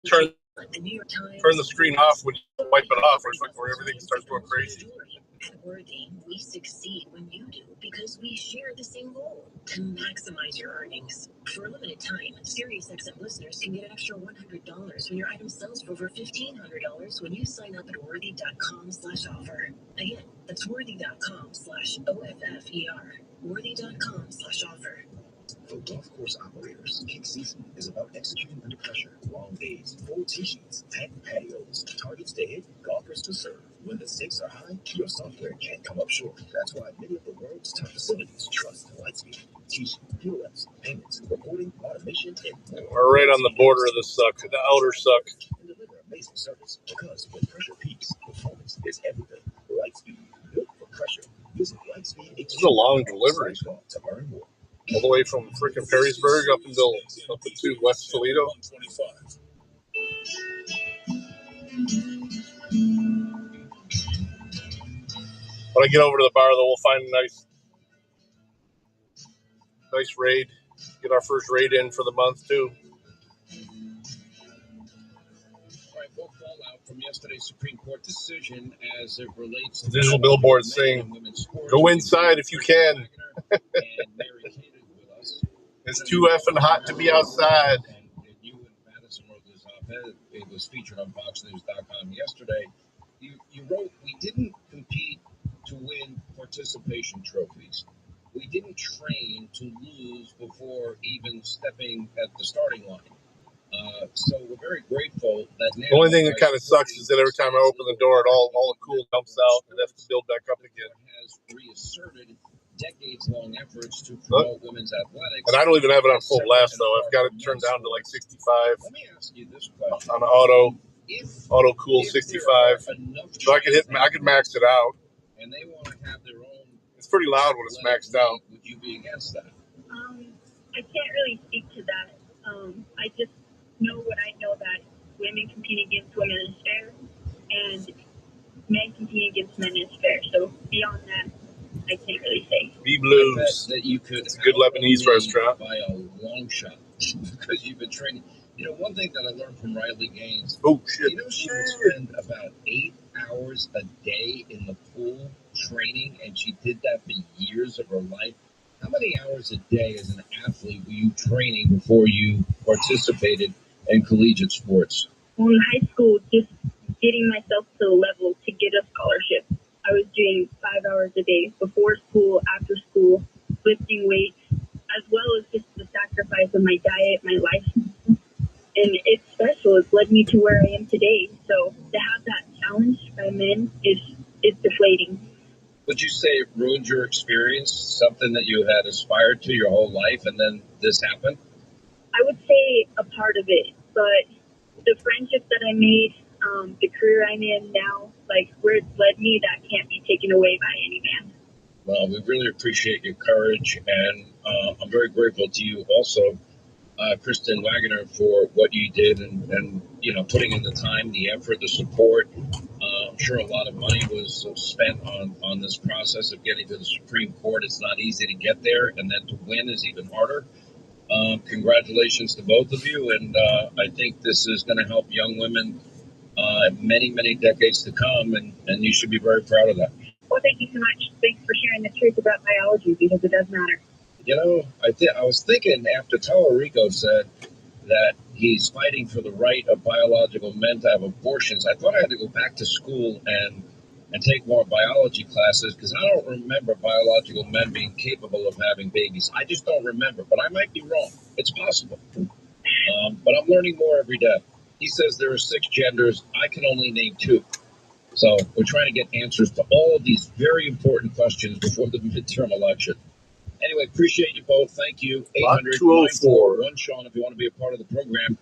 S18: Turn
S2: the New York Times.
S18: the screen off when you wipe it off, or it's like where everything starts going crazy.
S2: At Worthy, we succeed when you do because we share the same goal to maximize your earnings. For a limited time, SiriusXM listeners can get an extra $100 when your item sells for over $1,500 when you sign up at worthy.com/offer. Again, that's worthy.com/OFFER. Worthy.com/offer.
S9: For golf course operators, peak season is about executing under pressure. Long days, full tee sheets, packed patios, targets to hit, golfers to serve. When the stakes are high, your software can't come up short. That's why many of the world's top facilities trust Lightspeed. Tee sheet, POS, payments, reporting, automation, and more.
S18: We're right on the border of the suck, the outer suck.
S9: And deliver amazing service because when pressure peaks, performance is everything. Lightspeed, built for pressure. Visit Lightspeed.
S18: This is a long delivery.
S9: To learn more.
S18: all the way from freaking Perrysburg up into West Toledo. When I get over to the bar, though, we'll find a nice raid. Get our first raid in for the month, too.
S20: Fallout from yesterday's Supreme Court decision as it relates to
S18: digital billboards saying, "Go inside if you can." It's too effing hot to be outside.
S20: And you and Madison wrote this op-ed. It was featured on FoxNews.com yesterday. You wrote, "We didn't compete to win participation trophies. We didn't train to lose before even stepping at the starting line. So we're very grateful that now."
S18: The only thing that kind of sucks is that every time I open the door, it all the cool dumps out and has to build back up again.
S20: Has reasserted decades-long efforts to promote women's athletics.
S18: And I don't even have it on full blast, though. I've got it turned down to like 65
S20: Let me ask you this question.
S18: on auto cool 65, so I could max it out.
S20: And they want to have their own.
S18: It's pretty loud when it's maxed out.
S20: Would you be against that?
S6: I can't really speak to that. I just know what I know, that women competing against women is fair, and men competing against men is fair. So beyond that, I can't really say.
S18: Be Blues.
S20: That you could.
S18: It's a good Lebanese restaurant.
S20: By a long shot, because you've been training. You know, one thing that I learned from Riley Gaines.
S18: Oh shit!
S20: You know, she would spend about 8 hours a day in the pool training, and she did that for years of her life. How many hours a day as an athlete were you training before you participated in collegiate sports?
S6: Well, in high school, just getting myself to the level to get a scholarship, I was doing 5 hours a day before school, after school, lifting weights, as well as just the sacrifice of my diet, my life. And it's special. It's led me to where I am today. So to have that challenge by men is deflating.
S20: Would you say it ruined your experience, something that you had aspired to your whole life, and then this happened?
S6: I would say a part of it, but the friendships that I made, the career I'm in now, like where it's led me, that can't be taken away by any man.
S20: Well, we really appreciate your courage, and I'm very grateful to you also, Kristen Wagner, for what you did and you know, putting in the time, the effort, the support. I'm sure a lot of money was spent on this process of getting to the Supreme Court. It's not easy to get there, and then to win is even harder. Congratulations to both of you, and I think this is going to help young women many, many decades to come, and you should be very proud of that.
S6: Well, thank you so much. Thanks for sharing the truth about biology, because it does matter.
S20: You know, I was thinking after Tallarico said that he's fighting for the right of biological men to have abortions, I thought I had to go back to school and take more biology classes, because I don't remember biological men being capable of having babies. I just don't remember, but I might be wrong. It's possible. But I'm learning more every day. He says there are 6 genders. I can only name 2. So we're trying to get answers to all of these very important questions before the midterm election. Anyway, appreciate you both. Thank you. 800-941-SEAN if you want to be a part of the program.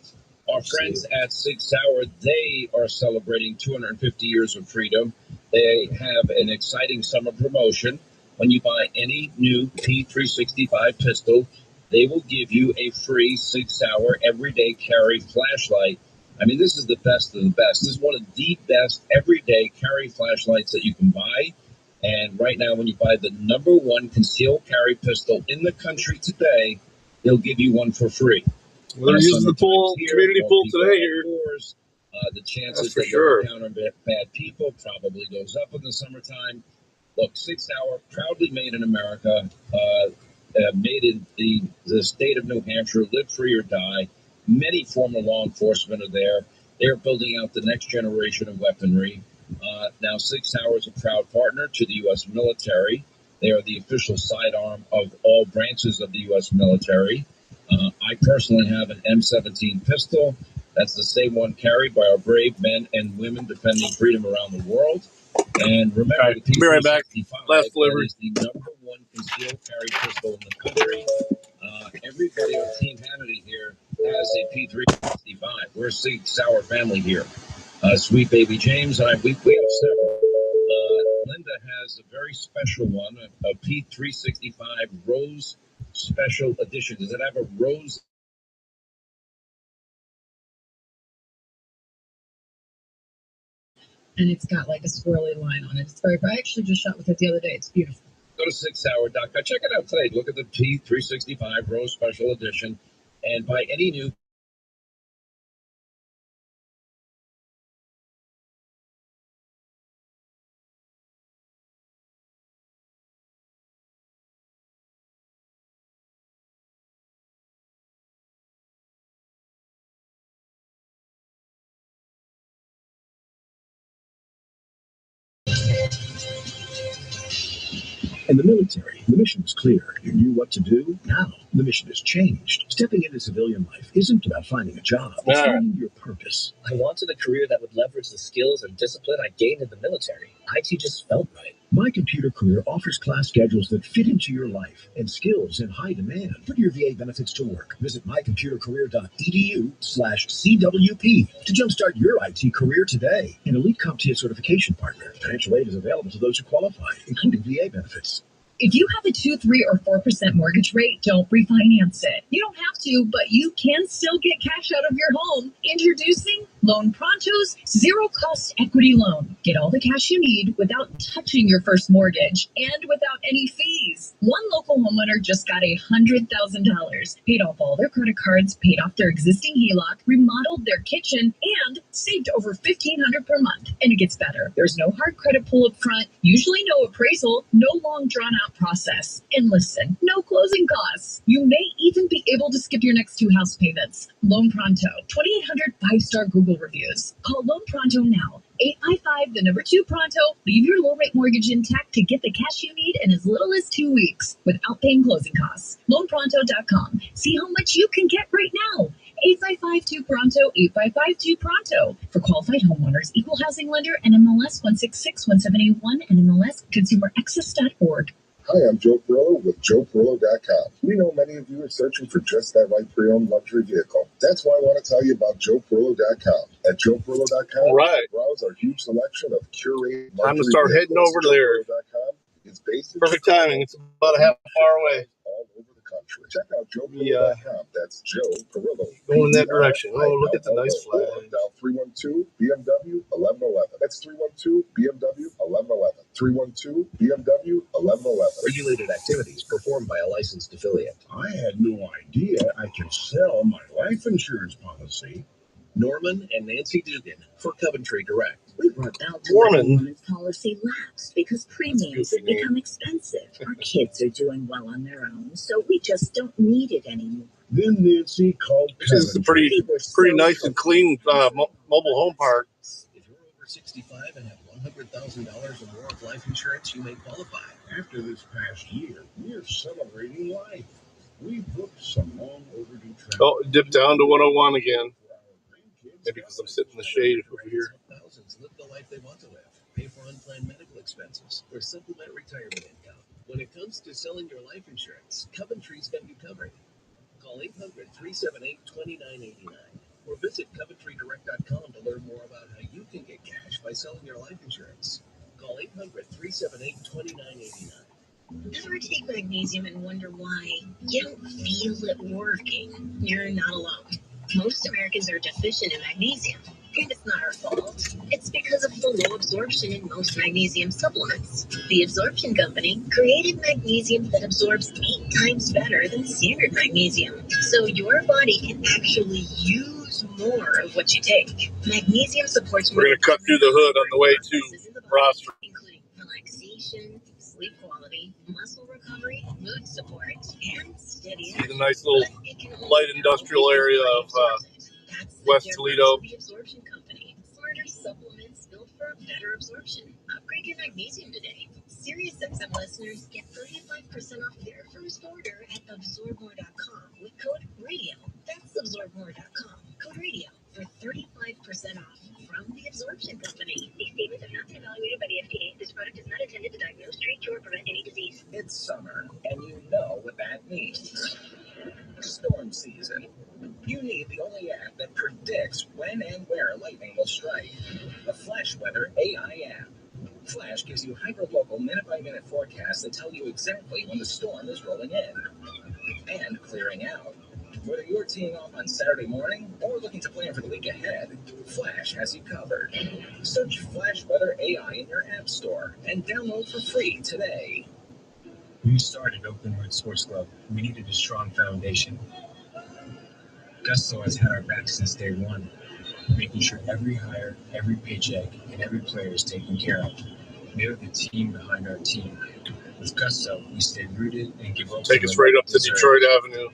S20: Our friends at Sig Sauer, they are celebrating 250 years of freedom. They have an exciting summer promotion. When you buy any new P365 pistol, they will give you a free Sig Sauer everyday carry flashlight. I mean, this is the best of the best. This is one of the best everyday carry flashlights that you can buy. And right now, when you buy the #1 concealed carry pistol in the country today, they'll give you one for free.
S18: Well, they're using the pool, community pool today here.
S20: The chances that you'll encounter bad people probably goes up in the summertime. Look, Sig Sauer, proudly made in America, made in the state of New Hampshire, live free or die. Many former law enforcement are there. They're building out the next generation of weaponry. Now, Sig Sauer is a proud partner to the U.S. military. They are the official sidearm of all branches of the U.S. military. I personally have an M17 pistol. That's the same one carried by our brave men and women defending freedom around the world. And remember, the
S18: be right back. Last delivery.
S20: Is the #1 concealed carry pistol in the country. Everybody on Team Hannity here has a P365. We're a Sig Sauer family here. Sweet baby James, we have several. Linda has a very special one, a P365 rose Special edition. Does it have a rose?
S10: And it's got like a swirly line on it. It's very bright. I actually just shot with it the other day. It's beautiful.
S20: Go to 6hour.com. Check it out today. Look at the T365 Rose Special Edition and buy any new.
S9: In the military, the mission was clear. You knew what to do. Now, the mission has changed. Stepping into civilian life isn't about finding a job. It's finding your purpose.
S1: I wanted a career that would leverage the skills and discipline I gained in the military. IT just felt right.
S9: My Computer Career offers class schedules that fit into your life and skills in high demand. Put your VA benefits to work. Visit mycomputercareer.edu/CWP to jumpstart your IT career today. An elite CompTIA certification partner. Financial aid is available to those who qualify, including VA benefits.
S10: If you have a 2, 3, or 4% mortgage rate, don't refinance it. You don't have to, but you can still get cash out of your home. Introducing Loan Pronto's zero-cost equity loan. Get all the cash you need without touching your first mortgage and without any fees. One local homeowner just got $100,000, paid off all their credit cards, paid off their existing HELOC, remodeled their kitchen, and saved over $1,500 per month. And it gets better. There's no hard credit pull up front, usually no appraisal, no long drawn-out process. And listen, no closing costs. You may even be able to skip your next 2 house payments. Loan Pronto, 2,800 5-star Google reviews. Call Loan Pronto now. 855 Pronto. Leave your low rate mortgage intact to get the cash you need in as little as 2 weeks without paying closing costs. LoanPronto.com. See how much you can get right now. 855-2-PRONTO, 855-2-PRONTO. For qualified homeowners, equal housing lender, NMLS 1661781, NMLS ConsumerAccess.org.
S16: Hi, I'm Joe Perillo with JoePerillo.com. We know many of you are searching for just that right pre-owned luxury vehicle. That's why I want to tell you about JoePerillo.com. At JoePerillo.com,
S18: right.
S16: browse our huge selection of curated
S18: Time to
S16: luxury
S18: start heading
S16: vehicles.
S18: over there.
S16: JoePerillo.com is based in
S18: Perfect timing. It's about a half hour away.
S16: all over the country. Check out JoePerillo.com. That's Joe Perillo.
S18: Going in that direction. Oh, look at the nice flag.
S16: Dial 312 BMW 1111. That's 312 BMW 1111. 312 BMW 1111.
S15: Regulated activities performed by a licensed affiliate.
S7: I had no idea I could sell my life insurance policy.
S15: Norman and Nancy Dugan for Coventry Direct.
S2: We brought out to
S18: Norman.
S2: Policy lapse because premiums have become expensive. Our kids are doing well on their own, so we just don't need it anymore.
S7: Then Nancy called
S18: This is a pretty nice and clean mobile home park.
S15: If you're over 65 and have $100,000 or more of life insurance, you may qualify.
S7: After this past year, we're celebrating life. We booked some long overdue travel.
S18: Oh, dip down to 101 again. Maybe because I'm sitting in the shade over here.
S15: Thousands live the life they want to live, pay for unplanned medical expenses, or supplement retirement income. When it comes to selling your life insurance, Coventry's got you covered. Call 800-378-2989 or visit CoventryDirect.com to learn more about how you can get cash by selling your life insurance. Call 800-378-2989.
S2: Ever take magnesium and wonder why you don't feel it working? You're not alone. Most Americans are deficient in magnesium, and it's not our fault. It's because of the low absorption in most magnesium supplements. The Absorption Company created magnesium that absorbs 8 times better than standard magnesium, so your body can actually use more of what you take. Magnesium supports.
S18: We're going to cut through the hood on the way to Roster.
S2: Including relaxation, sleep quality, muscle recovery, mood support, and steady.
S18: See the nice little light industrial area of West Toledo.
S2: The Absorption Company. Smarter supplements built for better absorption. Upgrade your magnesium today. SiriusXM listeners get 35% off their first order at absorbmore.com with code RADIO. That's absorbmore.com. Code RADIO for 35% off from the Absorption Company. These statements have not been evaluated by the FDA. This product is not intended to diagnose, treat, cure, or prevent any disease.
S12: It's summer, and you know what that means. Storm season. You need the only app that predicts when and where lightning will strike. The Flash Weather AI app. Flash gives you hyper-local minute-by-minute forecasts that tell you exactly when the storm is rolling in. and clearing out. Whether you're teeing off on Saturday morning or looking to plan for the week ahead, Flash has you covered. Search Flash Weather AI in your app store and download for free today.
S4: When we started Oakland Road Sports Club, we needed a strong foundation. Gusto has had our back since day one, making sure every hire, every paycheck, and every player is taken care of. We are the team behind our team. With Gusto, we stay rooted and give Oakland.
S18: Take us right up to Detroit Avenue.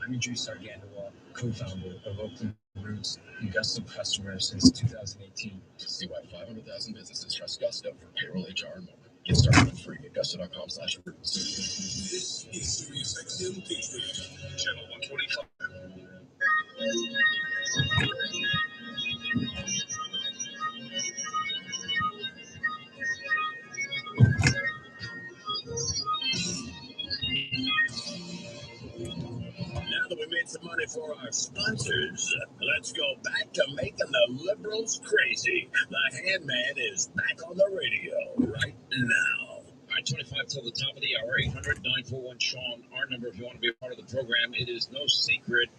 S4: I'm Idris Argandawal, co-founder of Oakland Roots and Gusto customer since 2018.
S14: See why 500,000 businesses trust Gusto for payroll, HR, and more. Get started for free at gusto.com/roots.
S9: This is Sirius XM Patriot, channel 125.
S21: Now that we made some money for our sponsors, let's go back to making the liberals crazy. The Handman is back on the radio right now.
S20: All right, 25 till the top of the hour, 800-941-SEAN, our number if you want to be a part of the program. It is no secret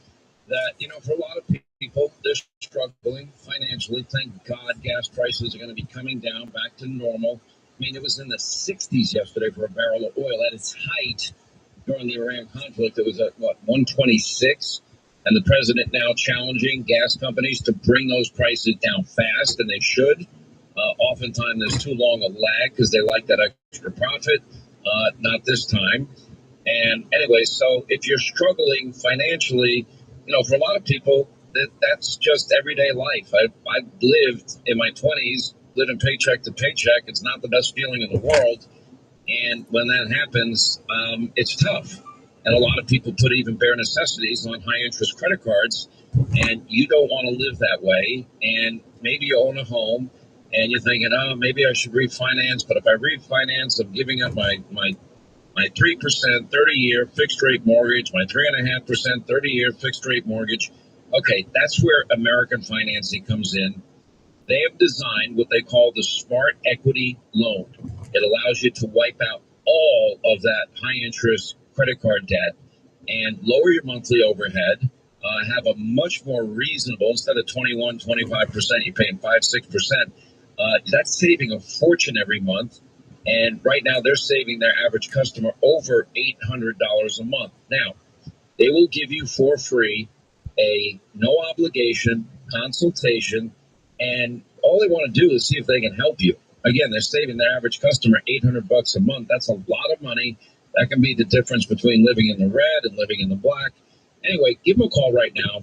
S20: that, for a lot of people, they're struggling financially. Thank God gas prices are going to be coming down back to normal. I mean, it was in the 60s yesterday for a barrel of oil at its height. During the Iran conflict, it was at, 126? And the president now challenging gas companies to bring those prices down fast, and they should. Oftentimes, there's too long a lag because they like that extra profit. Not this time. And anyway, so if you're struggling financially, for a lot of people, that's just everyday life. I've lived in my 20s, living paycheck to paycheck. It's not the best feeling in the world. And when that happens, it's tough. And a lot of people put even bare necessities on high interest credit cards, and you don't want to live that way. And maybe you own a home and you're thinking, oh, maybe I should refinance. But if I refinance, I'm giving up my 3% 30-year fixed rate mortgage, my 3.5% 30-year fixed rate mortgage. Okay, that's where American financing comes in. They have designed what they call the Smart Equity Loan. It allows you to wipe out all of that high-interest credit card debt and lower your monthly overhead, have a much more reasonable, instead of 21, 25%, you're paying 5, 6%. That's saving a fortune every month. And right now, they're saving their average customer over $800 a month. Now, they will give you for free a no-obligation consultation, and all they want to do is see if they can help you. Again, they're saving their average customer $800 a month. That's a lot of money. That can be the difference between living in the red and living in the black. Anyway, give them a call right now,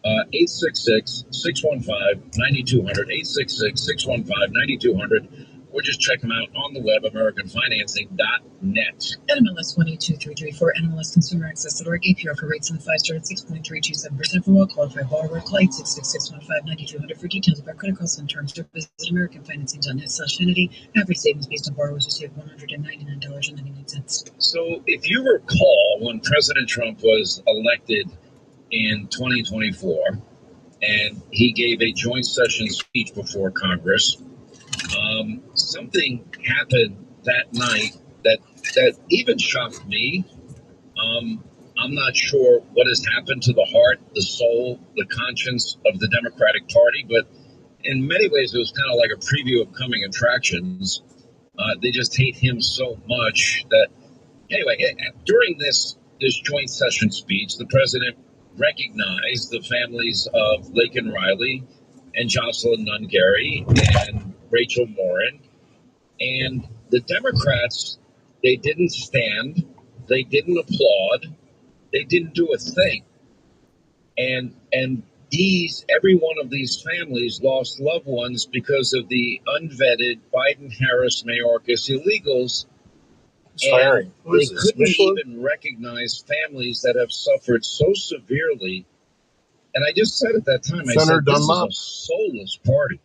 S20: 866-615-9200, 866-615-9200, or just check them out on the web, AmericanFinancing.net.
S10: NMLS 122334, NMLS Consumer Access.org, APR for rates in the 5-star at 6.327% for well-qualified borrower. Call 866-615-9200 for details about credit costs and terms. Visit AmericanFinancing.net/entity. Average savings based on borrowers who save $199.99.
S20: So if you recall, when President Trump was elected in 2024, and he gave a joint session speech before Congress, something happened that night that even shocked me. I'm not sure what has happened to the heart, the soul, the conscience of the Democratic Party, but in many ways it was kind of like a preview of coming attractions. They just hate him so much that, anyway, during this joint session speech, the president recognized the families of Laken Riley and Jocelyn Nungary and Rachel Morin. And the Democrats, they didn't stand, they didn't applaud, they didn't do a thing. And every one of these families lost loved ones because of the unvetted Biden-Harris Mayorkas illegals. And they couldn't even recognize families that have suffered so severely. And I just said at that time, I said, this is a soulless party.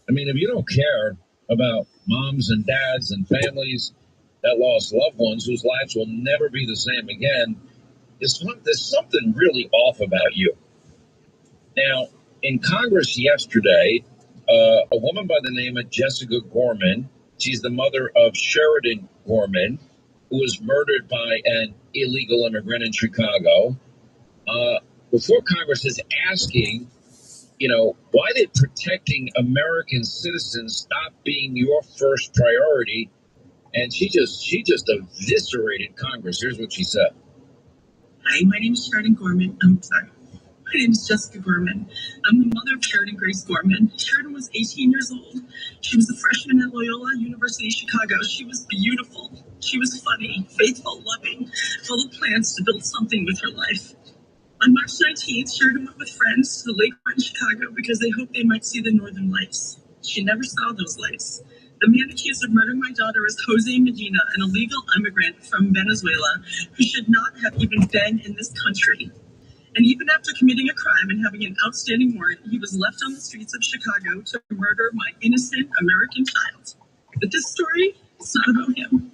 S20: I mean, if you don't care about moms and dads and families that lost loved ones whose lives will never be the same again, there's something really off about you. Now, in Congress yesterday, a woman by the name of Jessica Gorman, she's the mother of Sheridan Gorman, who was murdered by an illegal immigrant in Chicago. Before Congress is asking, why did protecting American citizens stop being your first priority? And she just eviscerated Congress. Here's what she said.
S13: Hi, my name is Sheridan Gorman. I'm sorry. My name is Jessica Gorman. I'm the mother of Sheridan Grace Gorman. Sheridan was 18 years old. She was a freshman at Loyola University Chicago. She was beautiful. She was funny, faithful, loving, full of plans to build something with her life. On March 19th, Sheridan went with friends to the lakefront in Chicago because they hoped they might see the northern lights. She never saw those lights. The man accused of murdering my daughter is Jose Medina, an illegal immigrant from Venezuela who should not have even been in this country. And even after committing a crime and having an outstanding warrant, he was left on the streets of Chicago to murder my innocent American child. But this story is not about him.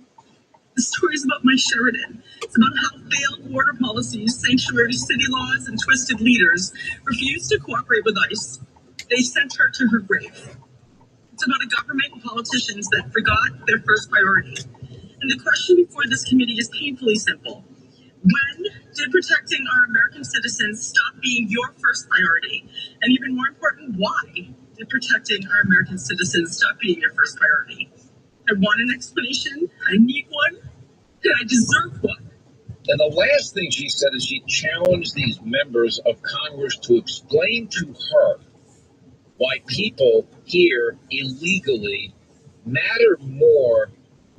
S13: The story is about my Sheridan. It's about how failed border policies, sanctuary city laws, and twisted leaders refused to cooperate with ICE. They sent her to her grave. It's about a government and politicians that forgot their first priority. And the question before this committee is painfully simple. When did protecting our American citizens stop being your first priority? And even more important, why did protecting our American citizens stop being your first priority? I want an explanation. I need one. And I deserve one.
S20: And the last thing she said is she challenged these members of Congress to explain to her why people here illegally matter more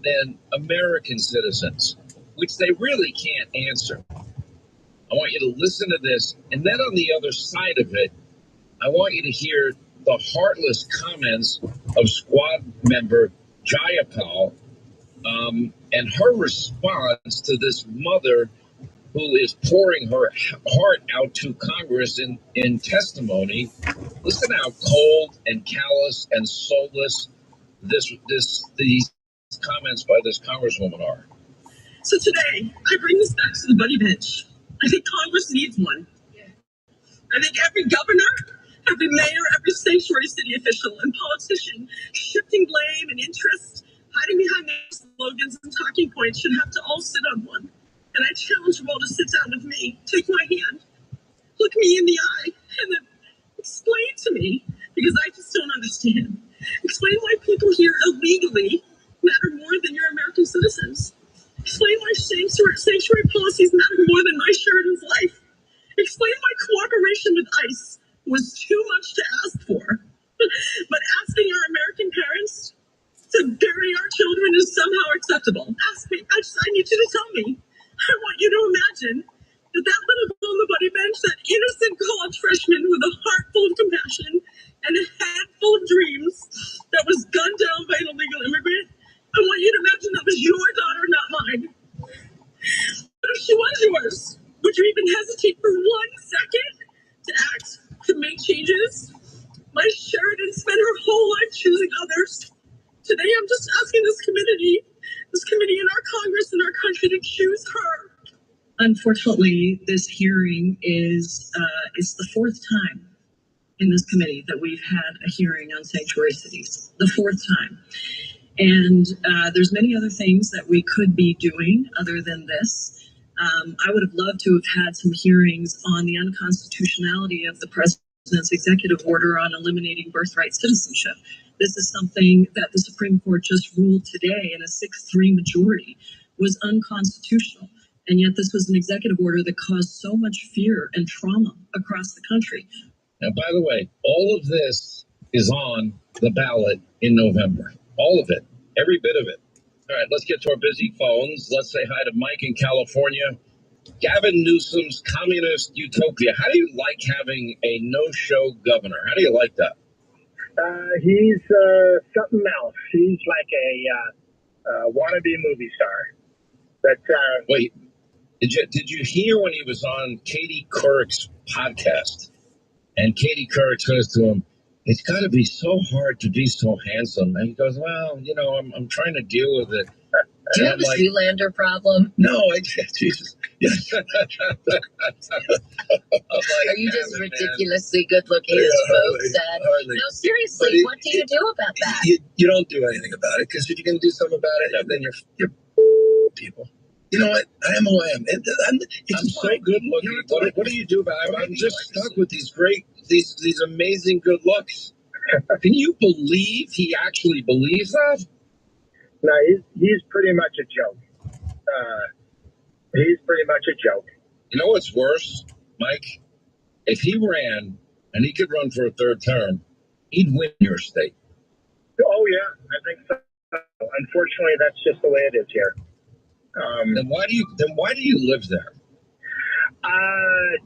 S20: than American citizens, which they really can't answer. I want you to listen to this, and then on the other side of it, I want you to hear the heartless comments of squad member Jayapal and her response to this mother who is pouring her heart out to Congress in testimony. Listen how cold and callous and soulless these comments by this congresswoman are.
S13: So today, I bring this back to the buddy bench. I think Congress needs one. I think every governor, every mayor, every sanctuary city official and politician shifting blame and interest, hiding behind their slogans and talking points should have to all sit on one. And I challenge you all to sit down with me, take my hand, look me in the eye, and then explain to me, because I just don't understand. Explain why people here illegally matter more than your American citizens. Explain why sanctuary policies matter more than my Sheridan's life. Explain why cooperation with ICE was too much to ask for. But asking our American parents to bury our children is somehow acceptable. Ask me. I need you to tell me. I want you to imagine that little girl on the buddy bench, that innocent college freshman with a heart full of compassion and a head full of dreams that was gunned down by an illegal immigrant. I want you to imagine that was your daughter, not mine. But if she was yours, would you even hesitate for 1 second to act, to make changes? My Sheridan spent her whole life choosing others. Today, I'm just asking this committee in our Congress and our country to choose her. Unfortunately, this hearing is the fourth time in this committee that we've had a hearing on sanctuary cities. The fourth time. And there's many other things that we could be doing other than this. I would have loved to have had some hearings on the unconstitutionality of the president's executive order on eliminating birthright citizenship. This is something that the Supreme Court just ruled today in a 6-3 majority was unconstitutional. And yet this was an executive order that caused so much fear and trauma across the country.
S20: Now, by the way, all of this is on the ballot in November. All of it. Every bit of it. All right, let's get to our busy phones. Let's say hi to Mike in California. Gavin Newsom's communist utopia. How do you like having a no-show governor? How do you like that?
S8: He's something else. He's like a wannabe movie star. But
S20: wait, did you hear when he was on Katie Couric's podcast? And Katie Couric says to him, "It's got to be so hard to be so handsome." And he goes, "Well, I'm trying to deal with it."
S10: Do you have a Zoolander problem?
S20: No, Jesus.
S10: Are you just ridiculously good looking, as folks said? No, seriously, what do you do about that?
S17: You don't do anything about it, because if you're going to do something about it, then you're
S20: with people. You know what? I am who I am. I'm so good looking. What do you do about it? I'm just stuck with these amazing good looks. Can you believe he actually believes that?
S8: No, he's pretty much a joke. He's pretty much a joke.
S20: You know what's worse, Mike? If he ran and he could run for a third term, he'd win your state.
S8: Oh yeah, I think so. Unfortunately, that's just the way it is here.
S20: Then why do you live there?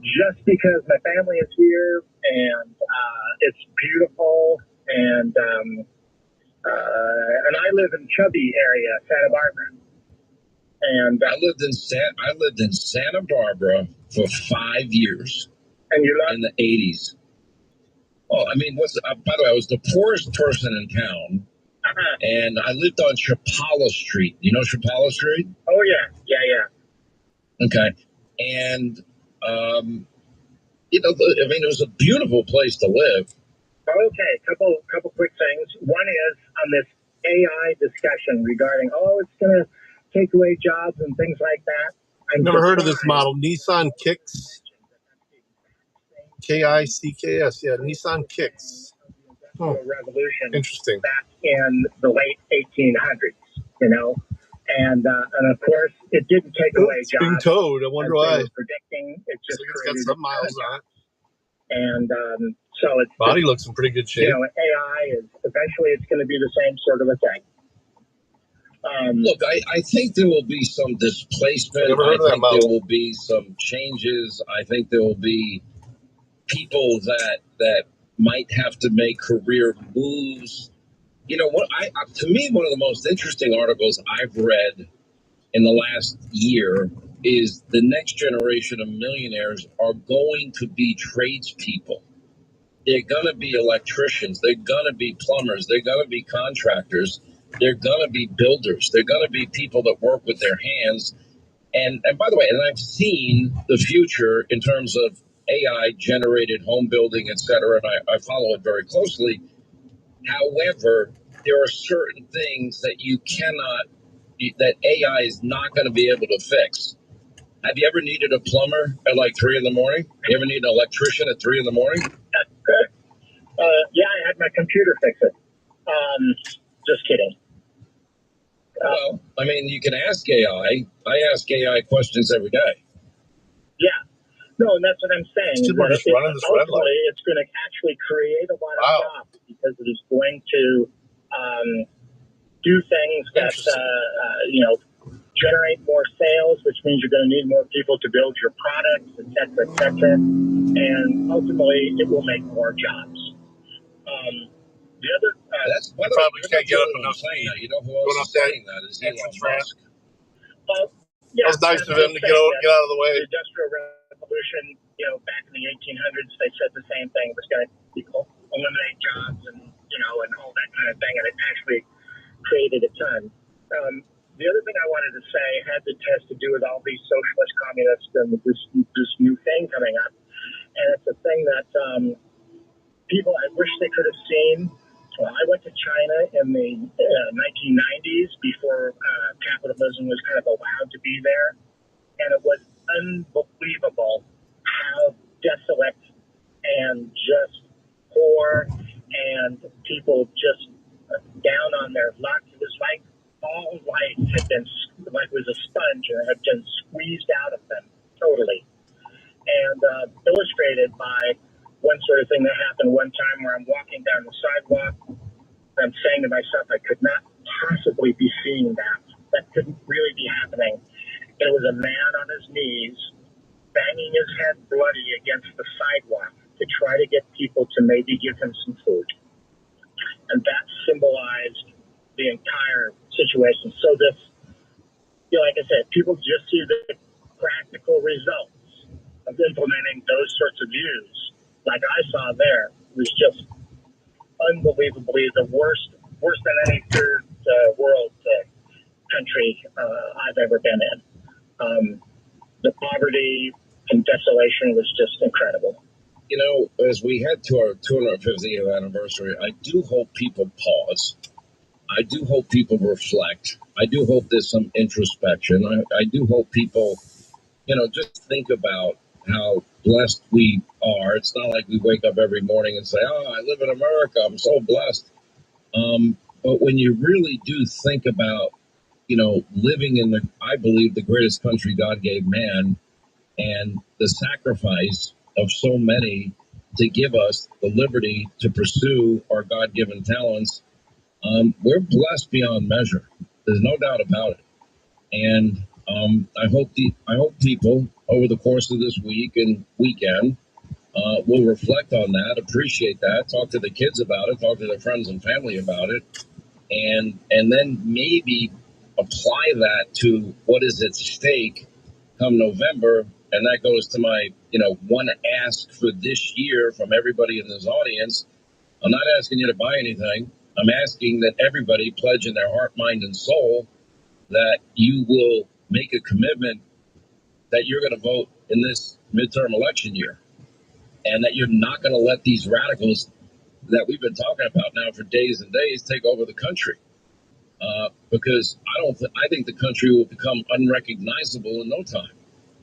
S8: Just because my family is here and it's beautiful and I live in Chubby area, Santa Barbara. And
S20: I lived in Santa Barbara for 5 years.
S8: And you loved
S20: in the 80s. Oh, I mean, by the way, I was the poorest person in town, and I lived on Chapala Street. You know Chapala Street?
S8: Oh yeah.
S20: Okay, and it was a beautiful place to live.
S8: Okay, couple quick things. One is on this AI discussion regarding, it's going to take away jobs and things like that.
S18: I've never heard of this model. Nissan Kicks. K-I-C-K-S. Yeah, Nissan Kicks.
S8: Revolution.
S18: Interesting.
S8: Back in the late 1800s, and of course it didn't take away jobs.
S18: Being towed. I wonder why.
S8: Predicting it just
S18: got some miles on it.
S8: And so it's
S18: body looks in pretty good shape.
S8: AI is eventually it's going to be the same sort of a thing.
S20: Look, I think there will be some displacement. I think there will be some changes. I think there will be people that might have to make career moves. To me, one of the most interesting articles I've read in the last year is the next generation of millionaires are going to be tradespeople. They're going to be electricians. They're going to be plumbers. They're going to be contractors. They're going to be builders. They're going to be people that work with their hands. And by the way, and I've seen the future in terms of AI-generated home building, et cetera, and I follow it very closely. However, there are certain things that that AI is not going to be able to fix. Have you ever needed a plumber at like 3 in the morning? You ever need an electrician at 3 in the morning?
S8: Yeah, I had my computer fix it. Just kidding.
S20: Well, I mean, you can ask AI. I ask AI questions every day.
S8: Yeah. No, and that's what I'm saying. Ultimately, it's going to actually create a lot of jobs because it is going to do things that, generate more sales, which means you're going to need more people to build your products, et cetera, and ultimately it will make more jobs. The other,
S20: that's
S18: you probably can't get up enough
S20: saying that. You know who else is saying that is Elon Musk.
S8: Well, yeah,
S18: that was nice of him to get out of the way.
S8: The Industrial Revolution, back in the 1800s, they said the same thing. It was going to eliminate jobs and all that kind of thing, and it actually created a ton. The other thing I wanted to say has to do with all these socialist communists and this new thing coming up, and it's a thing that people I wish they could have seen. Well, I went to China in the 1990s before capitalism was kind of allowed to be there, and it was unbelievable how desolate and just poor and people just down on their luck. It was like all life had been like it was a sponge and had been squeezed out of them totally, and illustrated by one sort of thing that happened one time where I'm walking down the sidewalk and I'm saying to myself, I could not possibly be seeing that. That couldn't really be happening. It was a man on his knees banging his head bloody against the sidewalk to try to get people to maybe give him some food. And that symbolized the entire situation. So this, like I said, people just see the practical results of implementing those sorts of views. Like I saw there, it was just unbelievably the worst than any third world country I've ever been in. The poverty and desolation was just incredible.
S20: As we head to our 250th anniversary, I do hope people pause I do hope people reflect. I do hope there's some introspection. I do hope people, just think about how blessed we are. It's not like we wake up every morning and say, "Oh, I live in America. I'm so blessed." But when you really do think about, living in I believe, the greatest country God gave man, and the sacrifice of so many to give us the liberty to pursue our God-given talents, we're blessed beyond measure. There's no doubt about it. And I hope people over the course of this week and weekend will reflect on that, appreciate that, talk to the kids about it, talk to their friends and family about it, and then maybe apply that to what is at stake come November. And that goes to my, one ask for this year from everybody in this audience. I'm not asking you to buy anything. I'm asking that everybody pledge in their heart, mind, and soul that you will make a commitment that you're going to vote in this midterm election year, and that you're not going to let these radicals that we've been talking about now for days and days take over the country. Because I think the country will become unrecognizable in no time.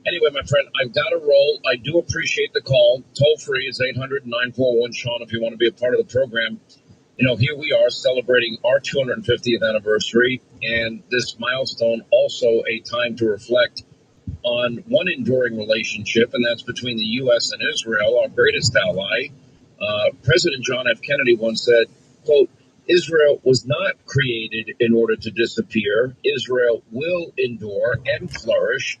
S20: Anyway, my friend, I've got to roll. I do appreciate the call. Toll free is 800-941-SEAN if you want to be a part of the program. Here we are celebrating our 250th anniversary, and this milestone also a time to reflect on one enduring relationship, and that's between the U.S. and Israel, our greatest ally. President John F. Kennedy once said, quote, "Israel was not created in order to disappear. Israel will endure and flourish."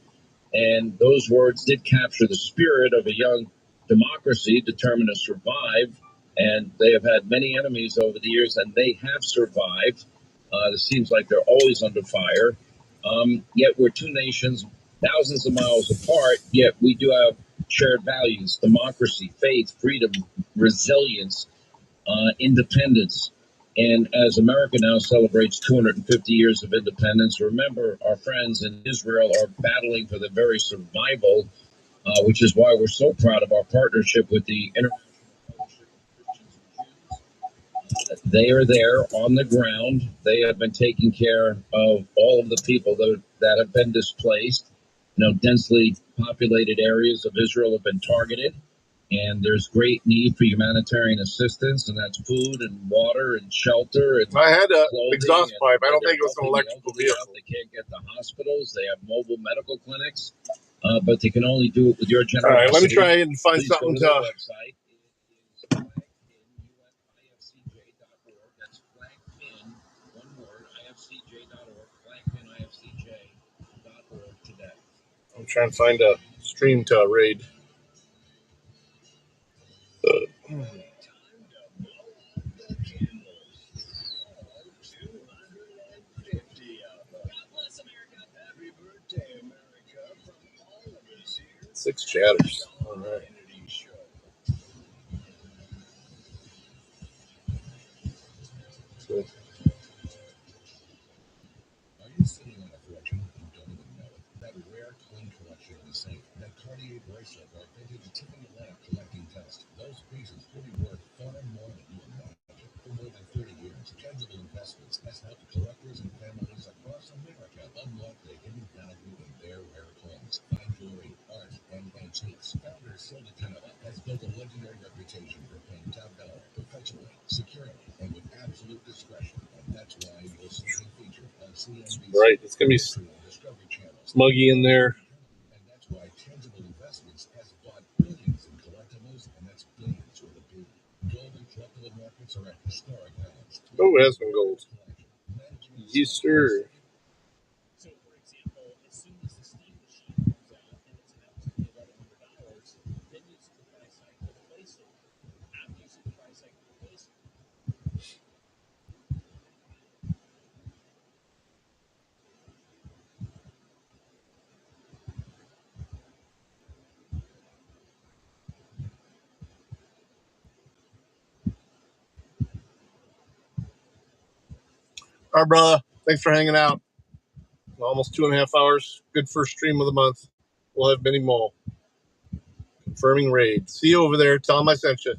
S20: And those words did capture the spirit of a young democracy determined to survive. And they have had many enemies over the years, and they have survived. It seems like they're always under fire. Yet we're two nations thousands of miles apart, yet we do have shared values: democracy, faith, freedom, resilience, independence. And as America now celebrates 250 years of independence, remember our friends in Israel are battling for the very survival, which is why we're so proud of our partnership with the International Fellowship of Christians and Jews. They are there on the ground. They have been taking care of all of the people that have been displaced. Densely populated areas of Israel have been targeted. And there's great need for humanitarian assistance, and that's food and water and shelter. And
S18: I had an exhaust pipe. I don't think it was an electrical vehicle.
S20: They can't get to hospitals. They have mobile medical clinics, but they can only do it with your generosity.
S18: All right, let me try and find something to.
S20: Website. It is flagpin.ifcj.org. That's flagpin, one word, ifcj.org. Flagpinifcj.org today.
S18: I'm trying to find a stream to raid. Six chatters. All right. Cool.
S9: Are you sitting on a fortune and don't even know it? That rare twin collection in the safe, that Cartier bracelet or vintage Tiffany lamp collecting test, those pieces could be worth far more than you imagine. For more than 30 years, Tangible Investments has helped collectors and families across America unlock the hidden value in their rare coins, fine jewelry, art, and antiques. Founder Silva Canada has built a legendary reputation for paying top dollar, professionally, securely, and with absolute discretion. And that's why you'll see him featured on CNBC.
S18: Right, it's gonna be smuggy in there.
S9: And that's why Tangible Investments has bought billions in collectibles, and that's billions with a B. Gold and collectible markets are at historic highs.
S18: Oh, it has some gold. Yes, sir.
S3: So, for example, as soon as the steam machine comes out and it's about to be $1,100, then you see the price hike to replace it. After you see the price hike to replace it.
S18: All right, brother. Thanks for hanging out. Almost 2.5 hours. Good first stream of the month. We'll have many more. Confirming raid. See you over there. Tell them I sent you.